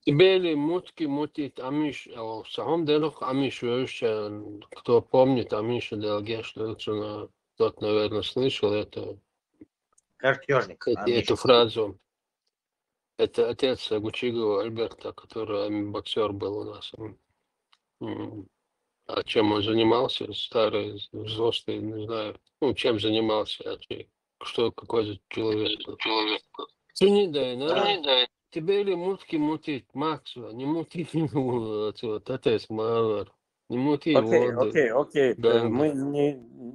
Бели мутки мутит Амиш, сам делах Амиш, кто помнит Амиша Делге, что тот, наверное, слышал Картежник. эту фразу. Это отец Гучигова Альберта, который боксер был у нас. А чем он занимался, старый, взрослый, не знаю, чем занимался, что какой за человек. Дай, тебе или мутки мутить, Максу, не мути отец Мавер, не мути воды. Окей.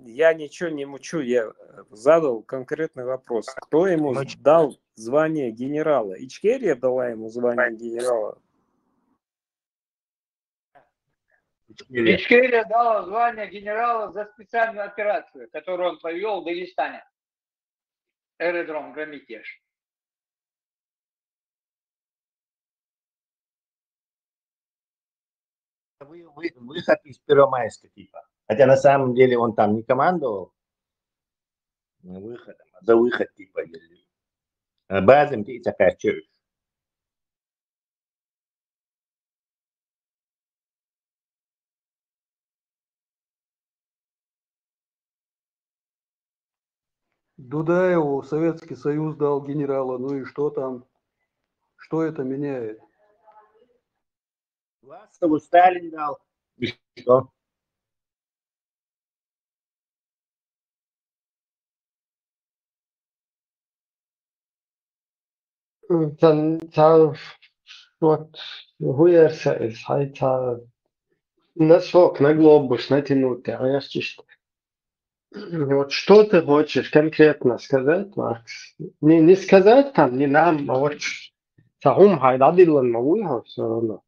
Я ничего не мучу, я задал конкретный вопрос. Кто ему дал звание генерала? Ичкерия дала ему звание генерала? Ичкерия дала звание генерала за специальную операцию, которую он провел в Дагестане. Аэродром Громитеж. Выход из Первомайска, типа. Хотя на самом деле он там не командовал выходом, а за выход, типа, базом ты такая черт. Дудаеву Советский Союз дал генерала, ну и что там? Что это меняет? Власову Сталин дал. И что? Вот хуярся из хайта носок на глобус натянутый, а я чисто. Вот что ты хочешь конкретно сказать, Макс? Не сказать там, не нам, а вот сахум хайдадилан мауиха все равно.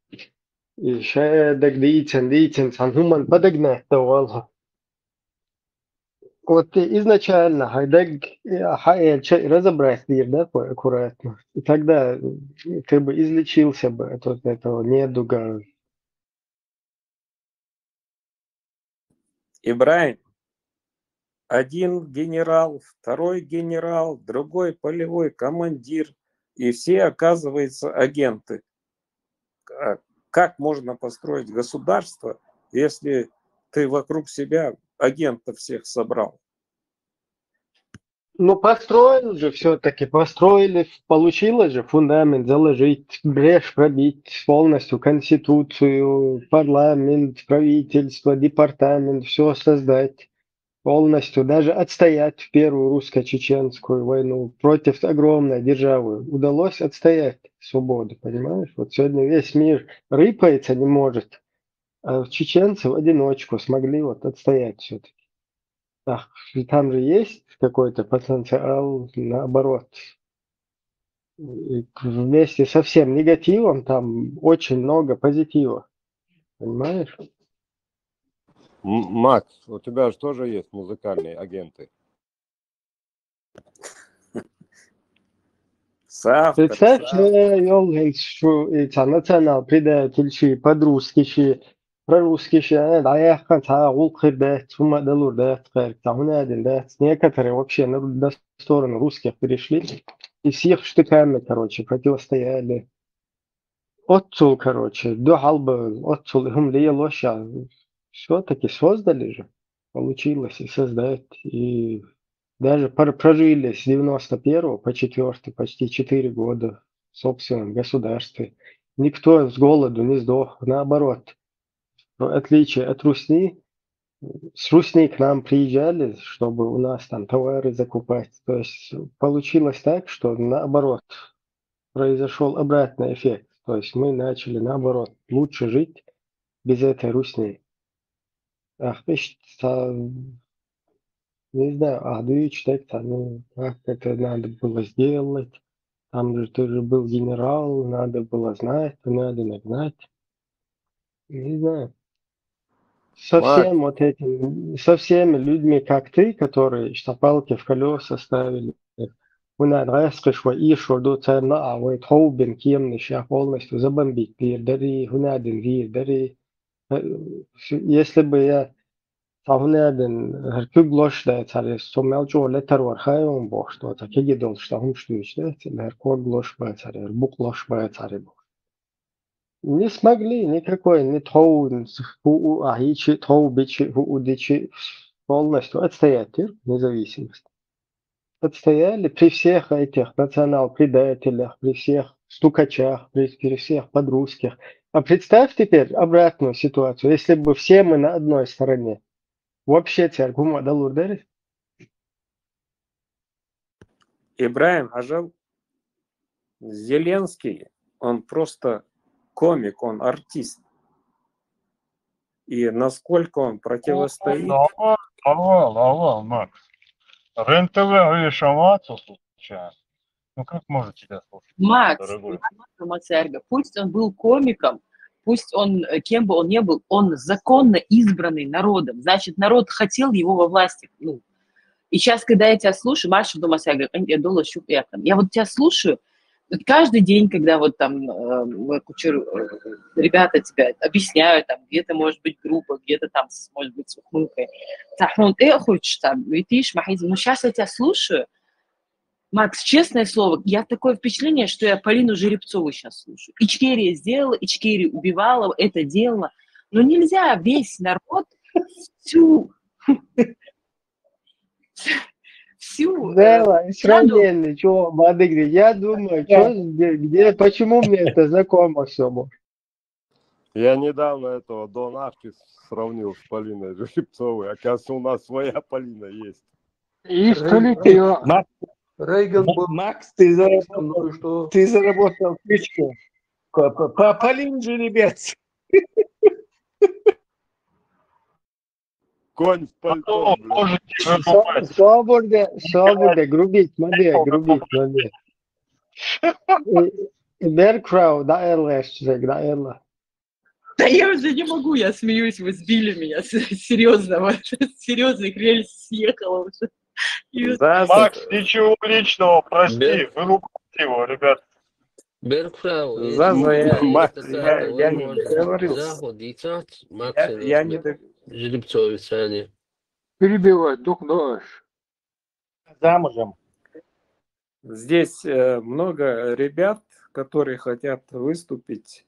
И шедек дитин, санхуман падагна тавалха. Вот ты изначально хайдек разобрать дир, да, аккуратно. И тогда ты бы излечился бы от этого недуга. Ибраим. Один генерал, второй генерал, другой полевой командир. И все, оказывается, агенты. Как можно построить государство, если ты вокруг себя агентов всех собрал? Ну, построили же все-таки, получилось же фундамент заложить, брешь пробить, полностью конституцию, парламент, правительство, департамент, все создать полностью, даже отстоять в Первую русско-чеченскую войну против огромной державы. Удалось отстоять свободу, понимаешь? Вот сегодня весь мир рыпается не может, а чеченцы в одиночку смогли вот отстоять все-таки. Там же есть какой-то потенциал, наоборот. И вместе со всем негативом там очень много позитива. Понимаешь? Макс, у тебя же тоже есть музыкальные агенты. Представь, international предательши, подрусскиши, прорусскиши, да я хотя улхыр да, чума далур да, тахунадин да. Некоторые вообще на сторону русских перешли и всех штыками, короче, противостояли. Отцул, короче, до халбы, отцул, им лоша. Все-таки создали же. Получилось и создать. И даже прожили с 91 по 4, почти 4 года в собственном государстве. Никто с голоду не сдох. Наоборот, в отличие от Русни, с Русни к нам приезжали, чтобы у нас там товары закупать. То есть получилось так, что наоборот, произошел обратный эффект. То есть мы начали наоборот лучше жить без этой Русни. Ах, не знаю, читать, ну, как это надо было сделать. Там же тоже был генерал, надо было знать, надо нагнать. Не знаю. Совсем вот этим, со всеми людьми, как ты, которые палки в колеса ставили, هنا الغاز شوي شردو تسمع أو تهوبن كيم نشاف полностью забомбить дари هنا дари. Если бы я هركب глош да царе сомел джо летер вархаем бош то так и дол что хум штуч да херкор глош ба царе бук глош ба царе. Не смогли никакой, не тоун, ахичи, тоубичи, удичи полностью отстоять независимость. Отстояли при всех этих национал-предателях, при всех стукачах, при всех подрусских. А представь теперь обратную ситуацию, если бы все мы на одной стороне. Вообще церкву мадалур дарит. Ибраим Ажал, Зеленский, он просто комик, он артист. И насколько он противостоит... Лавал, Макс. РЕН-ТВ вешался случайно. Ну как может тебя слушать? Макс, дорогой? пусть он был комиком, пусть он, кем бы он ни был, он законно избранный народом. Значит, народ хотел его во власти. Ну. И сейчас, когда я тебя слушаю, Маша дома я вот тебя слушаю, вот каждый день, когда вот там ребята тебя объясняют, там где-то может быть группа, где-то там может быть с ухмылкой. Ну сейчас я тебя слушаю, Макс, честное слово, я такое впечатление, что я Полину Жеребцову сейчас слушаю. Ичкерия сделала, Ичкерия убивала, это делала. Но нельзя весь народ всю Да, сравнение, что, Мадыгри, я думаю, где, почему мне это знакомо все было. Я недавно этого Дон Ахтис сравнил с Полиной Жеребцовой. Оказывается, у нас своя Полина есть. И что ли ты его... Рейган был... Макс, ты заработал кличку. По Полине Жеребец. Конь в пальто. Свобода, грубить, модель. Беркрау, да, Эрла. Да я уже не могу, я смеюсь, вы сбили меня, серьезно, серьезный рельс съехала уже. Макс, ничего личного, прости, вырубайте его, ребят. Беркрау, я не договорил. Я не договорил. Жеребцовица, Перебивать, дух нож. Замужем. Здесь много ребят, которые хотят выступить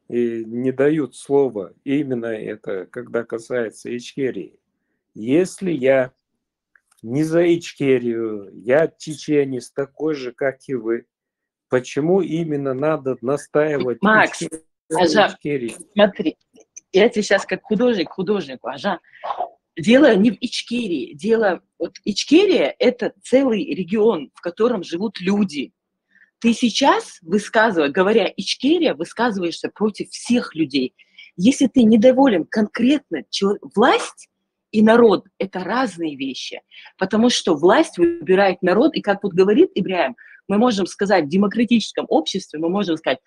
и не дают слова. Именно это, когда касается Ичкерии. Если я не за Ичкерию, я чеченец такой же, как и вы, почему именно надо настаивать Макс, Ичкерии? Смотри, я тебе сейчас как художнику, Ажа. Дело не в Ичкерии. Дело, вот Ичкерия – это целый регион, в котором живут люди. Ты сейчас, говоря Ичкерия, высказываешься против всех людей. Если ты недоволен конкретно власть и народ – это разные вещи, потому что власть выбирает народ, и как вот говорит Ибраим, мы можем сказать, в демократическом обществе мы можем сказать,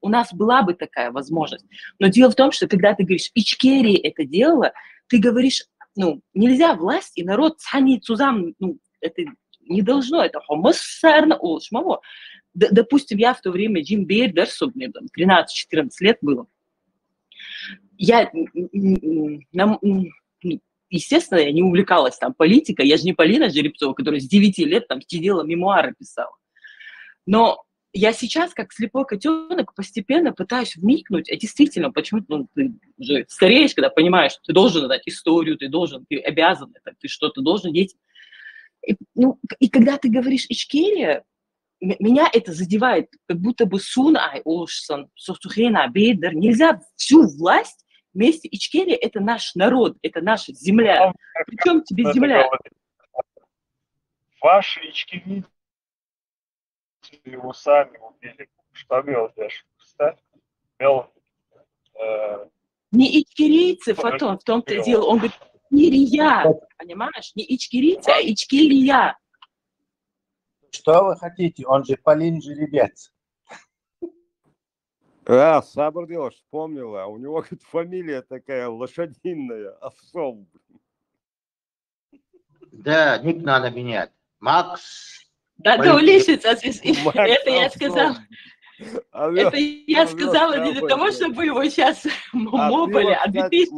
у нас была бы такая возможность. Но дело в том, что когда ты говоришь, Ичкерия это делала, ты говоришь, ну, нельзя власть и народ, ну, это не должно, это хомоссарно улшмаво. Допустим, я в то время Джим Бейердерсу, мне там 13-14 лет было. Естественно, я не увлекалась там политикой, я же не Полина Жеребцова, которая с 9 лет там сидела, мемуары писала. Но я сейчас, как слепой котенок, постепенно пытаюсь вникнуть, а действительно, почему ты уже стареешь, когда понимаешь, что ты должен знать историю, ты обязан, ты что-то должен детям. И когда ты говоришь Ичкерия, меня это задевает, как будто бы нельзя всю власть вместе. Ичкерия – это наш народ, это наша земля. Причем тебе земля? Ваши ичкерийцы его сами убили. Что вел Дэш? Не ичкерийцы, Фотон, в том-то и дело. Он говорит, Ичкерия, понимаешь? Не ичкерийцы, а Ичкерия. Что вы хотите? Он же Полин Жеребец. Сабр вспомнила. У него фамилия такая лошадиная. Овсов. Да, ник надо менять. Макс. Да, лишится. Это я сказала. Это я сказала не для того, чтобы вы его сейчас мопали.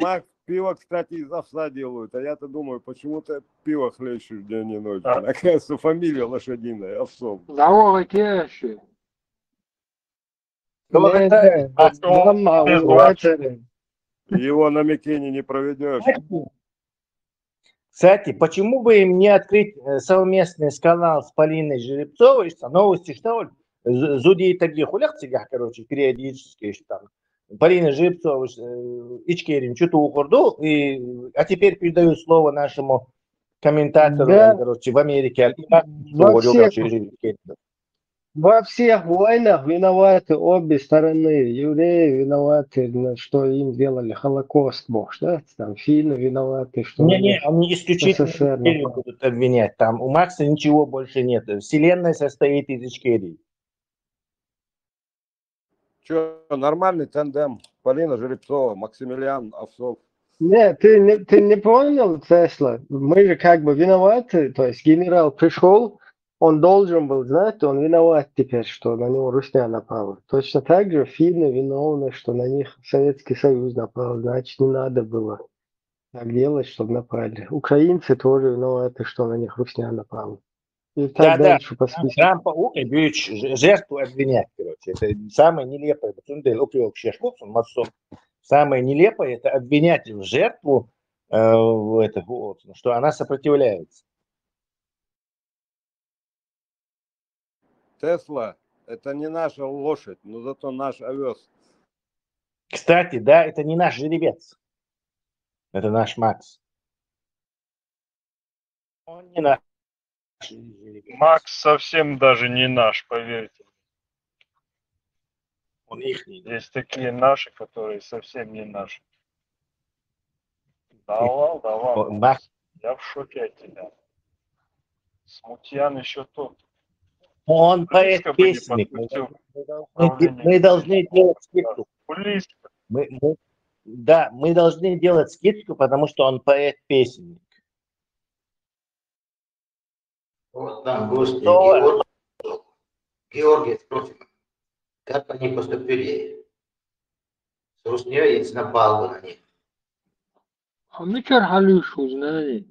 Макс, пиво, кстати, из овса делают. А я-то думаю, почему-то пиво хлещешь день и ночь. Оказывается, фамилия лошадиная, Овсов. Здорово, Кеши. Его на Микине не проведешь. Кстати, почему бы им не открыть совместный канал с Полиной Жеребцовой, что новости, что ли? Зудей таких улягцигах, короче, периодически, что там. Полина Жеребцова, Ичкерин, что-то укурду, а теперь передаю слово нашему комментатору, да. Короче, в Америке. Во всех войнах виноваты обе стороны. Евреи виноваты, что им сделали Холокост, да? Там финны виноваты, что они исключительно будут обвинять. Там у Макса ничего больше нет. Вселенная состоит из Ичкерии. Что, нормальный тандем? Полина Жеребцова, Максимилиан Овсов. Нет, ты не понял, Тесла? Мы же как бы виноваты. То есть генерал пришел, он должен был знать, он виноват теперь, что на него Русня напала. Точно так же финны виновны, что на них Советский Союз напал. Значит, не надо было так делать, чтобы напали. Украинцы тоже виноваты, что на них Русня напала. И так дальше по списку. Трампа жертву обвинять, короче. Это самое нелепое. Самое нелепое – это обвинять жертву, что она сопротивляется. Тесла – это не наша лошадь, но зато наш овес. Кстати, да, это не наш жеребец. Это наш Макс. Он не наш. Макс совсем даже не наш, поверьте. Он их не. Есть такие наши, которые совсем не наши. Давай. Макс. Я в шоке от тебя. Смутьян еще тот. Он поэт-песенник. Мы должны делать скидку. Мы должны делать скидку, потому что он поэт-песенник. Вот там гости Георгий спросим, как они поступили с Русней, если напал бы на них. А мы Чаргалюш узнали.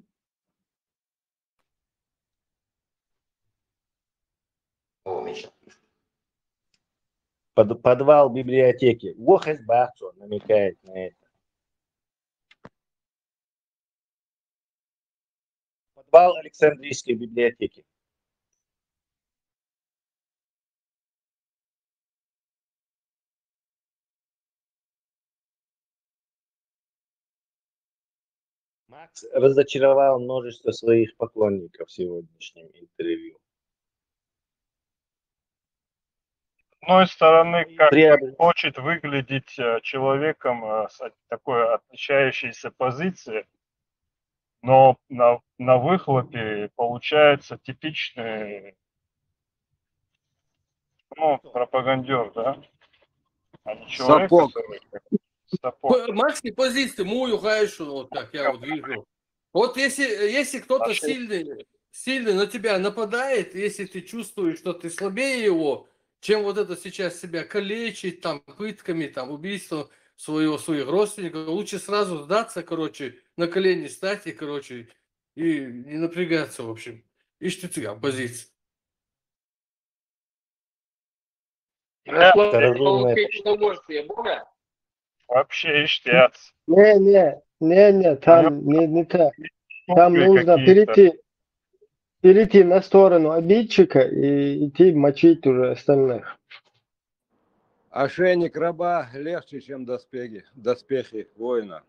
О, Миша. Подвал библиотеки. Охесбахцо намекает на это. Подвал Александрийской библиотеки. Макс разочаровал множество своих поклонников в сегодняшнем интервью. одной стороны, как бы приобрести. хочет выглядеть человеком с такой отличающейся позиции, но на выхлопе получается типичный, ну, пропагандер, да? А не человек, Сапог. который как сапог. Макси позиции, мою хайшу, вот как я вот вижу. Вот если кто-то сильный на тебя нападает, если ты чувствуешь, что ты слабее его, чем вот это сейчас себя калечить, там, пытками, там, убийством своих родственников, лучше сразу сдаться, короче, на колени стать и, короче, и не напрягаться, в общем. Ишь ты оппозиция. Расслабляться, получить удовольствие, Бога. Вообще иштяц. Не, там не так. Там нужно какие-то. перейти на сторону обидчика и идти мочить уже остальных. Ошейник раба легче, чем доспехи воина.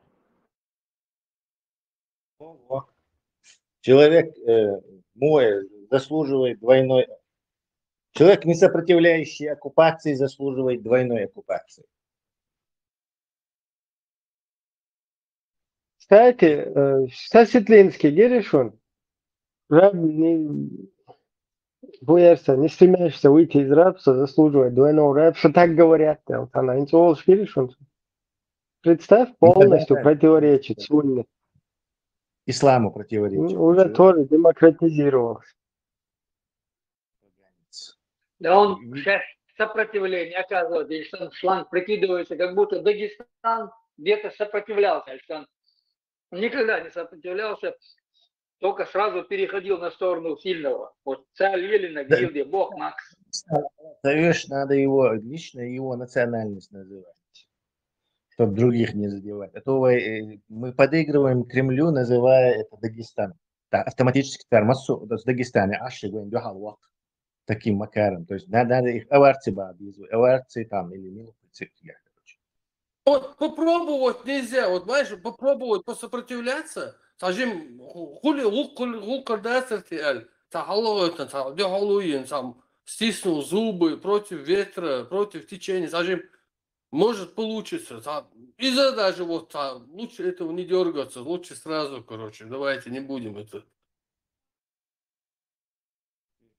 Человек мой заслуживает двойной. Человек, не сопротивляющий оккупации, заслуживает двойной оккупации. Кстати, Светлинский, говоришь он, раб не боишься, не стремишься выйти из рабства, заслуживает двойного рабства, так говорят. Она интеллож, говоришь он. Представь, полностью противоречит сунне. Исламу противоречит. Уже тоже демократизировался. Да он сейчас сопротивление оказывает, если он шланг прикидывается, как будто Дагестан где-то сопротивлялся, Александр. Он никогда не сопротивлялся, только сразу переходил на сторону сильного. Вот царь Ленина, гильдия, Бог, Макс. Зовешь, надо его, лично его национальность называть, чтобы других не задевать. А то мы подыгрываем Кремлю, называя это Дагестан. Автоматически тормозу с Дагестана, таким макаром. То есть надо их аварцы там или милопцы. Вот попробовать нельзя, вот знаешь, попробовать посопротивляться, скажем, стиснул зубы против ветра, против течения, скажем, может получится. Из-за даже вот лучше этого не дергаться, лучше сразу, короче, давайте не будем это.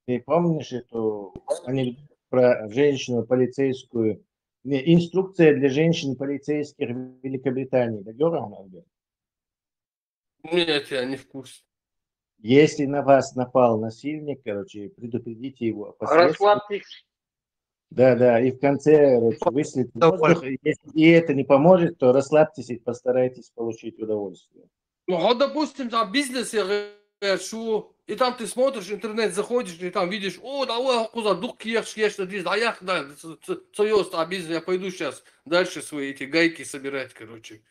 Ты помнишь эту анекдот про женщину полицейскую? Инструкция для женщин полицейских в Великобритании. Нет, я не в курсе. Если на вас напал насильник, короче, предупредите его о последствиях. Расслабьтесь. Да, и в конце, короче, выследите воздух. Если и это не поможет, то расслабьтесь и постарайтесь получить удовольствие. Ну, вот, допустим, там бизнес, и там ты смотришь, интернет заходишь, и там видишь, давай, куда, я пойду сейчас дальше свои эти гайки собирать, короче.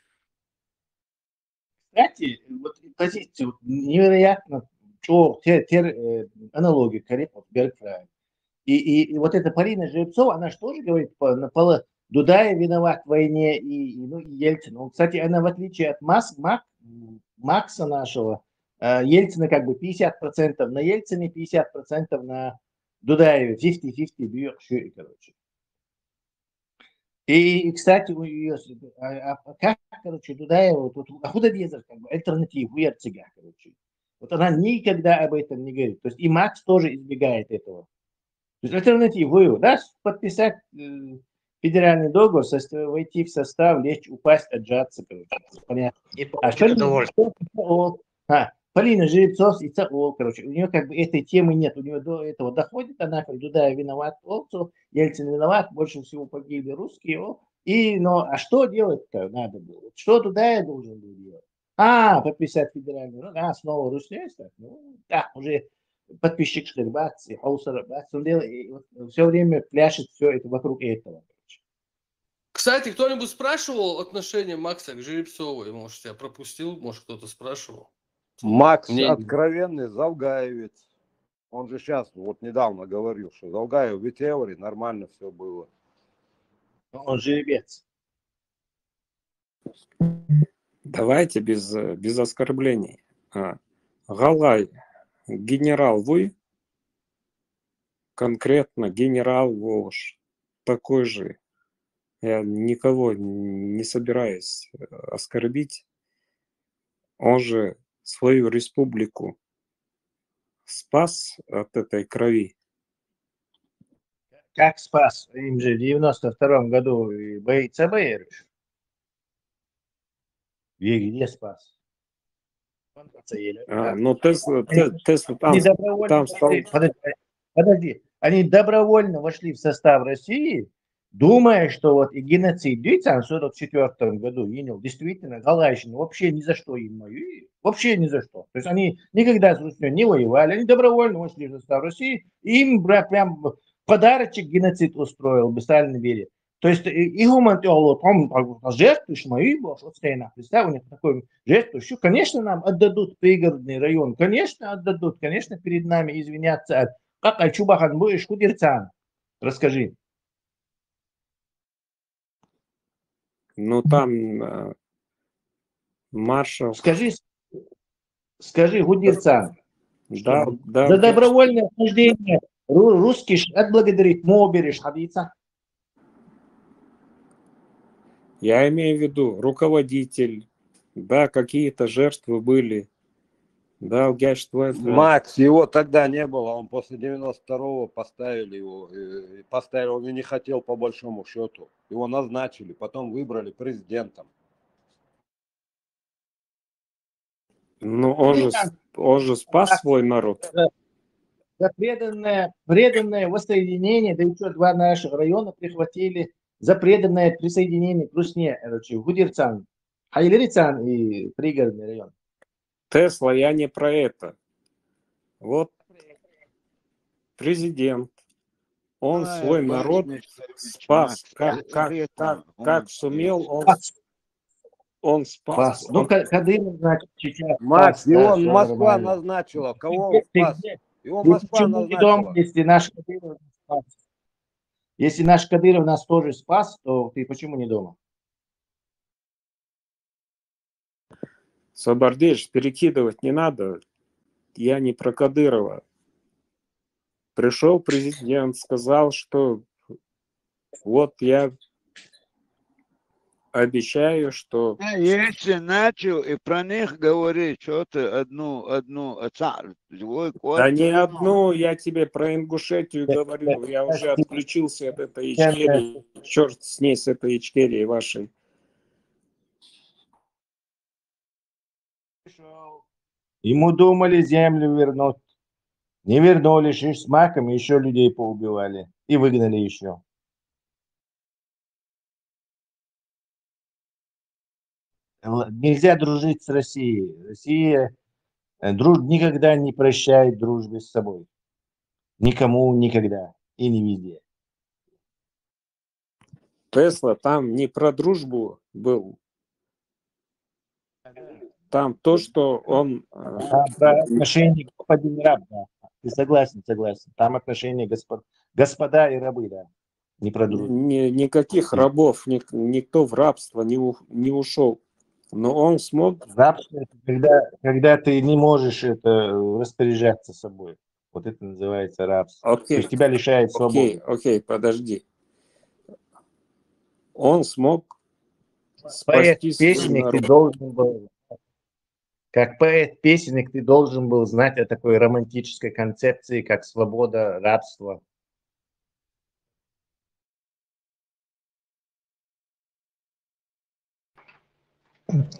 Кстати, вот позиция невероятно, что аналогия корректно Бергфрай. И вот эта Полина Жеребцова, она же тоже говорит, Дудаев виноват в войне, и Ельцин. Кстати, она в отличие от Макса нашего, Ельцина как бы 50% на Ельцине, 50% на Дудаеве. 50-50 бьет шире, короче. И, кстати, у ее, как, короче, Дудаева, тут Ахудадезер, как бы, альтернативу Ерцига, короче. Вот она никогда об этом не говорит. То есть и Макс тоже избегает этого. То есть альтернативу, да, подписать федеральный договор, войти в состав, лечь, упасть, отжаться, короче. Понятно. Полина Жеребцов и короче, у нее как бы этой темы нет, у нее до этого доходит, она как Дудаев виноват, Ельцин виноват, больше всего погибли русские, а что делать-то надо было? Что Дудаев должен был делать? Подписать федеральный договор, снова русские, уже подписчик Штербац, Хаусарбац, он все время пляшет все это вокруг этого. Кстати, кто-нибудь спрашивал отношение Макса к Жеребцовой? Может, я пропустил, может, кто-то спрашивал? Макс откровенный завгаевец. Он же сейчас вот недавно говорил, что Завгаев в теории нормально все было. Он жеребец. Давайте без оскорблений. Галай, генерал вы? Конкретно генерал Волош. такой же. Я никого не собираюсь оскорбить. Он же свою республику спас от этой крови. Как спас? Им же в 92-м году бойца Бейрыш. Где спас? Ну, Тесла Они добровольно подожди, они добровольно вошли в состав России, думая, что вот и геноцид длится в 1944 году, действительно, Галайшин вообще ни за что им вообще ни за что. То есть они никогда с Русью не воевали, они добровольно вошли в состав России, и им прям подарочек геноцид устроил бы Сталин верит. То есть и жертву мои был, вот стояна, представь, у них такой жертву, конечно, нам отдадут пригородный район, конечно, отдадут, конечно, перед нами извинятся. Как Альчубахан будешь худерцан? Расскажи. Ну, там маршал... Скажи, худерцан. Да. За добровольное вхождение русский отблагодарить Мобериш Хабица. Я имею в виду руководитель, да, какие-то жертвы были. Да, Макс, его тогда не было, он после 92-го поставили его, он и не хотел по большому счету. Его назначили, потом выбрали президентом. Ну, он же спас свой народ. За преданное воссоединение, да еще 2 наших района прихватили, за преданное присоединение к Русне, Гудерцан, Хайлерицан и пригородный район. Тесла, я не про это. Вот президент, он свой народ спас. Как сумел, он спас. Ну, Кадыров, значит, сейчас Макс, спас, его да, Москва нормально. назначила. Кого он спас? Его Москва назначила. Дома, если наш Кадыров спас? Если наш Кадыров нас тоже спас, то ты почему не дома? Сабардеж, перекидывать не надо. Я не про Кадырова. Пришел президент, сказал, что вот я обещаю, что... Если начал и про них говорить, что ты одну Да не одну, я тебе про Ингушетию говорю. Я уже отключился от этой Ичкерии. Черт с ней, с этой Ичкерии вашей. Ему думали землю вернуть. Не вернули, шиш с маком, еще людей поубивали. И выгнали еще. Нельзя дружить с Россией. Россия никогда не прощает дружбы с собой. Никому, никогда. И не везде. Тесла там не про дружбу был. Там то, что он... Про отношения господин раб, да. Ты согласен. Там отношения господа и рабы, да. Не про дружбу. Никаких рабов, никто в рабство не ушел. Но он смог... Рабство – это когда ты не можешь распоряжаться собой. Вот это называется рабство. То есть тебя лишает свободы. Окей, подожди. Он смог спасти свой народ. Как поэт-песенник ты должен был знать о такой романтической концепции, как свобода, рабство.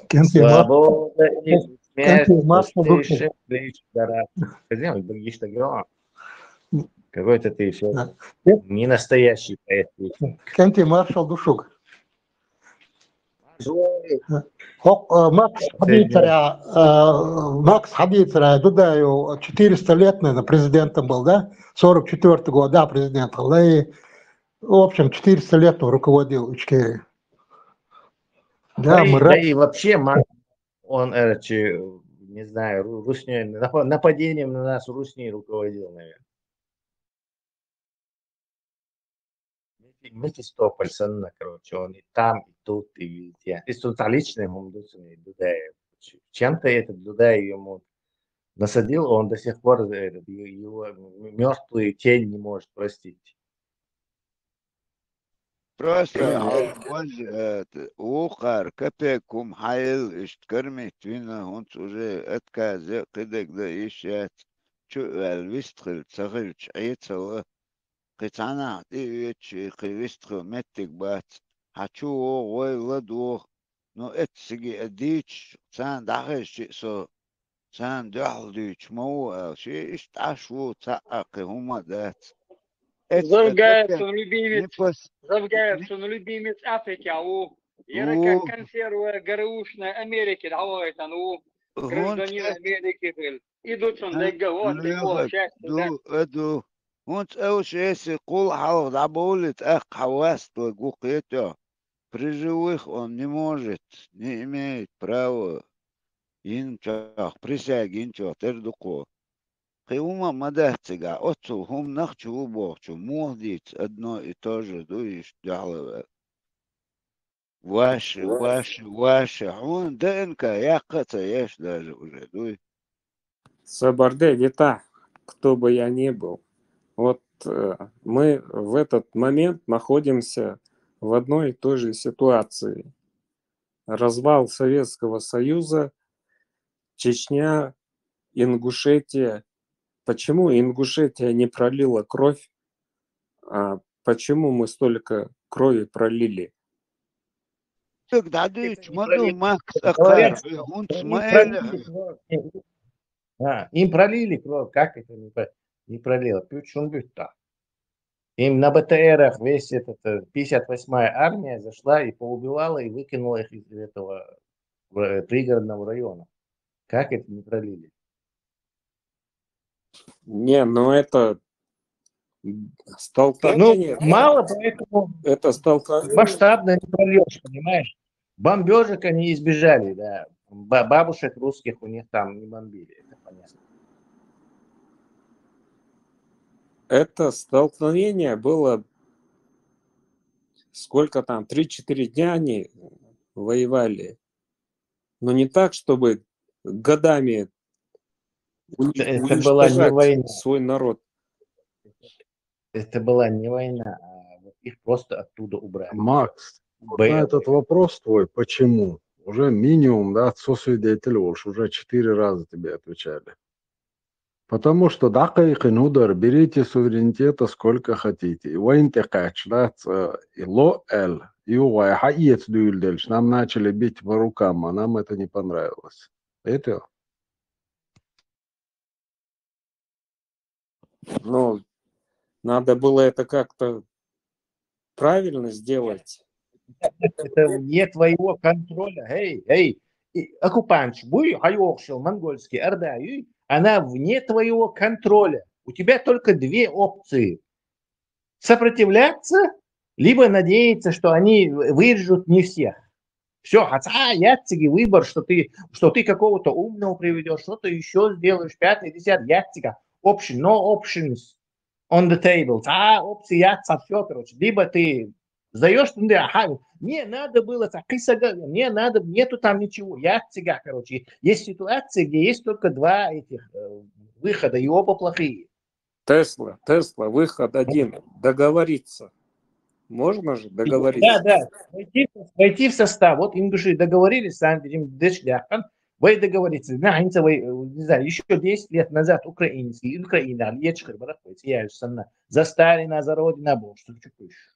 Свобода и смерть. Какой-то ты все не настоящий поэт. Кенти маршал Душук. Макс Хабицаря, Дудаю 400 лет, наверное, президентом был, да? 44-й год, да, президентом. Да, и, в общем, 400 лет он руководил Ичкерией. Да, и вообще, он, не знаю, Русней, нападением на нас Русней руководил, наверное. Мефистополь, короче, он и там, и тут, и везде. И социалистичным он Дудаев. Чем-то этот Дудаев ему насадил, он до сих пор его мертвую тень не может простить. просто وقر كبكم حيل اشتكرمت فينا هونت уже اتكازي قدك دا يشات شو الويستخل تسغلش عيتسوا قطعنا ديوتش قيويستخل متك بات هاتشو وي لدو نو اتسجي اديتش سان داخش سو سان دحل ديتش مو شي اشتعشو تاقي هما دات Завгаевсон любимец, Завгаевсон любимец Африки, Ярка консерва ГРУшной Америки, гражданин Америки, идут он договор, его счастье, ادو هونت اوش يسي قول حلق دعبولت اق حواست وقوقيته приживых он не может, не имеет права инчах, присяги инчах, тердуко. Хиума мадахтига, отцу хум нахчу бохчу, мухдит одно и то же, дуешь дялове. Ваши, он ДНК, яқата ешь даже уже, дуй. Сабарде, Вита, кто бы я ни был, вот мы в этот момент находимся в одной и той же ситуации. Развал Советского Союза, Чечня, Ингушетия. Почему Ингушетия не пролила кровь? А почему мы столько крови пролили? Говорят, им пролили кровь, как это не пролило? Пючунгюта. Им на БТРах весь этот 58-я армия зашла и поубивала и выкинула их из этого пригородного района. Как это не пролили? Не, ну это столкновение. Ну, мало, поэтому это столкновение. Масштабно не прольешь, понимаешь? Бомбежек они избежали, да. Бабушек русских у них там не бомбили, это понятно. Это столкновение было, сколько там, 3-4 дня они воевали. Но не так, чтобы годами это была не война. Свой народ. Это была не война, а их просто оттуда убрали. Макс, на этот вопрос твой, почему? Уже минимум, да, свидетель уже 4 раза тебе отвечали. Потому что дакайкин удар, берите суверенитета сколько хотите. И воинтекач, да, и ло-эл, и уайхаец дюльдельш. Нам начали бить по рукам, а нам это не понравилось. Это? Ну, надо было это как-то правильно сделать. Это вне твоего контроля. Эй, оккупант, буй, хайокшил, монгольский, ордаю, она вне твоего контроля. У тебя только 2 опции. Сопротивляться, либо надеяться, что они вырежут не всех. Все, яцеги, выбор, что ты какого-то умного приведешь, что-то еще сделаешь, 5, 10, яцега. Option, no options on the table. Опции яца, все, короче. Либо ты сдаешь, не надо было, не надо, нету там ничего. Яцега, короче. Есть ситуации, где есть только 2 этих выхода, и оба плохие. Тесла, выход один. Договориться. Можно же договориться? Да. Войти в состав. Вот ингуши договорились, вы договоритесь, не знаю, еще 10 лет назад Украина, за Сталина, за Родина был, что чувствуешь?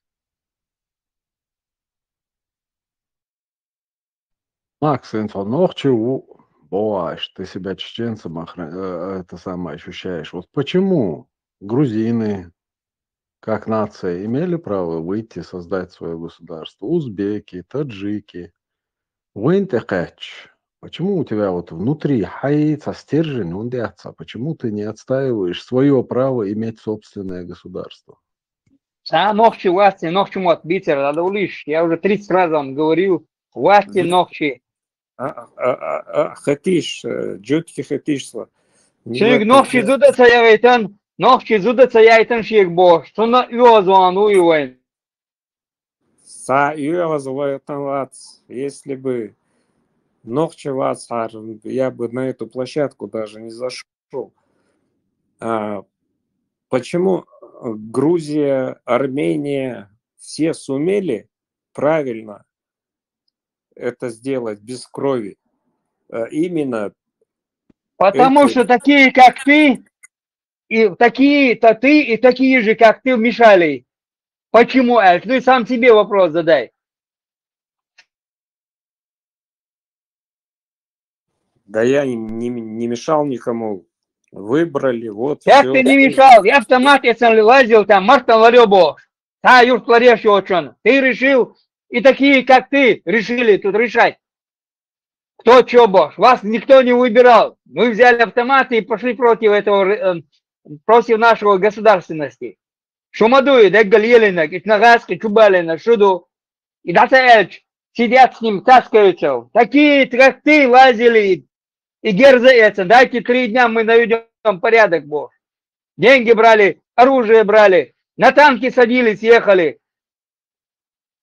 Макс, инфо, чего бываешь, ты себя чеченцем это самое ощущаешь. Вот почему грузины, как нация, имели право выйти, создать свое государство? Узбеки, таджики, почему у тебя вот внутри хаится стержень, почему ты не отстаиваешь свое право иметь собственное государство? Ногчи, мот, битер, надо улишь. Я уже 30 раз вам говорил, власти ногчи. Хатиш, джутки хатишла. Шейх ногчи зудаться яйтан шейх бо, что на юазвану ювайн. Са юазвану, если бы ногчи вас, я бы на эту площадку даже не зашел. Почему Грузия, Армения, все сумели правильно это сделать без крови. Именно Потому что такие, как ты, и такие-то ты, и такие же, как ты, мешали. Почему, Эль? Ты сам себе вопрос задай. Да я не мешал никому. Выбрали, вот Как все. ты не мешал? Я автомат, если лазил там, Мартан Ларёбо, та юрт Лареш очень. Ты решил, и такие, как ты, решили тут решать. Кто чё бош? Вас никто не выбирал. Мы взяли автоматы и пошли против этого, против нашего государственности. Шумадуи, да Галилина, Итнагаски, Чубалина, Шуду. И Дата Эльч сидят с ним, таскаются. Такие, как ты, лазили. И герзается. Дайте 3 дня, мы наведем порядок, бог. Деньги брали, оружие брали, на танки садились, ехали.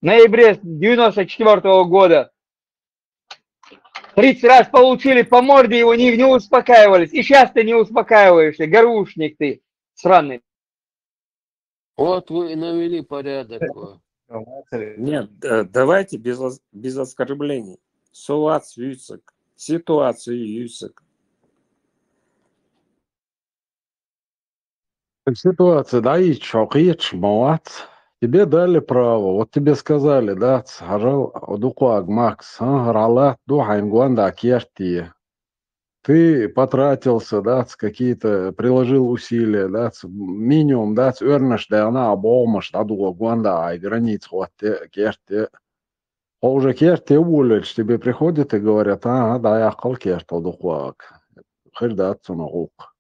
В ноябре 94 года. 30 раз получили по морде, его не успокаивались. И сейчас ты не успокаиваешься, горушник ты, сраный. Вот вы и навели порядок. Нет, давайте без оскорблений. Сулац Юцек, ситуацию Юцек. Ситуация, да, и чокиич, молодец. Тебе дали право, вот тебе сказали, да, царал дукуаг Макс, рала духайн гуанда кертие. Ты потратился, да, какие-то, приложил усилия, да, минимум, да, örnäs да, она обомаш, да, дуга гуанда, ай, границ, вот, керте. А уже керте уволишь, тебе приходят и говорят, да, я кал керте, дукуаг. Хырдат, цунагук.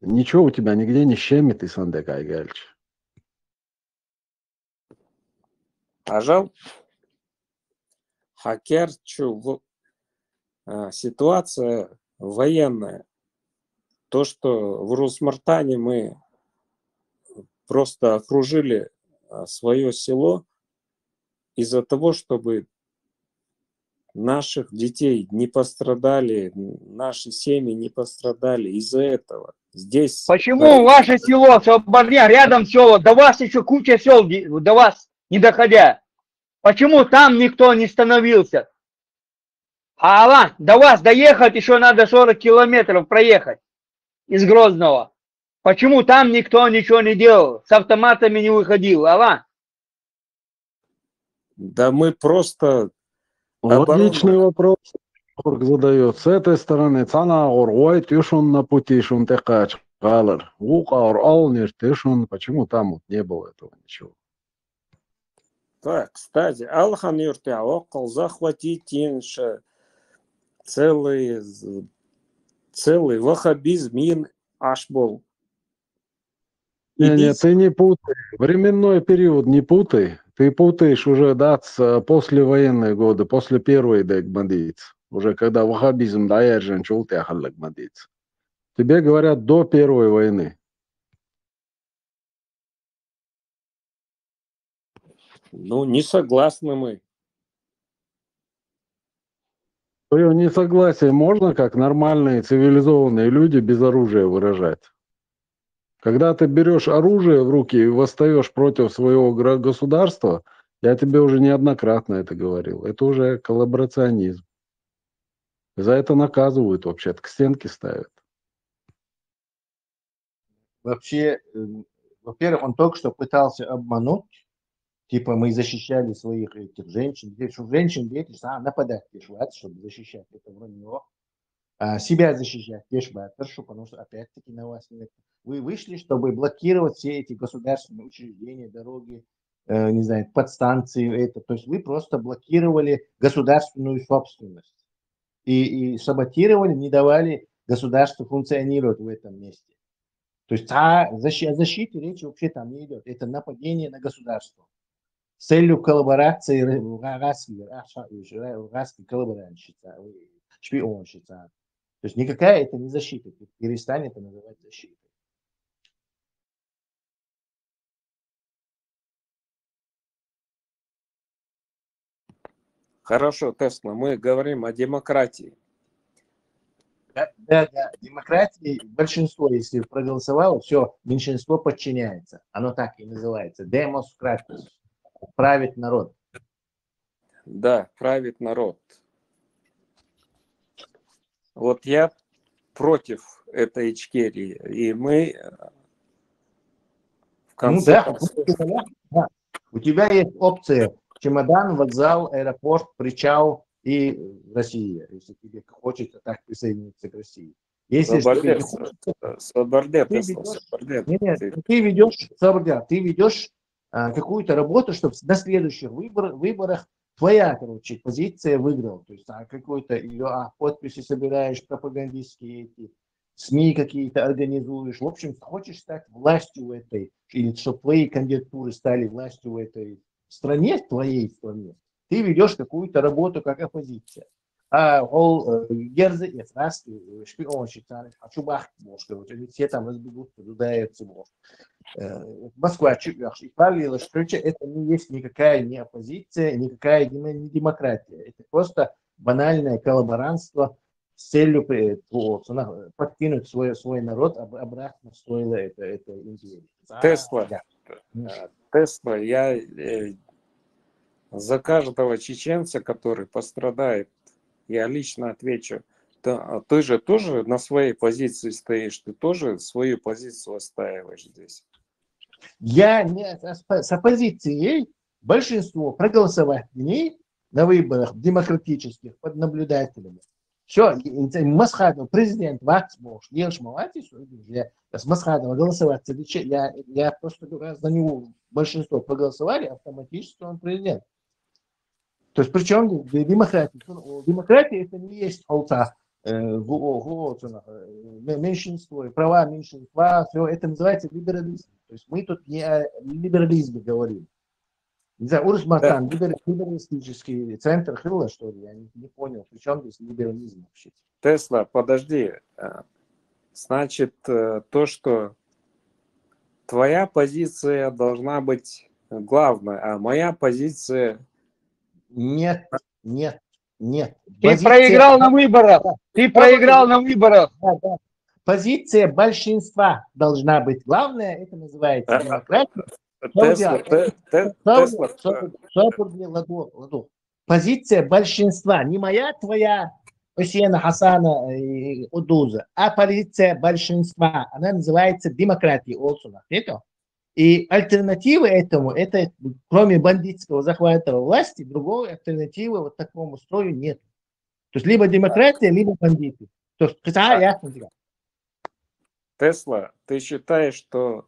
Ничего у тебя нигде не щемит, и сандекай гальч. Ажал, хакерчу, ситуация военная. То, что в Русмартане мы просто окружили свое село из-за того, чтобы наших детей не пострадали, наши семьи не пострадали из-за этого. Здесь... Почему ваше село, Соборня, рядом село, до вас еще куча сел, до вас не доходя? Почему там никто не становился? А до вас доехать еще надо 40 километров проехать из Грозного. Почему там никто ничего не делал, с автоматами не выходил? Да мы просто... Логичный вопрос задает. С этой стороны, цана ой, тишун на пути, шун текач, галер. Лукаур алнир, тишун. Почему там вот не было этого ничего? Так, кстати, Алхан Юртя, окол захватить инша, целый ваххабизм ин ашбол. Не, ты не путай. Временной период не путай. Ты путаешь уже, да, после военные годы, после первой дегмадиц. Уже когда ваххабизм даяржен чултяхаллак мадиц. Тебе говорят до первой войны. Ну, не согласны мы. Твое несогласие можно, как нормальные цивилизованные люди, без оружия выражать? Когда ты берешь оружие в руки и восстаешь против своего государства, я тебе уже неоднократно это говорил, это уже коллаборационизм. За это наказывают вообще-то, к стенке ставят. Вообще, во-первых, он только что пытался обмануть, типа мы защищали своих этих женщин, женщин, дети, нападать, чтобы защищать, это вроде него. Себя защищать, потому что опять-таки на вас нет. Вы вышли, чтобы блокировать все эти государственные учреждения, дороги, не знаю, подстанции, это. То есть вы просто блокировали государственную собственность и саботировали, не давали государству функционировать в этом месте. То есть о защите речи вообще там не идет. Это нападение на государство с целью коллаборации, шпионщица. То есть никакая это не защита. Перестань это называть защитой. Хорошо, Тесла, мы говорим о демократии. Да. Демократии большинство, если проголосовало, все, меньшинство подчиняется. Оно так и называется. Демократия. правит народ. Да, правит народ. Вот я против этой Ичкерии, и мы в конце Да, концов... да. У тебя есть опция чемодан, вокзал, аэропорт, причал и Россия, если тебе хочется так присоединиться к России. Если ты ведешь, ты ведешь какую-то работу, чтобы на следующих выборах твоя, позиция выиграла. То есть какой-то подписи собираешь, пропагандистские эти, СМИ какие-то организуешь. В общем, хочешь стать властью в этой, или чтобы твои кандидатуры стали властью в этой стране, твоей стране, ты ведешь какую-то работу как оппозиция. Ол герзы и фраски, шпион считали, хочу бахт, может, все там разбегутся, туда и отсюда. Москва чуть-чуть и правила, что это не есть никакая не оппозиция, никакая не демократия. Это просто банальное коллаборантство с целью подкинуть свой народ обратно в стойло этой империи. Тесла, я за каждого чеченца, который пострадает, я лично отвечу. Ты же тоже на своей позиции стоишь, ты тоже свою позицию отстаиваешь здесь. Я не с оппозицией большинство проголосовать не на выборах демократических под наблюдателями. Все, Масхадов, президент Ваксмош, Елшмалатис, я с Масхадова голосовать, я просто за него большинство проголосовали, автоматически он президент. То есть причем демократия? Демократия это не есть полта, меньшинство, права меньшинства, все это называется либерализм. То есть мы тут не о либерализме говорим. Не знаю, Урус Мартан, либералистический центр Хилла, что ли, я не понял, при чем здесь либерализм вообще. Тесла, подожди. Значит, то, что твоя позиция должна быть главной, а моя позиция... Нет. Ты проиграл на выборах. Ты проиграл на выборах. Позиция большинства должна быть главная. Это называется демократия. Позиция большинства. Не моя, твоя, Хусейна, Хасана и Удуза, а позиция большинства. Она называется демократией. И альтернативы этому, это кроме бандитского захвата власти, другой альтернативы вот такому строю нет. То есть либо демократия, либо бандиты. То есть, ясно. Тесла, ты считаешь, что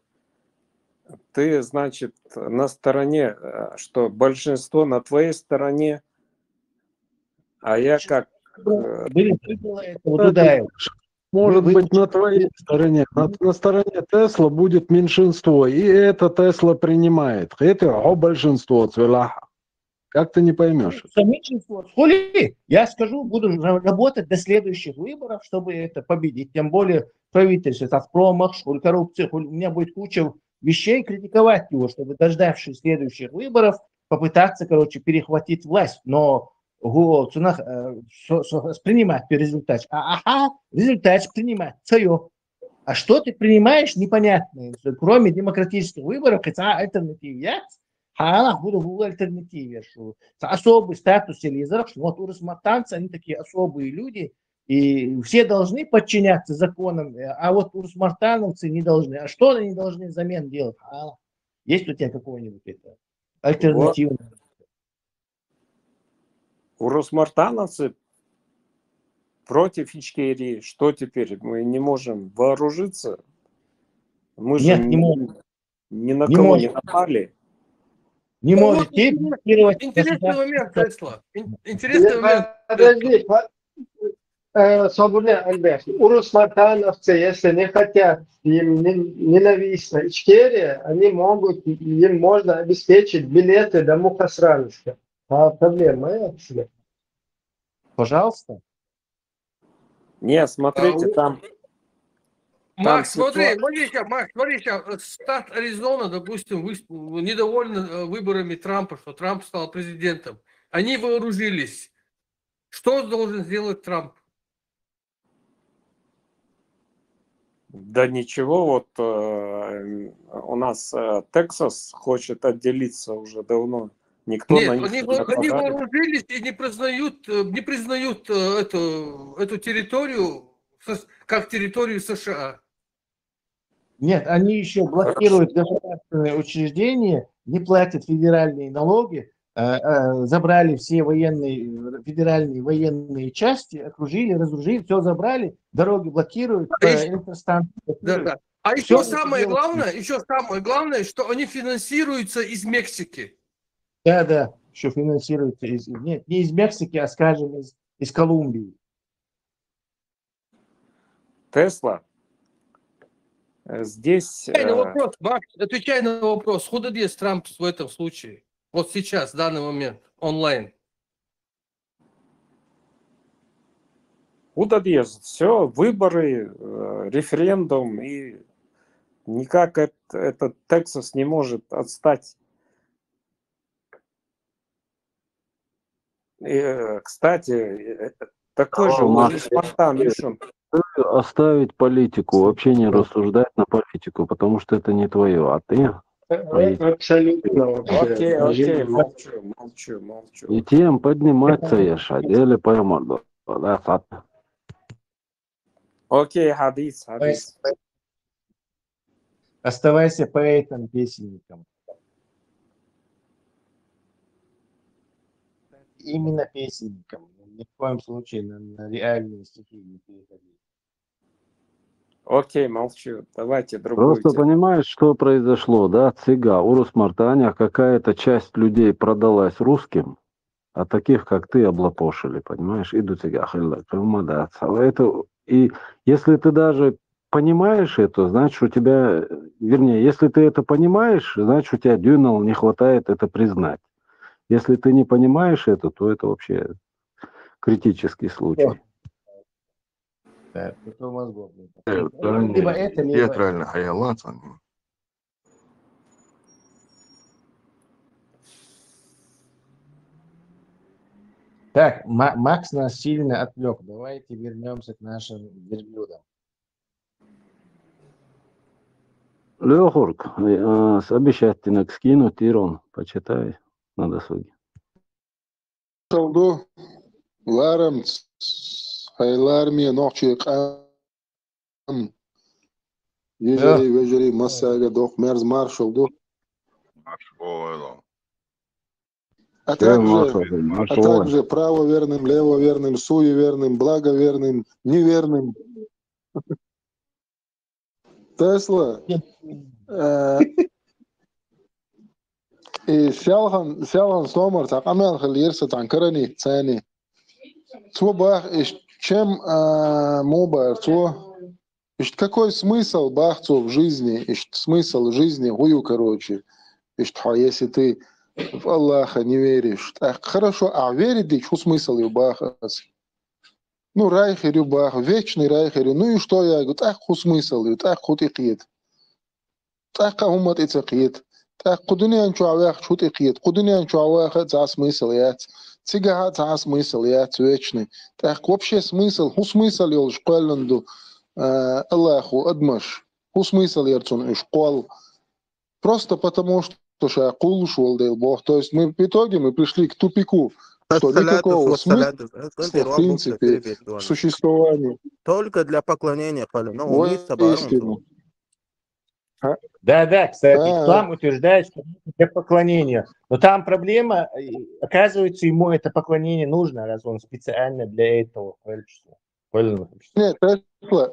ты, значит, на стороне, что большинство на твоей стороне, а я как... Может быть, на твоей стороне. На стороне Тесла будет меньшинство, и это Тесла принимает. Это большинство, как ты не поймешь? Меньшинство. Я скажу, буду работать до следующих выборов, чтобы это победить. Тем более правительство, это промах, коррупция. У меня будет куча вещей критиковать его, чтобы, дождавшись следующих выборов, попытаться, перехватить власть. Но принимать результат. Результат принимать. Свое. А что ты принимаешь, непонятно. Кроме демократических выборов, хотя альтернатив есть, буду в альтернативе. Особый статус телевизоров, что вот урусмартанцы, они такие особые люди, и все должны подчиняться законам, а вот урусмартановцы не должны. А что они должны взамен делать? Есть у тебя какой-нибудь альтернативный? Урусмартановцы против Ичкерии. Что теперь? Мы не можем вооружиться? Мы же не можем. Ни на кого не напали. Не можете блокировать. Интересный момент, Тесла. Интересный момент. Подожди. Свободный Альберт. Урусмартановцы, если не хотят, им ненавистна Ичкерия, им можно обеспечить билеты до Мухосранска. Проблема отсюда. Пожалуйста. Нет, смотрите, там... Макс, смотри, штат Аризона, допустим, недовольны выборами Трампа, что Трамп стал президентом. Они вооружились. Что должен сделать Трамп? Да ничего, вот у нас Тексас хочет отделиться уже давно. Никто на Нет, них они, не они нападает. вооружились и не признают эту территорию как территорию США. Нет, они еще блокируют государственные учреждения, не платят федеральные налоги, забрали все федеральные военные части, окружили, разоружили, все забрали, дороги блокируют, электростанции Да, блокируют. да. А Всё еще самое главное, что они финансируются из Мексики. Да, еще финансируется нет, не из Мексики, а, скажем, из Колумбии. Тесла. Здесь... Отвечай на вопрос, Макс, отвечай на вопрос. Куда есть Трамп в этом случае? Вот сейчас, в данный момент, онлайн. Куда ездит? Все, выборы, референдум, и никак этот Тексас не может отстать. И, кстати, такой же Макс, спонтан решен. оставить политику, вообще не рассуждать на политику, потому что это не твое, а ты Абсолютно вообще. Окей, молчу. и тем подниматься ешь, а деле по морду. Окей, Хадис. Оставайся поэтом, песенником. Именно песенником. Ни в коем случае на реальные стихи не переходи. Окей, молчу. Давайте другую Просто тему. понимаешь, что произошло, да? Цыга, Урус Мартаня, какая-то часть людей продалась русским, а таких, как ты, облапошили, понимаешь? Иду цыга, это, и если ты даже понимаешь это, значит, у тебя, вернее, если ты это понимаешь, значит, у тебя дюнал не хватает это признать. Если ты не понимаешь это, то это вообще критический случай. Да, это мозгов. Либо это, либо... Театральный хаялат. Так, Макс нас сильно отвлек. Давайте вернемся к нашим верблюдам. Лехурк, обещательно скинуть, Ирон, почитай на досуге. Шалду, ларам, хайларми, ночи, вежери, массага, дох, мерз, маршалду. А также правоверным, левоверным, суеверным, благоверным, неверным. Тесла. И сялхан стомар, так амел халирса танкарани цени. Цво бах, чем мобар, цво. Какой смысл бахцу в жизни, смысл жизни, гую, короче. Если ты в Аллаха не веришь. Так, хорошо, а верить, что смысл и бахас? Ну, райхерю бах, вечный райхерю. Ну и что я говорю? Так, что смысл? Так, худ икиет. Так, умат ицакиет. Так, кудуни анчу авах, шут икиет. Кудуни анчу авах, за смысл яц. Цигахат за смысл яц вечный. Так, вообще смысл? Что смысл я шкаланду Аллаху адмаш? Что смысл ярцун шкал? Просто потому, что то есть мы в итоге пришли к тупику, что никакого смысла в принципе в существовании. Только для поклонения. Воистину. Да, кстати, ислам утверждает, что для поклонения. Но там проблема, оказывается, ему это поклонение нужно, раз он специально для этого. Нет,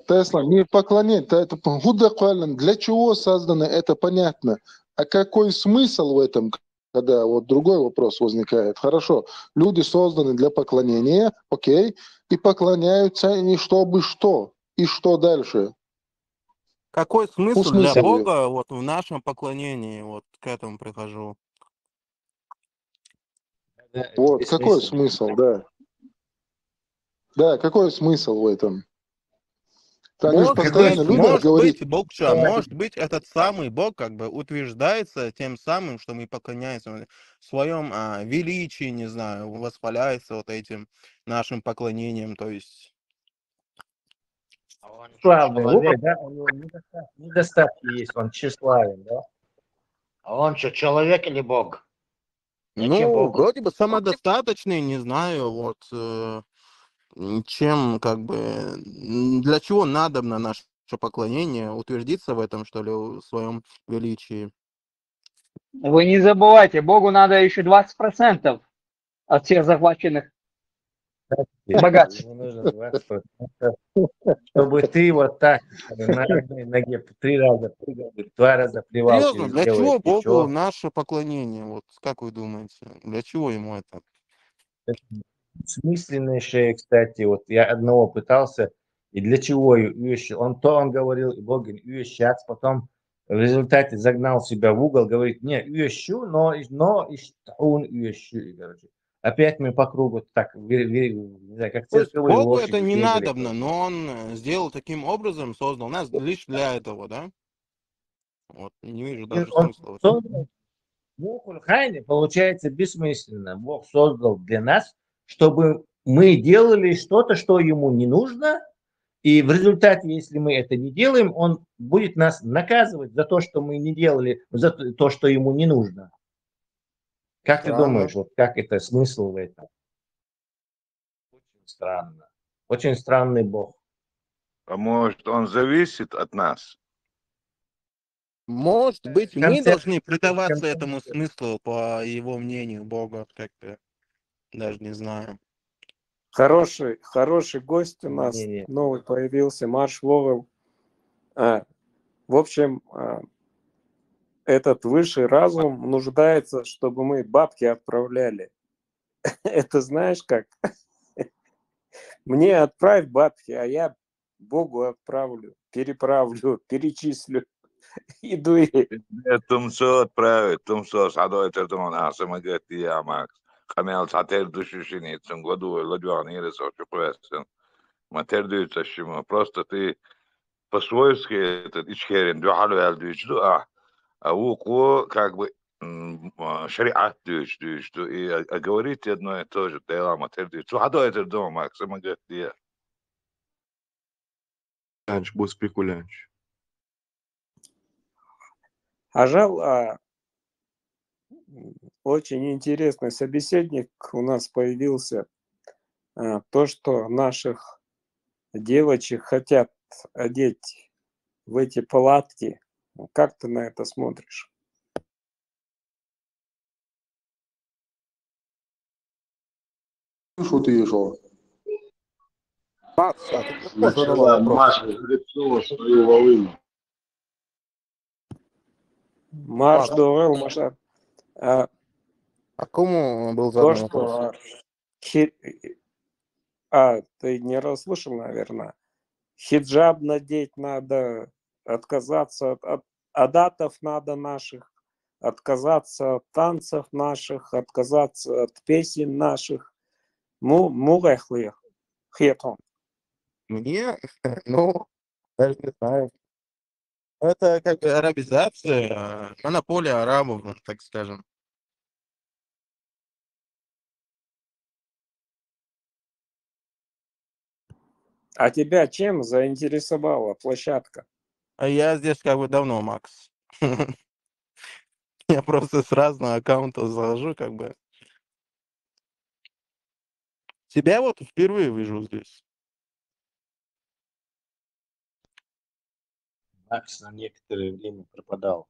Тесла, не поклонение, это для чего создано, это понятно. А какой смысл в этом, когда вот другой вопрос возникает? Хорошо, люди созданы для поклонения, окей, и поклоняются не чтобы что, и что дальше? Какой смысл для Бога вот в нашем поклонении? Вот к этому прихожу. Вот, какой смысл, да. Да, какой смысл в этом? Они же постоянно любят говорить. Может быть, этот самый Бог как бы утверждается тем самым, что мы поклоняемся в своем величии, не знаю, восхваляется вот этим нашим поклонением, то есть... Он Славный человек, человек, да? У него недостатки есть, он тщеславен, да? а он что, человек или Бог? Зачем Ну, Богу? вроде бы самодостаточный, не знаю, вот, чем, как бы, для чего надобно наше поклонение, утвердиться в этом, что ли, в своем величии. Вы не забывайте, Богу надо еще 20% от всех захваченных богатств. Ему нужно 20%, чтобы ты вот так на одной ноге 3 раза прыгал, 2 раза плевал Серьезно, через для левое чего Богу плечо. наше поклонение? Вот как вы думаете, для чего ему это? Смысленнейшее, кстати, вот я одного пытался, и для чего он говорил, Бог сейчас, потом в результате загнал себя в угол, говорит, не, но он короче. Опять мы по кругу так, не знаю, как То есть цирковые Богу лошади это не бегали. надобно, но он сделал таким образом, создал нас лишь для этого, да? Вот, не вижу И даже он смысла в этом. создал, Бог Ульхайне, получается бессмысленно. Бог создал для нас, чтобы мы делали что-то, что ему не нужно, и в результате, если мы это не делаем, он будет нас наказывать за то, что мы не делали, за то, что ему не нужно. Как ты Странно. думаешь, вот как это смысл в этом? Очень странно. Очень странный Бог. А может, он зависит от нас? Может быть, мы Концепт- должны предаваться концепт- этому смыслу, по его мнению, Бога, как-то, даже не знаю. Хороший гость у нас Не-не. новый появился, Марш Ловел. В общем, этот высший разум нуждается, чтобы мы бабки отправляли. Это знаешь как? Мне отправь бабки, а я Богу отправлю, переправлю, перечислю. Иду и... Тумсо отправит, Тумсо садой тердуман асама гэти ямакс. Хамел сатер душишини, цунгладу, ладьван, ирисо, чуквестен. Матердует сащима. Просто ты по-свойски этот ичхерин, дюхалу ялдуичду, а уко как бы шариат дуичду, и говорить одно и то же, дела матердует. Садой тердуман, макс, сама гэти. Спекулянч, будь спекулянч. Ажал, очень интересный собеседник у нас появился. То, что наших девочек хотят одеть в эти палатки. Как ты на это смотришь? Что ты ешал? Макс, а ты кто задавал Начала вопрос? Маша Гребцова свою волыну. Марш Макс, Дуэл, Маша. а кому был То, задан вопрос? что... ты не расслышал, наверное. Хиджаб надеть надо, отказаться от адатов надо наших, отказаться от танцев наших, отказаться от песен наших. Мурехли, хетон. Мне, ну, даже не знаю. Это как бы арабизация, монополия арабов, так скажем. А тебя чем заинтересовала площадка? А я здесь как бы давно, Макс. Я просто с разного аккаунта захожу, как бы. Тебя вот впервые вижу здесь. Макс на некоторое время пропадал.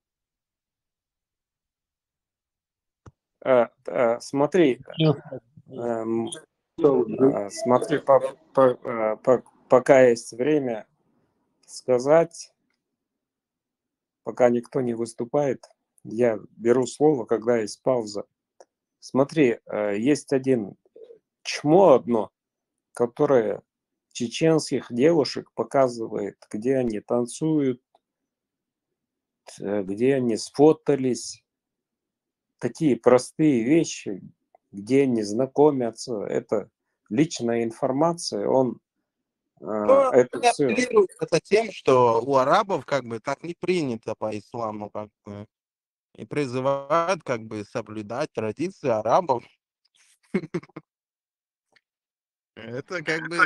Смотри, смотри, пока есть время сказать, пока никто не выступает, я беру слово, когда есть пауза. Смотри, есть один чмо одно, которое чеченских девушек показывает, где они танцуют, где они сфотались. Такие простые вещи, где они знакомятся. Это личная информация, он Ну, это я все. апеллирую это тем, что у арабов как бы так не принято по исламу, как бы. И призывают как бы соблюдать традиции арабов. Это как бы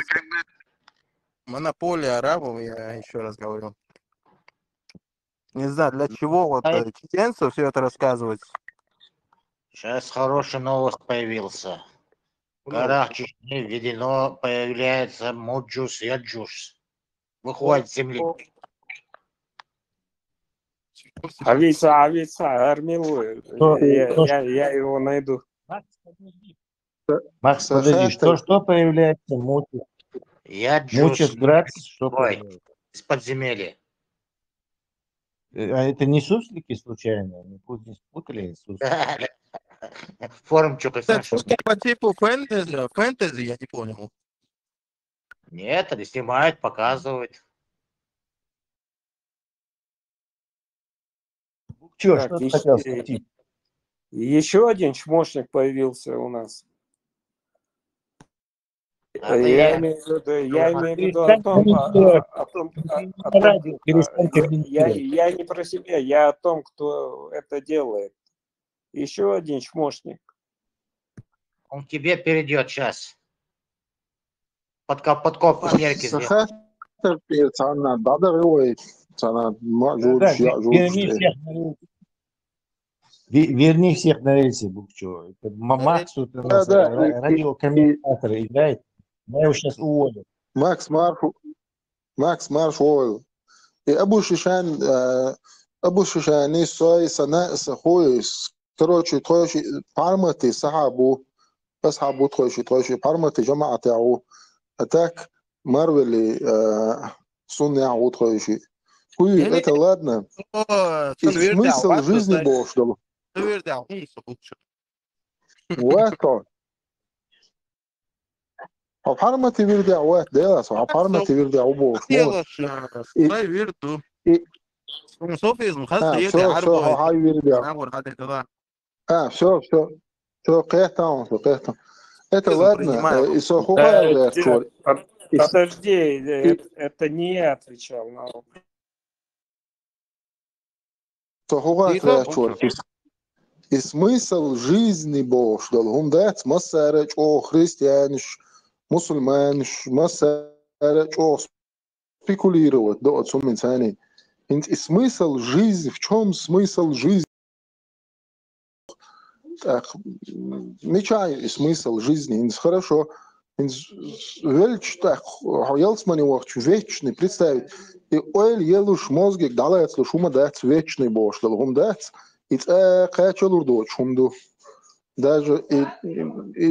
монополия арабов, я еще раз говорю. Не знаю, для чего вот чеченцу все это рассказывать. Сейчас хорошая новость появился. В горах Чечни введено, появляется Моджус Яджус. Выходит с земли. Авица, Армилуй. Я его найду. Макс, подожди, что появляется? Мучес Грац, что появляется? Из подземелья. А это не суслики случайно? Не спутали суслики? Форум что-то что-то по типу фэнтези, я не понял. Нет, они снимают, показывают. Что ты хотел сказать? Еще один чмошник появился у нас. Я имею в виду я не про себя, я о том, кто это делает. Еще один чмошник. Он к тебе перейдет сейчас. Подкоп Америки сделал. Верни всех на рельсы, Букчо. Макс тут у нас радиокомментатор играет. Я его сейчас уволю. Макс Марш уволил. И Абу Шишани Сой Сана Сахуис. Короче, парматы Сахабу. أصحابه تخوشي بارمتي جماعة تاعو أتاك مارولي صنع وتخوشي كوي это ладно и смысл жизни Бог واتو بارمتي بيرجع وات ده صح بارمتي بيرجع وبوش все قيتهم это ладно и подожди, это не я отвечал на вопрос. И смысл жизни Бог هم ده مسارج او христианиш мусульманиш مسارج او спекулировать до отцом инсани. И смысл жизни, в чем смысл жизни? Мечаю и смысл жизни. Хорошо. Вечный представить. И ойл елуш мозгик далец лушума дац вечный бош. Лум дац. И качалур доч хумду. Даже и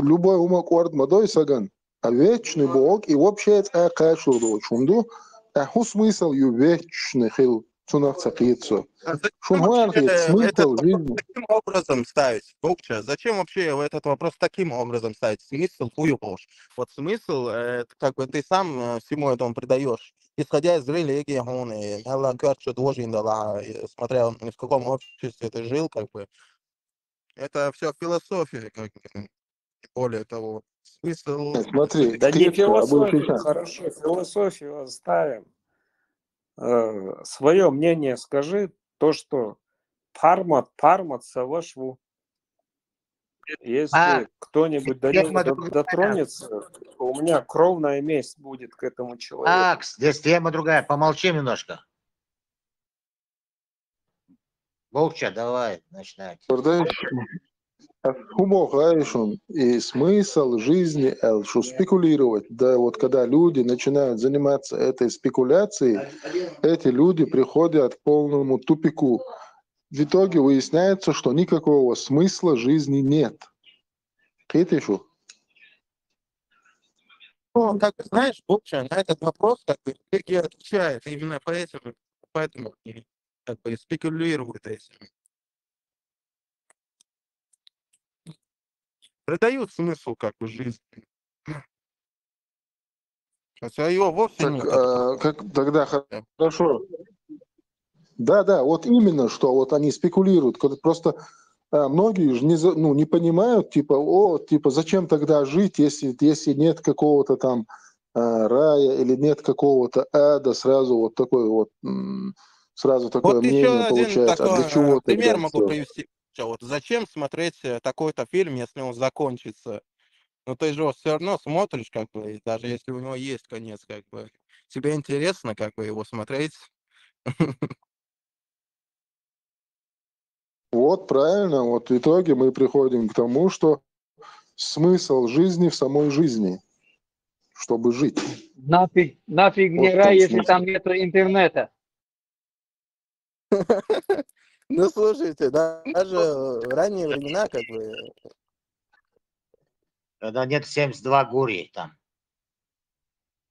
любой умок орд мадой саган. А вечный бог и вообще это качалур доч хумду. А ху смысл ю вечный хил. Зачем образом ставить? Зачем вообще этот вопрос таким образом ставить? Смысл хуёвош. Вот смысл, как бы ты сам всему этому придаешь. Исходя из религии, Аллах говорит, что должен, смотря в каком обществе ты жил, как бы. Это все философия, как бы. Более того, смысл... Смотри, да не философия, хорошо, философию оставим. Свое мнение скажи, то, что пармат савашву. Если кто-нибудь до него дотронется, у меня кровная месть будет к этому человеку. Макс, здесь тема другая, помолчим немножко. Волча, давай, начинай. И смысл жизни, что спекулировать. Да, вот когда люди начинают заниматься этой спекуляцией, эти люди приходят к полному тупику. В итоге выясняется, что никакого смысла жизни нет. Ну, как бы, знаешь, Букча, на этот вопрос как бы религия отвечает. Именно поэтому как бы спекулируют этим. Придают смысл как бы жизни. Хотя его вовсе нет. Тогда хорошо. Да, вот именно, что вот они спекулируют. Просто многие же не понимают, типа, зачем тогда жить, если нет какого-то там рая или нет какого-то ада, сразу вот такой вот, сразу такое вот мнение еще получается. Один для чего пример тогда могу привести. Вот зачем смотреть такой-то фильм, если он закончится? Но ты же все равно смотришь, как бы, даже если у него есть конец, как бы. Тебе интересно, как бы, его смотреть? Вот правильно, вот в итоге мы приходим к тому, что смысл жизни в самой жизни, чтобы жить. Нафиг Вот мне в рай, том если смысл. там нету интернета. Ну, слушайте, даже в ранние времена, как бы, Когда нет 72 гурий там.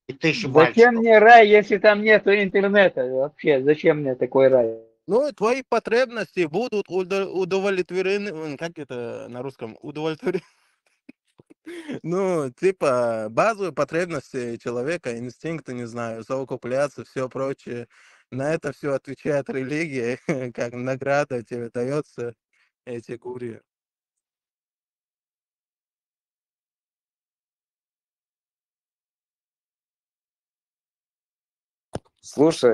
И 1000 Зачем мальчиков. мне рай, если там нету интернета? Вообще, зачем мне такой рай? ну, твои потребности будут удовлетворены, как это на русском, удовлетворены. Ну, типа, базовые потребности человека, инстинкты, не знаю, совокупляться, все прочее. На это все отвечает религия, как награда тебе дается эти гурии. Слушай,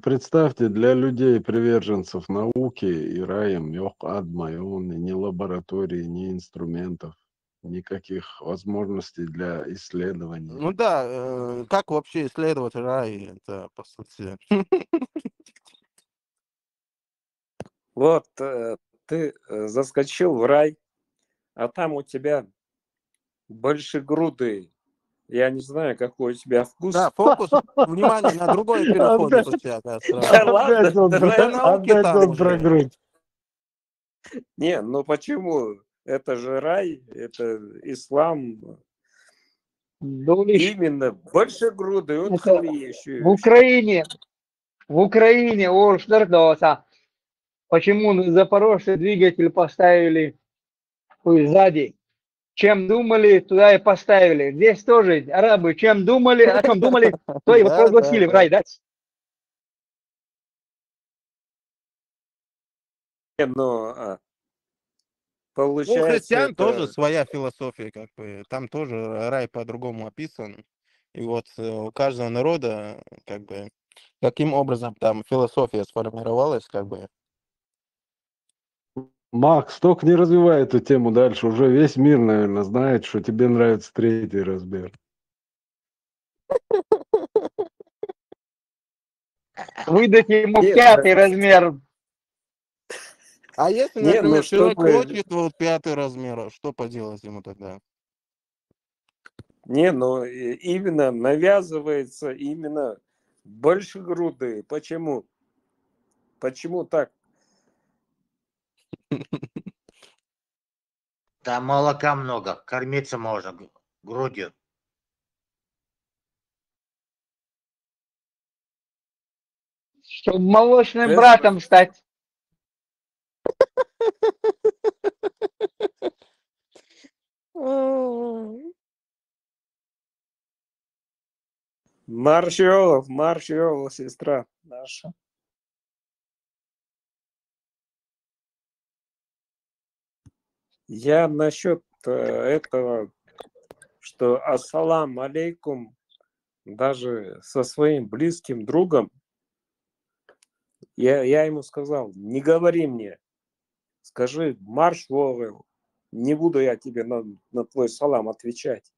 Представьте, для людей, приверженцев науки, и раем yok адмайон, ни лаборатории, ни инструментов, никаких возможностей для исследований. Ну да, как вообще исследовать рай, это по сути. вот ты заскочил в рай, а там у тебя большегрудые. Я не знаю, какой у тебя вкус. Да, фокус, внимание, на другое переходит у тебя. Да, сразу. ладно, До науки Опять там он про уже. грудь. Не, ну почему? Это же рай, это ислам. Думаешь, Именно большегрудый, вот это хлещущий. в Украине, Оршдердоса, почему на Запорожце двигатель поставили сзади? Чем думали, туда и поставили. Здесь тоже арабы, чем думали, о чем думали, то и Да, пригласили в рай, да? Но У получается, христиан тоже это своя философия, как бы. Там тоже рай по-другому описан. И вот у каждого народа, как бы, каким образом там философия сформировалась, как бы. Макс, только не развивай эту тему дальше. Уже весь мир, наверное, знает, что тебе нравится третий размер. Выдать ему Нет, 5-й размер. А если, не, ну например, человек чтобы... хочет вот 5-й размер, что поделать ему тогда? Не, ну именно навязывается именно большегрудые. Почему? Почему так? Там молока много, кормиться можно грудью. Чтобы молочным Это- братом стать. Маршиолов, сестра наша. Я насчет этого, что ассалам алейкум, даже со своим близким другом, я ему сказал, не говори мне, скажи марш Вовел, не буду я тебе на твой салам отвечать.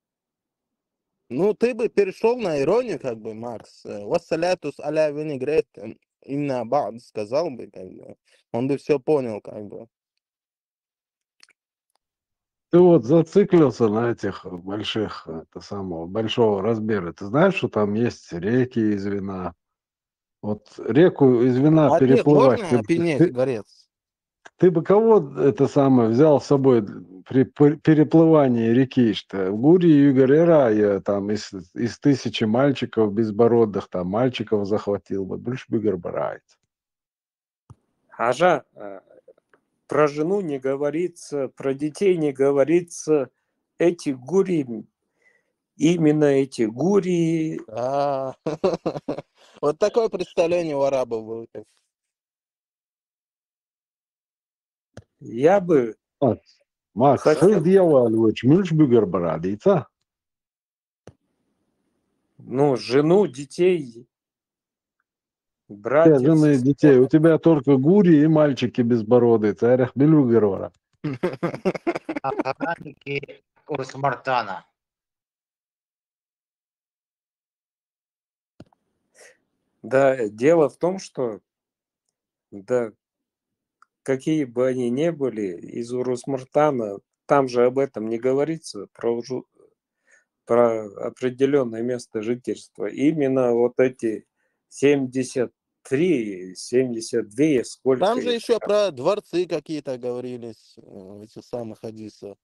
Ну, ты бы перешел на иронию, как бы, Макс. Вассалятус аля винегрет инна ба'д, сказал бы, как бы. Он бы все понял, как бы. Ты вот зациклился на этих больших, большого размера. Ты знаешь, что там есть реки из вина? Вот реку из вина От них переплывать. можно опьянеть, Горец? Ты бы кого взял с собой при переплывании реки? Что Гурию и Горера я там из 1000 мальчиков безбородых, там мальчиков захватил бы. Больше бы Горбарайт. Ажа, про жену не говорится, про детей не говорится. Эти гури, именно эти гури. Вот такое представление у арабов было. Я бы... Макс, хотел- больше бы Горбарайца. Ну, жену, детей, братьев. Жены и детей. У тебя только гури и мальчики безбородые. Царях Белюгерова. Охранники Урус-Мартана. Да, дело в том, что да, какие бы они ни были, из Урус-Мартана, там же об этом не говорится, про определенное место жительства. Именно вот эти 73, 72, сколько Там же их еще там. про дворцы какие-то говорились, в этих самых хадисах.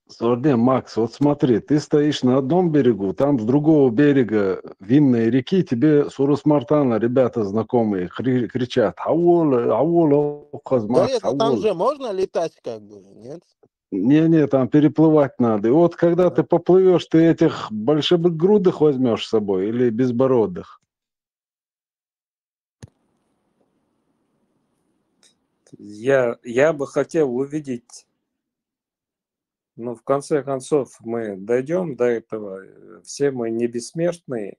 Сорден, Макс, вот смотри, ты стоишь на одном берегу, там с другого берега Винной реки тебе с Урус-Мартана ребята знакомые кричат «Аула, аула, Оказ, Да Макс, нет, ну там аула». же можно летать как бы, нет? Не-не, там переплывать надо. И вот когда ты поплывешь, ты этих большегрудых возьмешь с собой или безбородых? Я бы хотел увидеть, но в конце концов мы дойдем до этого, все мы не бессмертные.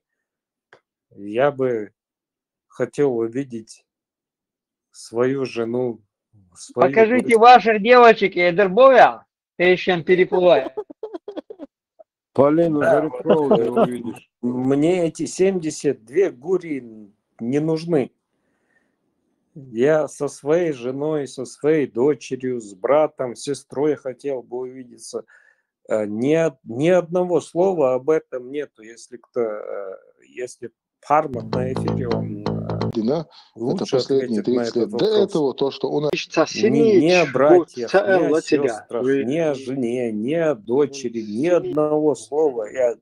Я бы хотел увидеть свою жену, свою Покажите дочь. ваших девочек и Дербоя, прежде чем переплывать. Полину Да, Зарипровой вот увидишь. Мне эти 72 гури не нужны. Я со своей женой, со своей дочерью, с братом, с сестрой хотел бы увидеться. Ни одного слова об этом нету. Если Пармат на эфире, он Это лучше последние ответит на 30 лет. этот До вопрос. этого то, что у нас... Ни о братьях, ни о сестрах, ни о жене, ни о дочери, ни одного слова я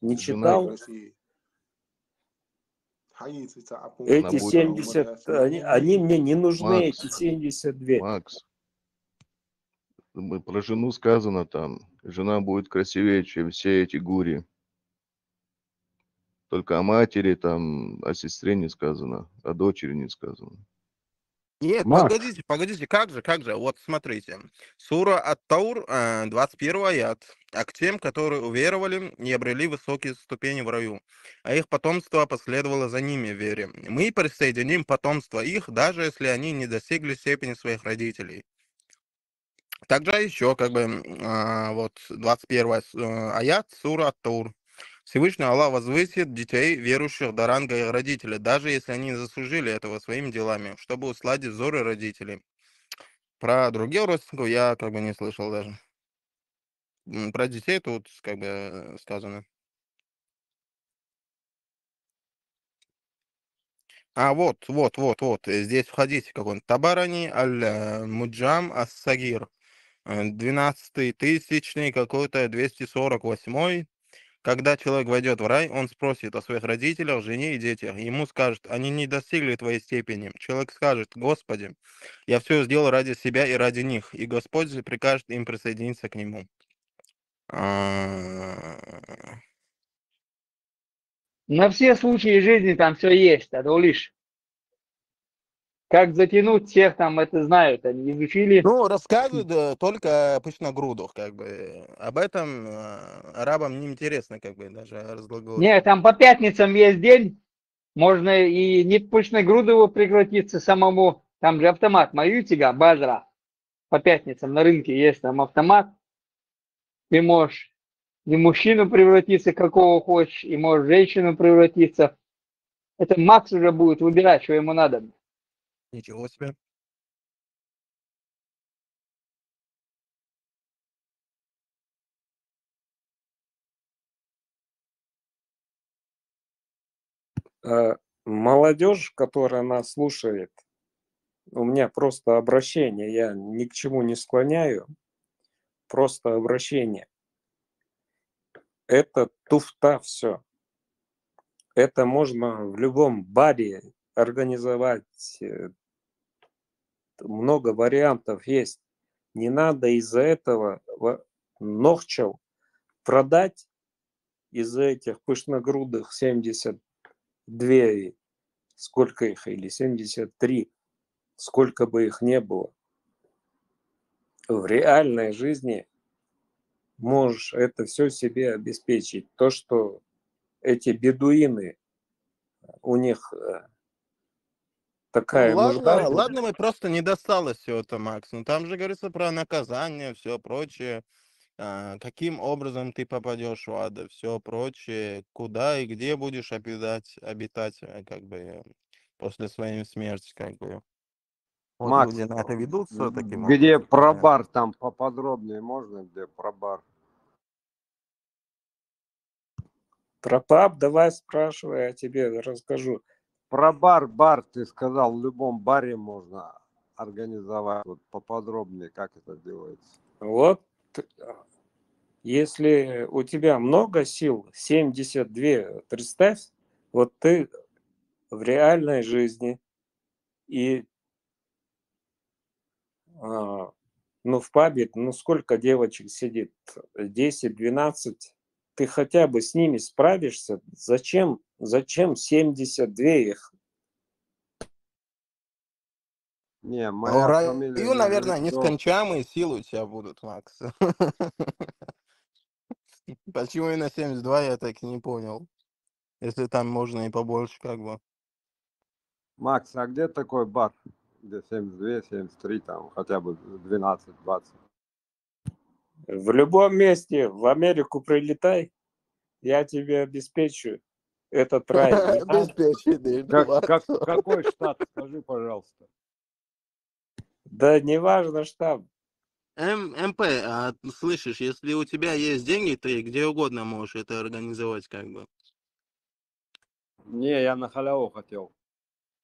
не читал. Эти 70, они мне не нужны, Макс, эти 72. Макс, про жену сказано там, жена будет красивее, чем все эти гури. Только о матери, там, о сестре не сказано, о дочери не сказано. Нет, Макс, погодите, как же, вот смотрите. Сура Ат-Таур, 21 аят. А к тем, которые уверовали и обрели высокие ступени в раю, а их потомство последовало за ними в вере. Мы присоединим потомство их, даже если они не достигли степени своих родителей. Также еще, вот 21 аят, сура Ат-Таур. Всевышний Аллах возвысит детей, верующих до ранга их родителей, даже если они не заслужили этого своими делами, чтобы усладить взоры родителей. Про других родственников я не слышал даже. Про детей тут сказано. А вот. Здесь в хадисе какой-нибудь. Табарани аль-Муджам ас-Сагир. 12-й тысячный какой-то 248-й. Когда человек войдет в рай, он спросит о своих родителях, жене и детях. Ему скажут, они не достигли твоей степени. Человек скажет, Господи, я все сделал ради себя и ради них. И Господь прикажет им присоединиться к нему. На все случаи жизни там все есть, Адулиш. Как затянуть всех там, это знают, они изучили. Ну, рассказывают только пышногрудых, Об этом арабам не интересно, даже разглагольствовать. Нет, там по пятницам есть день, можно и не пышногрудого превратиться самому. Там же автомат, Маютига, Базра. По пятницам на рынке есть там автомат. Ты можешь и мужчину превратиться, какого хочешь, и можешь в женщину превратиться. Это Макс уже будет выбирать, что ему надо. Ничего себе. Молодежь, которая нас слушает, у меня просто обращение, я ни к чему не склоняю, просто обращение. Это туфта все. Это можно в любом баре организовать. Много вариантов есть. Не надо из-за этого ногчел продать из-за этих пышногрудых 72, сколько их, или 73, сколько бы их не было. В реальной жизни можешь это все себе обеспечить. То, что эти бедуины, у них такая нужда. Ладно, мы просто не досталось все это, Макс. Ну там же говорится про наказание, все прочее. каким образом ты попадешь в ад, все прочее, куда и где будешь обитать, как бы, после своей смерти, как бы. Вот Макс, люди на это ведутся таким где образом. про бар, там поподробнее можно, где про бар? Про паб давай спрашивай, я тебе расскажу. Про бар ты сказал, в любом баре можно организовать. Вот поподробнее, как это делается. Вот, если у тебя много сил, 72, представь, вот ты в реальной жизни и ну, в пабе, ну, сколько девочек сидит? 10-12. Ты хотя бы с ними справишься? Зачем 72 их? Не, А в моя фамилия раю, не наверное, Грибцов. нескончаемые силы у тебя будут, Макс. Почему именно 72, я так и не понял. Если там можно и побольше, как бы. Макс, а где такой бар? Где 72, 73, там хотя бы 12, 20. В любом месте в Америку прилетай, я тебе обеспечу этот рай. Обеспеченный, Какой штат, скажи, пожалуйста. Да неважно штат. МП, а слышишь, если у тебя есть деньги, ты где угодно можешь это организовать, как бы. Не, я на халяву хотел.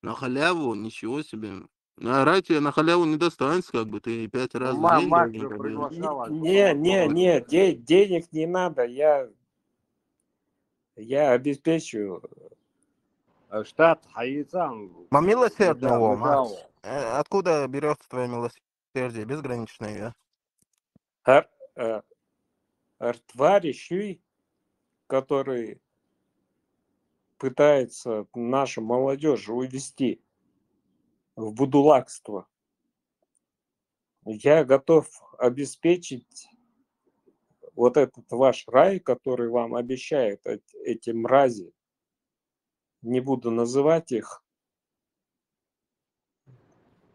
На халяву? Ничего себе. А рай тебе на халяву не достанется, как бы, ты 5 раз в день Макс должен же ходить. приглашал. Не, денег не надо, я обеспечу. Штат Хаицан. Милосердного, Макс. Откуда берется твое милосердие? Безграничное, Товарищи, который пытается нашу молодежь увести в будулакство, я готов обеспечить вот этот ваш рай, который вам обещают эти мрази. Не буду называть их.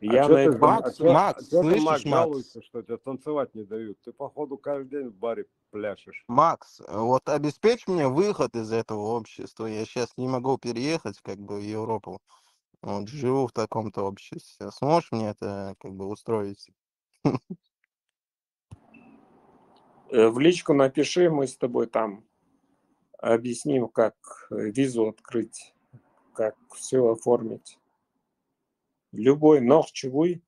Я на это... Макс, слышишь, Макс, Макс? жалуешься, что тебе танцевать не дают? Ты, походу, каждый день в баре пляшешь. Макс, вот обеспечь мне выход из этого общества. Я сейчас не могу переехать, как бы, в Европу. Вот, живу в таком-то обществе. Сможешь мне это, как бы, устроить? В личку напиши, мы с тобой там объясним, как визу открыть, как все оформить. Любой ногчевой,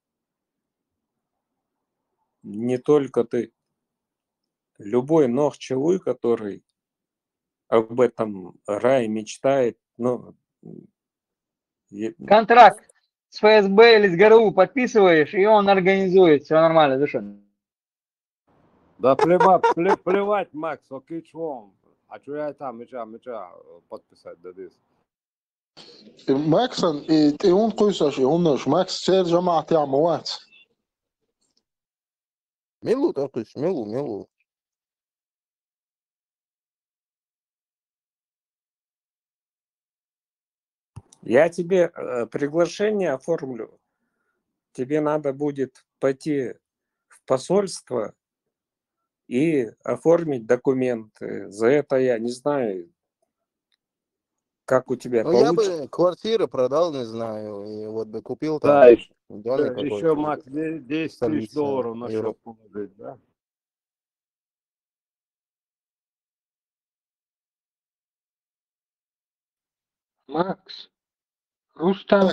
не только ты, любой ногчевой, который об этом рае мечтает, ну... Контракт с ФСБ или с ГРУ подписываешь, и он организует, все нормально, совершенно. Да плевать, Макс, окей, чего? А что я там, меча подписать дадис? Максан, и он койсаш, и он наш. Макс, все джамаат я муат. Милу такой, милу. Я тебе приглашение оформлю. Тебе надо будет пойти в посольство и оформить документы. За это я не знаю, как у тебя получится. Я бы квартиру продал, не знаю, и вот бы купил там Да, домик еще, какой-то. Макс, 10 тысяч долларов на счет положить, да? Макс, Рустам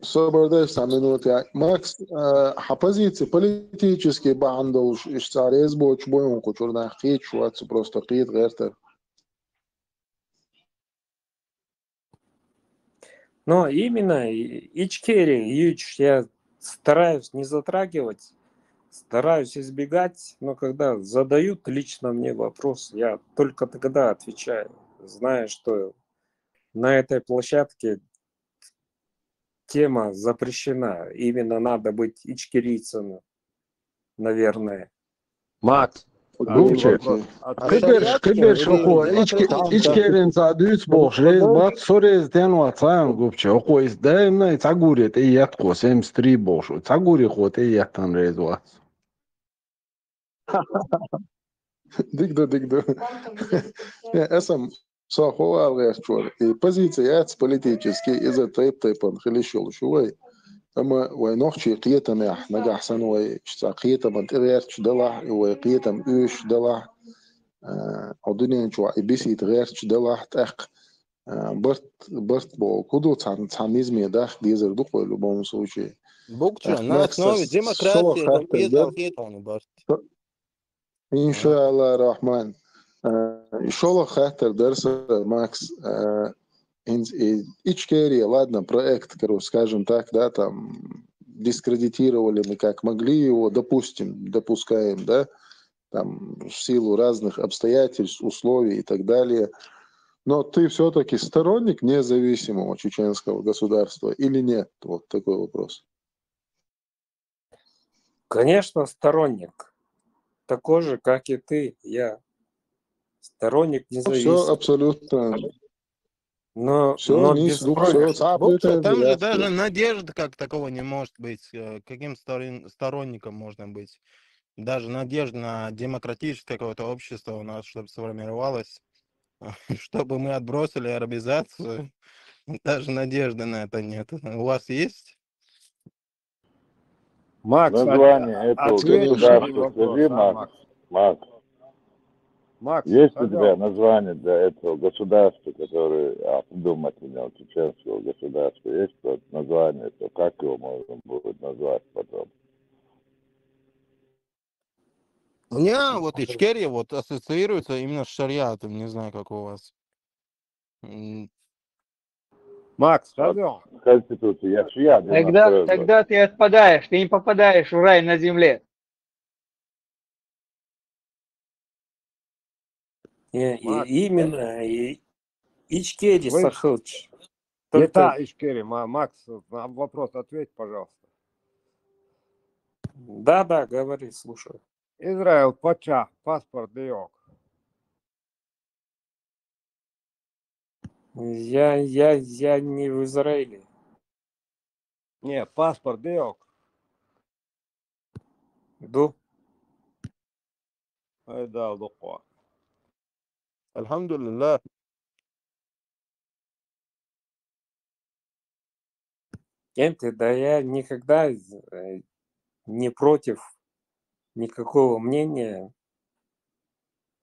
Собордайся минут. Макс, позиции политические банды, اشتري збоч боем кучурна хит, шуатся просто хит, гертер. Но именно Ичкерия, я стараюсь не затрагивать, стараюсь избегать, но когда задают лично мне вопрос, я только тогда отвечаю, зная, что на этой площадке тема запрещена. Именно надо быть ичкерийцем, наверное. Макс, Gubče, kibirš oko ičkerien zādīts boš, reiz bats soreiz tenot sājam gubče, oko izdējumnai cagūriet iet ko 73 bošu, cagūri ko te ietan reiz vats. Дигду. Эсам сахова алгачуар. И позиция политически из-за тайп-тайпан хилишул шуай. أما ونحكي قيتم إحنا أحسن وقيتم أنتغير شدلع وقيتم إيش دلع عدني شو إبسي تغير شدلع تأق برت بو كودو تعنيزمي داخل ديزر دوق ولا بومسو شيء Букча, на основе демократии это без алхетовни, башт. إن شاء الله الرحمن إن شاء الله خاطر درس Макс Ичкерия, ладно, проект, скажем так, да, там дискредитировали мы как могли его, допускаем, да, там в силу разных обстоятельств, условий и так далее. Но ты все-таки сторонник независимого чеченского государства или нет? Вот такой вопрос. Конечно, сторонник. Такой же, как и ты, я сторонник независимого. Все абсолютно. Но без Букча, там же даже надежды как такого не может быть. Каким сторонником можно быть? Даже надежда на демократическое какое-то общество у нас, чтобы сформировалось, чтобы мы отбросили арабизацию. Даже надежды на это нет. У вас есть? Макс, название этого государства, скажи, Макс, есть у тебя название для этого государства, которое придумать имел, чеченского государства? Есть название, то как его можно будет назвать потом? У меня вот Ичкерия вот ассоциируется именно с шариатом, не знаю, как у вас. Макс, Конституция, я Тогда ты отпадаешь, ты не попадаешь в рай на земле. Именно Ичкерия Сахылч. Это Ичкерия. Макс, на вопрос ответь, пожалуйста. Да, говори, слушаю. Израиль, Пача, паспорт Диок. Я не в Израиле. Нет, паспорт Диок. Иду. Да, Луква. Альхамдулилlah. Да я никогда не против никакого мнения,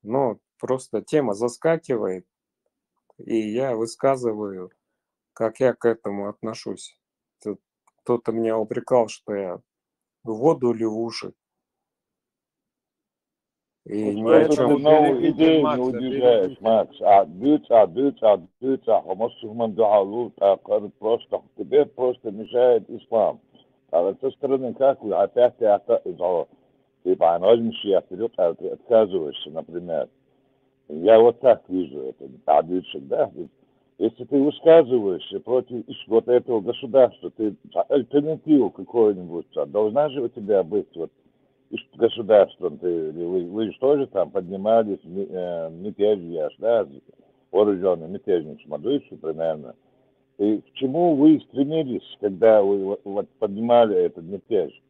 но просто тема заскакивает, и я высказываю, как я к этому отношусь. Кто-то меня упрекал, что я в воду или в уши. И ни о чем. Ты новую идею не удержаешь, Макс. Тебе просто мешает ислам. А со стороны, как вы опять типа, ты отказываешься, например. Я вот так вижу это, да? Если ты высказываешься против вот этого государства, ты альтернативу какую-нибудь, должна же у тебя быть вот государством, вы же тоже там поднимались мятежи, да, вооруженные мятежники, смотрите, примерно. И к чему вы стремились, когда вы вот поднимали этот мятеж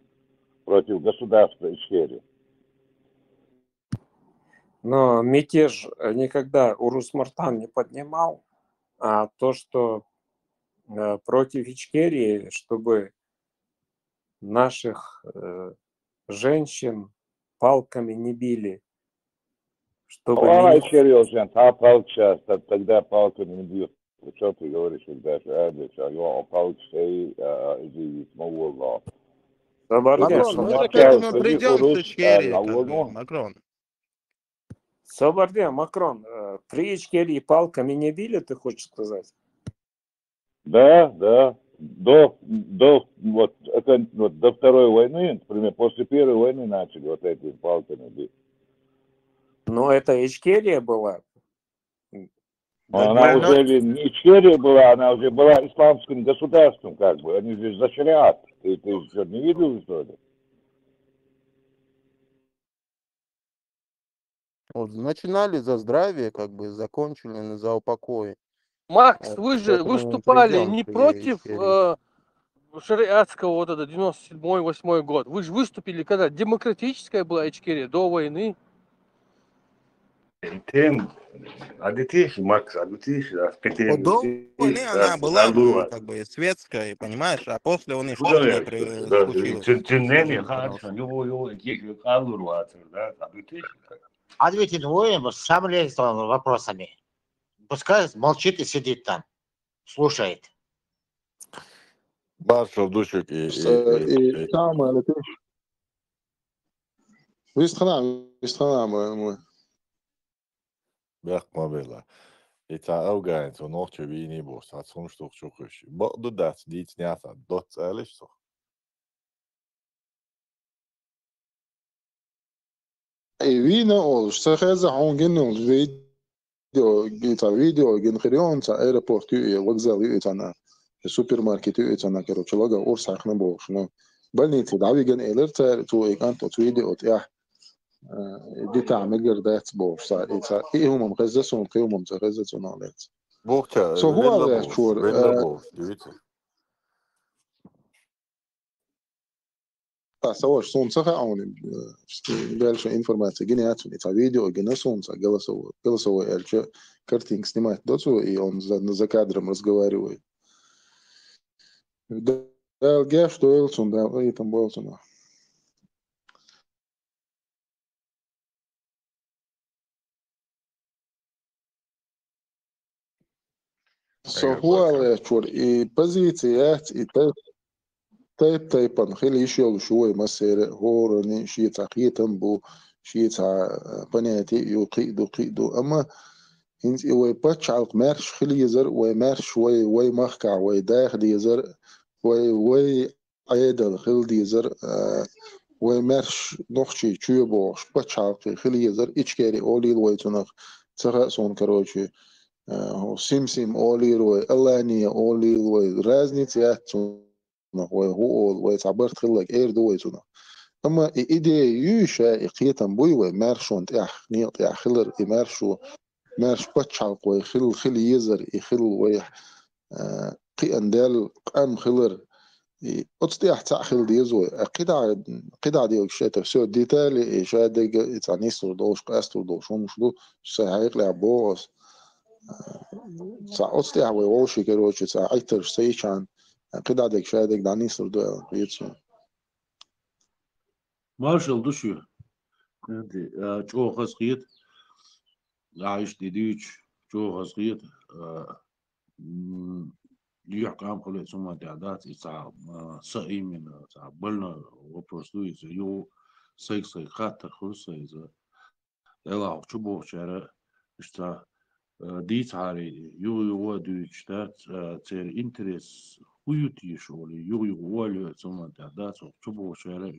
против государства Ичкерии? Но мятеж никогда Урус-Мартан не поднимал, а то, что против Ичкерии, чтобы наших женщин палками не били, чтобы тогда палками не бьют. Что ты говоришь, когда палкой Макрон, мы же к этому придем с Ичкерией, Макрон. Соборде, Макрон, при Ичкерии палками не били, ты хочешь сказать? Да. До Второй войны, например, после Первой войны начали вот эти палками бить. Но это Ичкерия была. Она уже не Ичкерия была, она уже была исламским государством, как бы. Они здесь за шариат. Ты что, не видел, что ли? Вот, начинали за здравие, как бы закончили за упокой. Макс, вы же выступали не против шариатского вот это 97-8 год. Вы же выступили, когда демократическая была Ичкерия до войны. Тем, адитишь, Макс, адитишь, Вот до войны она была, как бы, светской, понимаешь, а после войны что с ней случилось? Ответить воин с самыми вопросами. Пускай молчит и сидит там, слушает. Маршал Душик и تعمل ليش ويستخدم مو Бях мабела. Eta augain so noch zu wenig Boss hat sonst doch schon kusch. Du das die Snata dort ehrlich so. وينا أول شخص هونجن فيديو جن خريون تا airport وغزال يتنا السوبر ماركت يتنا كرو تلاقى أورس حقنا بوشنا بلني تدعوي جن إلرتا تو إيكان تو فيديو تياح دي تعمل دات بوش صار إيه هم مغزسون قيوم مغزسون عليت Bohça so هو villa هذا boss, شور villa boss, diyorsun. سواش صون صخا عون قال شو إنفورماتيا جينيات من فيديو جينا صون صا جلسوا إلش كارتينج سنيمات دوتو إيون за кадром разговаривает да геш что Элсон да и там был сюда so هو شور и позициات и تايبان خلي يشيل شوي مسير هورني شيء تعقيتم بو شيء تاع بناتي يقيدو أما إنت ويباتش على مارش خلي يزر ومارش وي مخكع وي داخل يزر وي عيدل خل يزر ومارش نخشي تشوبوش باتش على خلي يزر إيشكاري أولي الويتونخ ترى صون كروشي هو سيم أولي الوي ألانية أولي الوي رازني تياتون وهو ويتعبرت خلك إير دويتونا أما إيدي يوشا إقيتم بوي ومارشون تياح نيط يا خلر إمارشو مارش باتشالق ويخل يزر يخل ويح قي أندال قام خلر أتستيح تأخل ديزوي قيدا ديوك شاتا سو ديتالي شادق تعنيستو دوش قاستو دوش ومشدو ساعيق لعبوس أتستيح ويوشي كروشي ساعيتر سيشان قيدا ديك شادق دعنيستو دو قيتسو مارشال دوشو جو خسقيت عايش ديديش جو خسقيت يحكام خلق ثم تعداد إسعى سعي من بلنا وبرسلو يو سيكسي خاطر خلصة إذا يلا شبه شارع إشتا ديت عاري يو دوش تات تير إنترس ويوتي شغلي يو والي ثم تعداد شبه شارع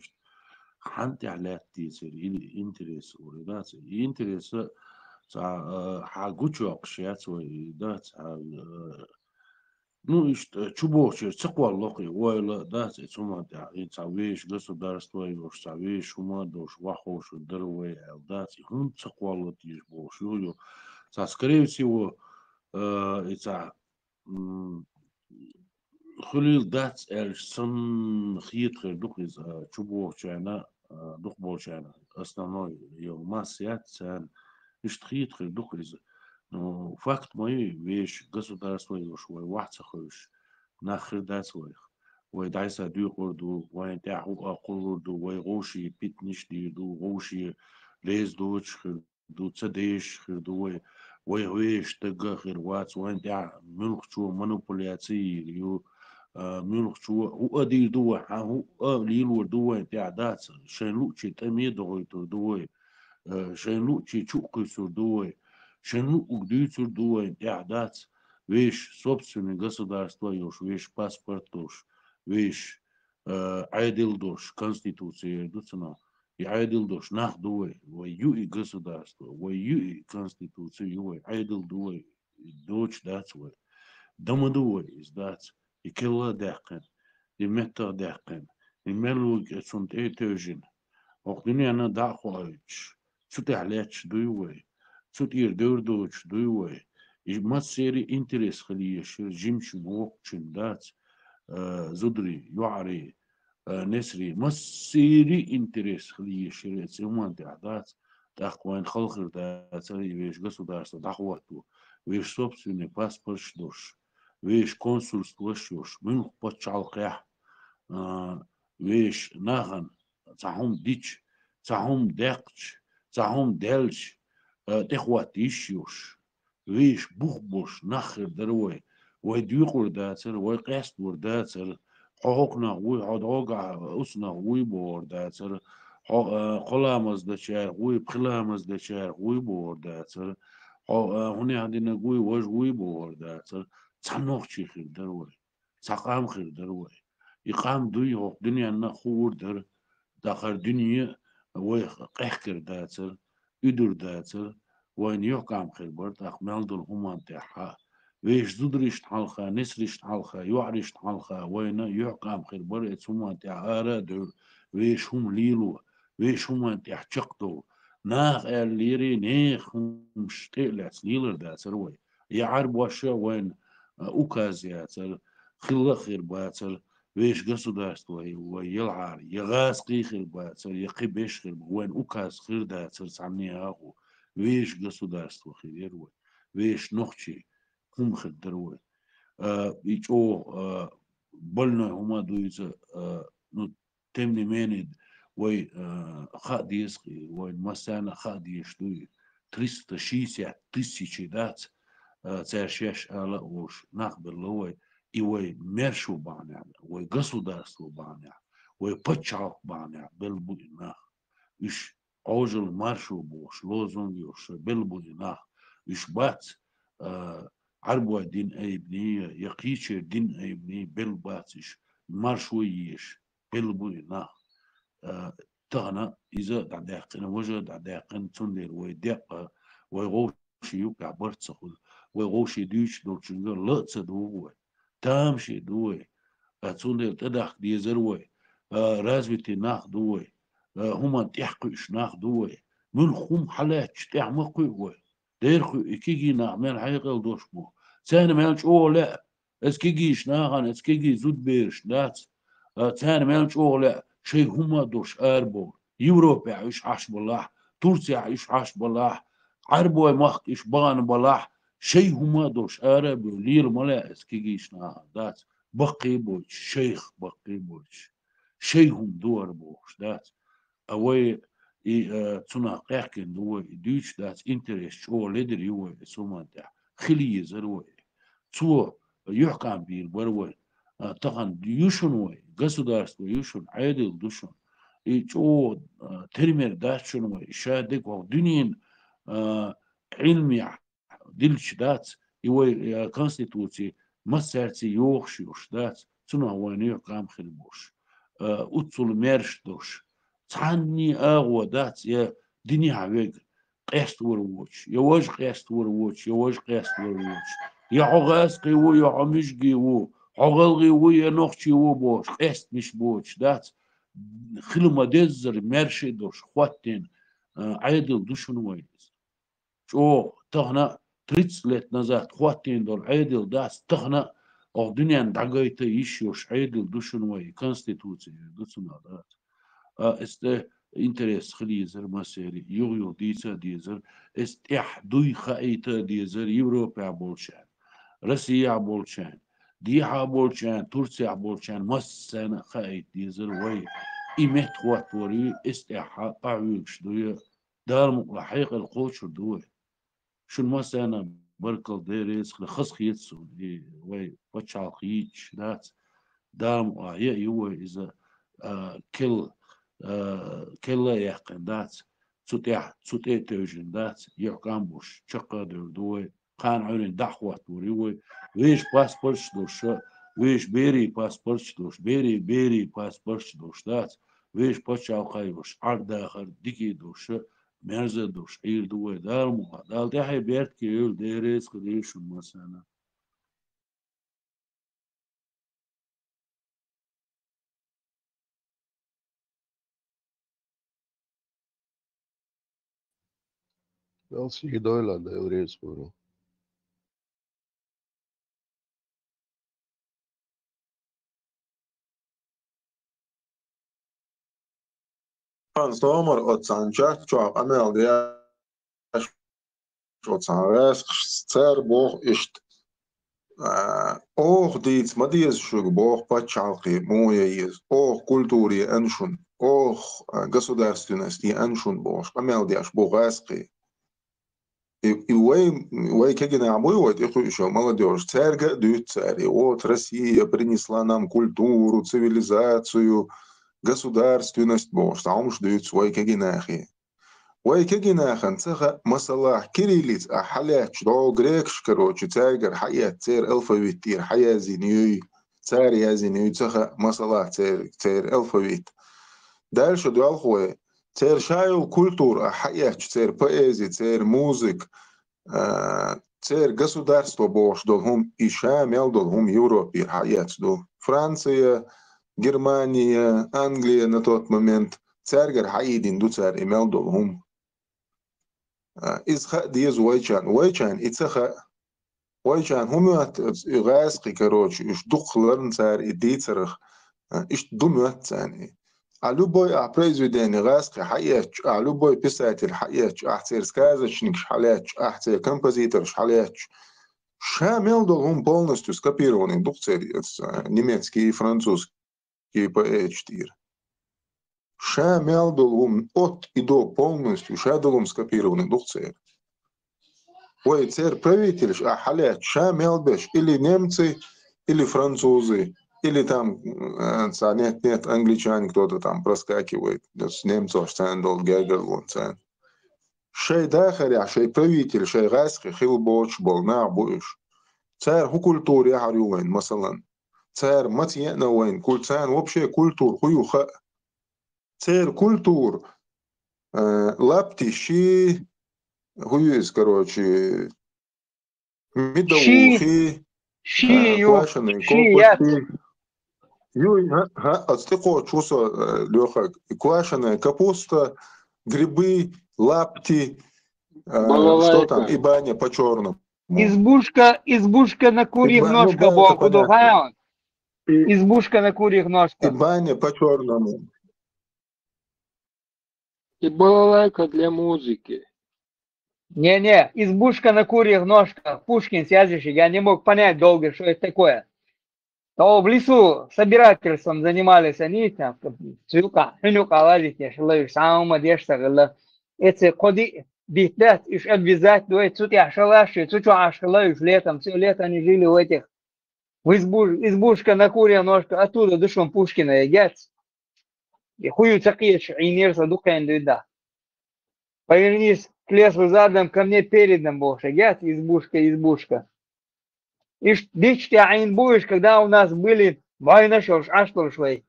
حنتي على تيسير إنترس وردات إنترس تاع حاجوتشو أقشيات وردات ну и чубо циква локи войла да цума да и цавиш государство его цавиш ума дош вахош дерве да хун циква лотиш бош ю скорее всего это خليل دات السن خيط دوخ из чубо чана дух болчана основной его массият сан иштрит дух из ну, факт мой вещь государство его швой вахцахуш нахер дасвоих вой дайса дюхурду вой тяху акулурду вой гоши питнишди ду гоши лез дуч ду цадеш ду вой вещь тагахер вац вой тя мюнхчу манипуляции ю мюнхчу у ади ду ху лилу ду тя дац шенлучи тамедо ду шенлучи чукусу ду Шену угдюцур дуай дядац, вещь собственное государство юж, вещь паспорт уж, вещь айдил душ, конституция дуцена, и айдил душ нах дуай, вой ю и государство, вой ю и конституция юай, айдил дуай, дочь дац вой, дома дуай издац, и килла дяхен, и мета дяхен, и мелуг сунт этежин, ох дуняна дахуайч, сутяляч дуай. Сутир дурдуч дуй и масери интерес хлиеш жимч мок чиндац زدري يعري نسري مسيري انترس خليه شريت سيمان تعدات تاخوين خلخر دا تري ويش государство дахвату ويش собственный паспорт دوش ويش консульство شوش من почалкя ويش ناغن تعهم ديش تعهم دقش تعهم دلش تخوات يشيوش ويش بوخبوش نخر دروي ويديقور داتر ويقاستور داتر حقوقنا وي عدوغا أسنا وي بور داتر قلامز دشار وي بخلامز دشار وي بور داتر هوني عندنا وي وج وي بور داتر تصنوخ شي خير دروي سقام خير دروي يقام دوي هوق دنيا نخور در داخل دنيا وي قحكر داتر يدور داتر وين يحكم خير برد أخمال دول همان تحا ويش زدريش حلقة نسريش حلقة يعريش حلقة وين يحكم خير برد همان تحا دول ويش هم ليلو ويش همان تحشقدو ناخ الليري نيخ هم شتيلات ليلر داتر وي يعرب واشا وين أوكازياتر خلا خير باتر ويش государство ويلعار يغاس قيخر باتر يقبش خير وين أوكاز خير داتر سعني هاغو ويش государство خير وي ويش نخشي هم خير دروي يجو بلنا هما دويزا نو تمني ماند وي خاديسقي وين مسانا خاديش دوي 360 тысячи دات царшеш ала уж нахберловой и вой мершу баня, вой государство баня, вой почал баня, бел будинах, иш ожил маршу бош, лозунги уж бел будинах, иш бац عربوا دين أيبنية يقيش دين أيبنية بل باتش مرشو يش بل بوينا تغنى إذا دعداقن وجه دعداقن تندر ويدق ويغوش يوقع برتسخل ويغوش ديش دولشنجر لا تصدوه تامشي دوي تندر تدخ دي زروي رازبتي ناخ دوي هما تحقش ناخ دوي من خم حالات تعمقوا ديرخو إكيجي نعمل حيقل دوشمو ثاني مالش لا اسكيجيش ناغن اسكيجي زود بيرش دات ثاني مالش لا شيء هما دوش أربو يوروبا عيش عاش بالله تركيا عيش عاش بالله عربو مخ إيش بان بالله شيء هما دوش أربو لير ملا اسكيجيش ناغن دات بقي بوش شيخ بقي بوش شيء هم دور بوش دات أوي تنا قاكن دوي دوش دات انترست شو ليدر يوي سومان تاع خليه زروي تو يحكم بير بروي طبعا يوشون وي государство يوشون عادل دوشون يجو ترمير داشون وي شادك ودنيا علمي دلش دات يوي كونستيتوسي مسارتي يوخش دات تنا وين يحكم خلبوش أتصل ميرش دوش تعني أغوى دات يا دنيا عويق قيست وروش يواج قيست وروش يواج قيست وروش يا عغاس قيو يا عمش قيو عغل قيو يا نخشي وبوش قيست مش بوش دات خلما دزر مرشي دوش خواتين عيدل دوشن ويز شو تغنى 30 لت نزات خواتين دول عيدل داس تغنى أو دنيا دعقايتا يشيوش عيدل دوشن وي كونستيتوسي دوشن دات است interesse خليزر مسيري يغيو ديسا ديزر است اح دوي خايتا ديزر يوروبا بولشان روسيا بولشان ديها بولشان تركيا بولشان مسانا خايت ديزر وي إيمت خواتوري است احا قاويكش دوي دار مقلحيق القوشر دوي شو مسانا بركل ديريس خلص خيتسو وي بتشالقيتش دات دار مقلحيق يوي إذا كل كلا يحقن دات تسوتي توجن دات يحكم بوش شقا دوي قان عين دعوة وريوي ويش باسبورت دوش ويش بيري باسبورت دوش بيري باسبورت دوش دات ويش باتشاو قايوش عرض آخر ديكي دوش مرزا دوش عير دوي دار مقا دال تحي بيرت كيول ديريس قديش مثلا Wel zie doila da evrejes boro. Hans Tomar otsan çarçaq amel diye otsan res cer boh ist oh dies madies şug boh paçalqi moya yiz oh kulturi enşun oh государственности enşun boh amel diye boh asqi и вой кегина обой вот их еще молодежь церга дают царь вот Россия принесла нам культуру цивилизацию государственность бош там ждут свой кегинахи вой кегинахан цеха масалах кириллиц ахаляч до грекш короче царгар хаят цер алфавитир хаязинюй царь язинюй цеха масалах цер алфавит дальше дуалхуэ цер шайл культура хаяч цер поэзия цер музык цер государство бош долхум иша мел долхум Европе хаяч до Франция Германия Англия на тот момент царгар хаидин ду цар имел долхум изха диез вайчан ицха вайчан хумат игасqi короче иш духларн цар идицрах иш думат цани А любой произведение раски хаяч, а любой писатель хаяч, ахцер сказочник хаяч, ахцер композитор хаяч, шамел долгум полностью скопированный духцер немецкий и французский поэчтир. Шамел долгум от и до полностью шадолум скопированный духцер. Ой, цер правитель, а хаяч, шамел беш или немцы, или французы. Или там нет, англичане кто-то там проскакивает, с немцев стендал, гегел, вон цен. Шей дахаря, шей правитель, шей гайски, хилбоч, бол, набуиш. Царь ху культур я говорю вайн, масалан. Царь матьена вайн, царь вообще культур, хуюха. Царь культур, лапти, щи, хуюис, короче, медовухи, квашеные колбасы. Юй, отстыко чувство, Леха, квашеная капуста, грибы, лапти, что там, и баня по-черному. Избушка на курьих ножках, Бог, избушка на курьих ножках. И баня по-черному. И балалайка для музыки. Не, избушка на курьих ножках, Пушкин сядешь, я не мог понять долго, что это такое. То в лесу собирательством занимались они, там, цюка, лазить, шалаешь, самым одежда, эти коды, битать, иш обвязать, дует, цутя шалаши, цутя шалаешь летом, все лето они жили в этих, в избушка на курья ножка, оттуда душом Пушкина едят, и хую цакиешь, и нерса духаем дуйда. Повернись к лесу задом, ко мне передом будешь, едят, избушка. И дичь ты айн будешь, когда у нас были войны, что шли.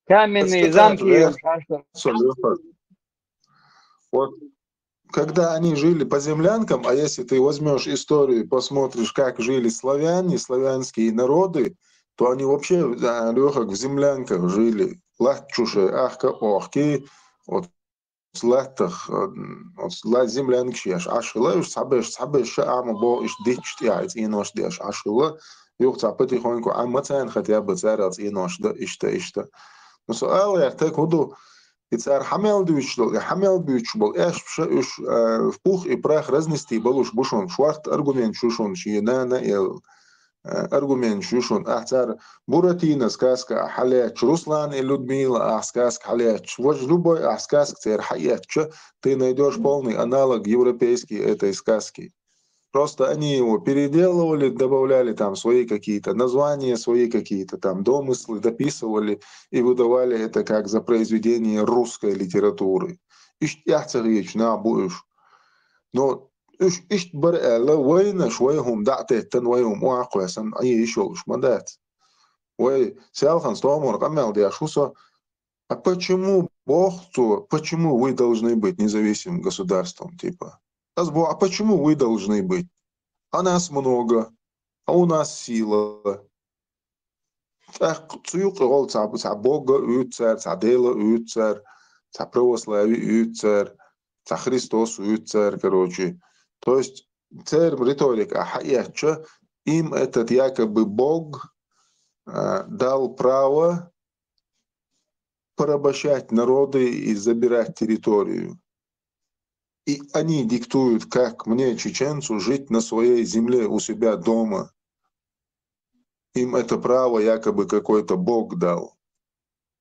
Каменные замки. Вот, когда они жили по землянкам, а если ты возьмешь историю и посмотришь, как жили славяне, славянские народы, то они вообще, Леха, в землянках жили. Лахчуши, ахка, охки, вот. Слатах, слат землянки, ашила, сабеш, ама бо иш дичти, айц инош деш ашила, юхца потихоньку, амацайн хотя бы царец инош да ишта. Но суал я так буду, и царь хамел бич был, эш в пух и прах разнести был уж бушон, шварт аргумент шушон, чьинана ел. Аргумент шушон, царь Буратино, сказка халяч, Руслан и Людмила, сказка халяч, вот любой сказка царь халяч, ты найдешь полный аналог европейский этой сказки. Просто они его переделывали, добавляли там свои какие-то названия, свои какие-то там домыслы, дописывали и выдавали это как за произведение русской литературы. Но إيش برا لا وين شويهم دعتين ويهم واقع سن أي شيء مش مدات وي سالخن стомор камел диашуса а почему почему вы должны быть независимым государством типа а почему вы должны быть а нас много а у нас сила так цюк рол бога утцер цадела утцер православие утцер Христос утцер короче. То есть царь риторика хаяча, им этот якобы Бог дал право порабощать народы и забирать территорию. И они диктуют, как мне, чеченцу, жить на своей земле у себя дома. Им это право якобы какой-то Бог дал.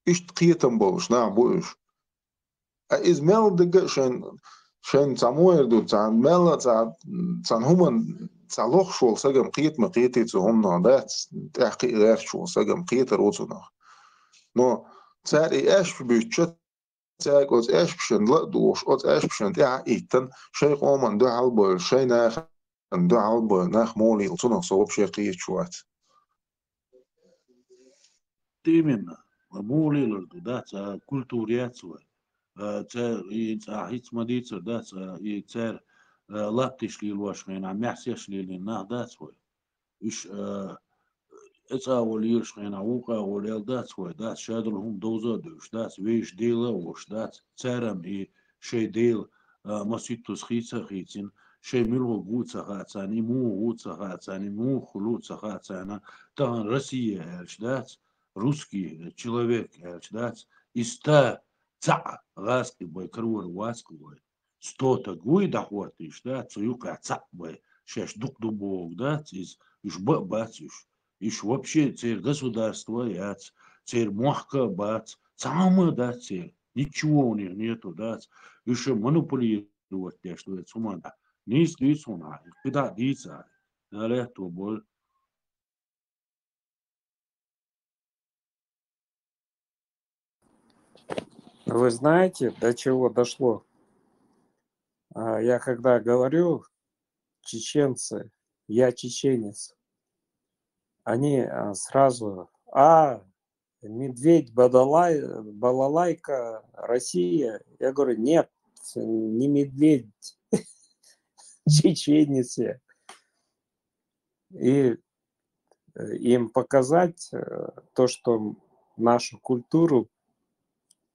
Ишь ты там будешь, на будешь. А из мелдыга шен цамуэрду цан мела цан хуман цалох шол сагам кит ма кити цумно да тахки рах шол сагам кит роцунах. Но царь и эш бючет царь оз эш пшен ла душ оз эш пшен я итан шейх оман до албо шейнах до албо нах моли цунах со вообще кит чуат. Именно. Молилерду, да, це культуряцтво. Це і ахіц мадіцер, да, це і це лаптиш лілвашнина, мясеш лілина, да, свой. Іш это волиршнина, ука волел, да, свой, да, шадрхум дозадуш, да, веш дела уш, да, царам и шей дел маситус хица хицин, шей милго гуца хацан, и му гуца хацан, и му хлуца хацана, там Россия, да, русский человек, да, и ста ца раски бой круэр васку бой, 100 гуй дохватишь, да, цуюка ца бой, шеш дук дубок, да, из бацюш, иш вообще цель государства, яц, цель махка бац, самый, да, цель, ничего у них нету, да, еще манипулировать, те, что это сумада, не искать сумада, когда дица, да, то боль. Вы знаете, до чего дошло? Я когда говорю, чеченцы, я чеченец, они сразу, медведь, балалайка, Россия. Я говорю, нет, не медведь, чеченец я. И им показать то, что нашу культуру,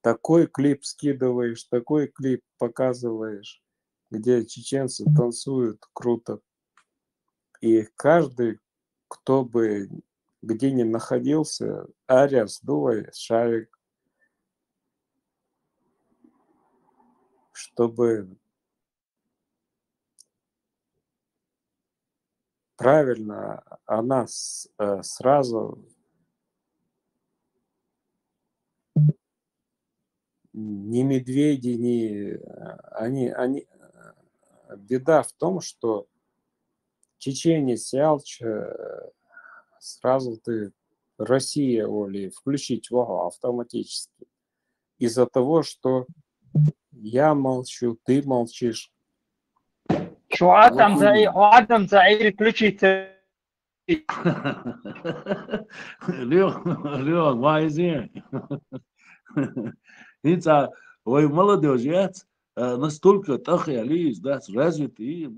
такой клип скидываешь, такой клип показываешь, где чеченцы танцуют круто. И каждый, кто бы где ни находился, ария, сдувай, шарик, чтобы правильно она сразу ни медведи, ни они беда в том, что чеченец, ялч, сразу ты Россия, Оли, включить его автоматически. Из-за того, что я молчу, ты молчишь. شو عدم زعير включиться. Лёг, вайзер. Ой, молодежь, настолько тахи алис, да, развитый.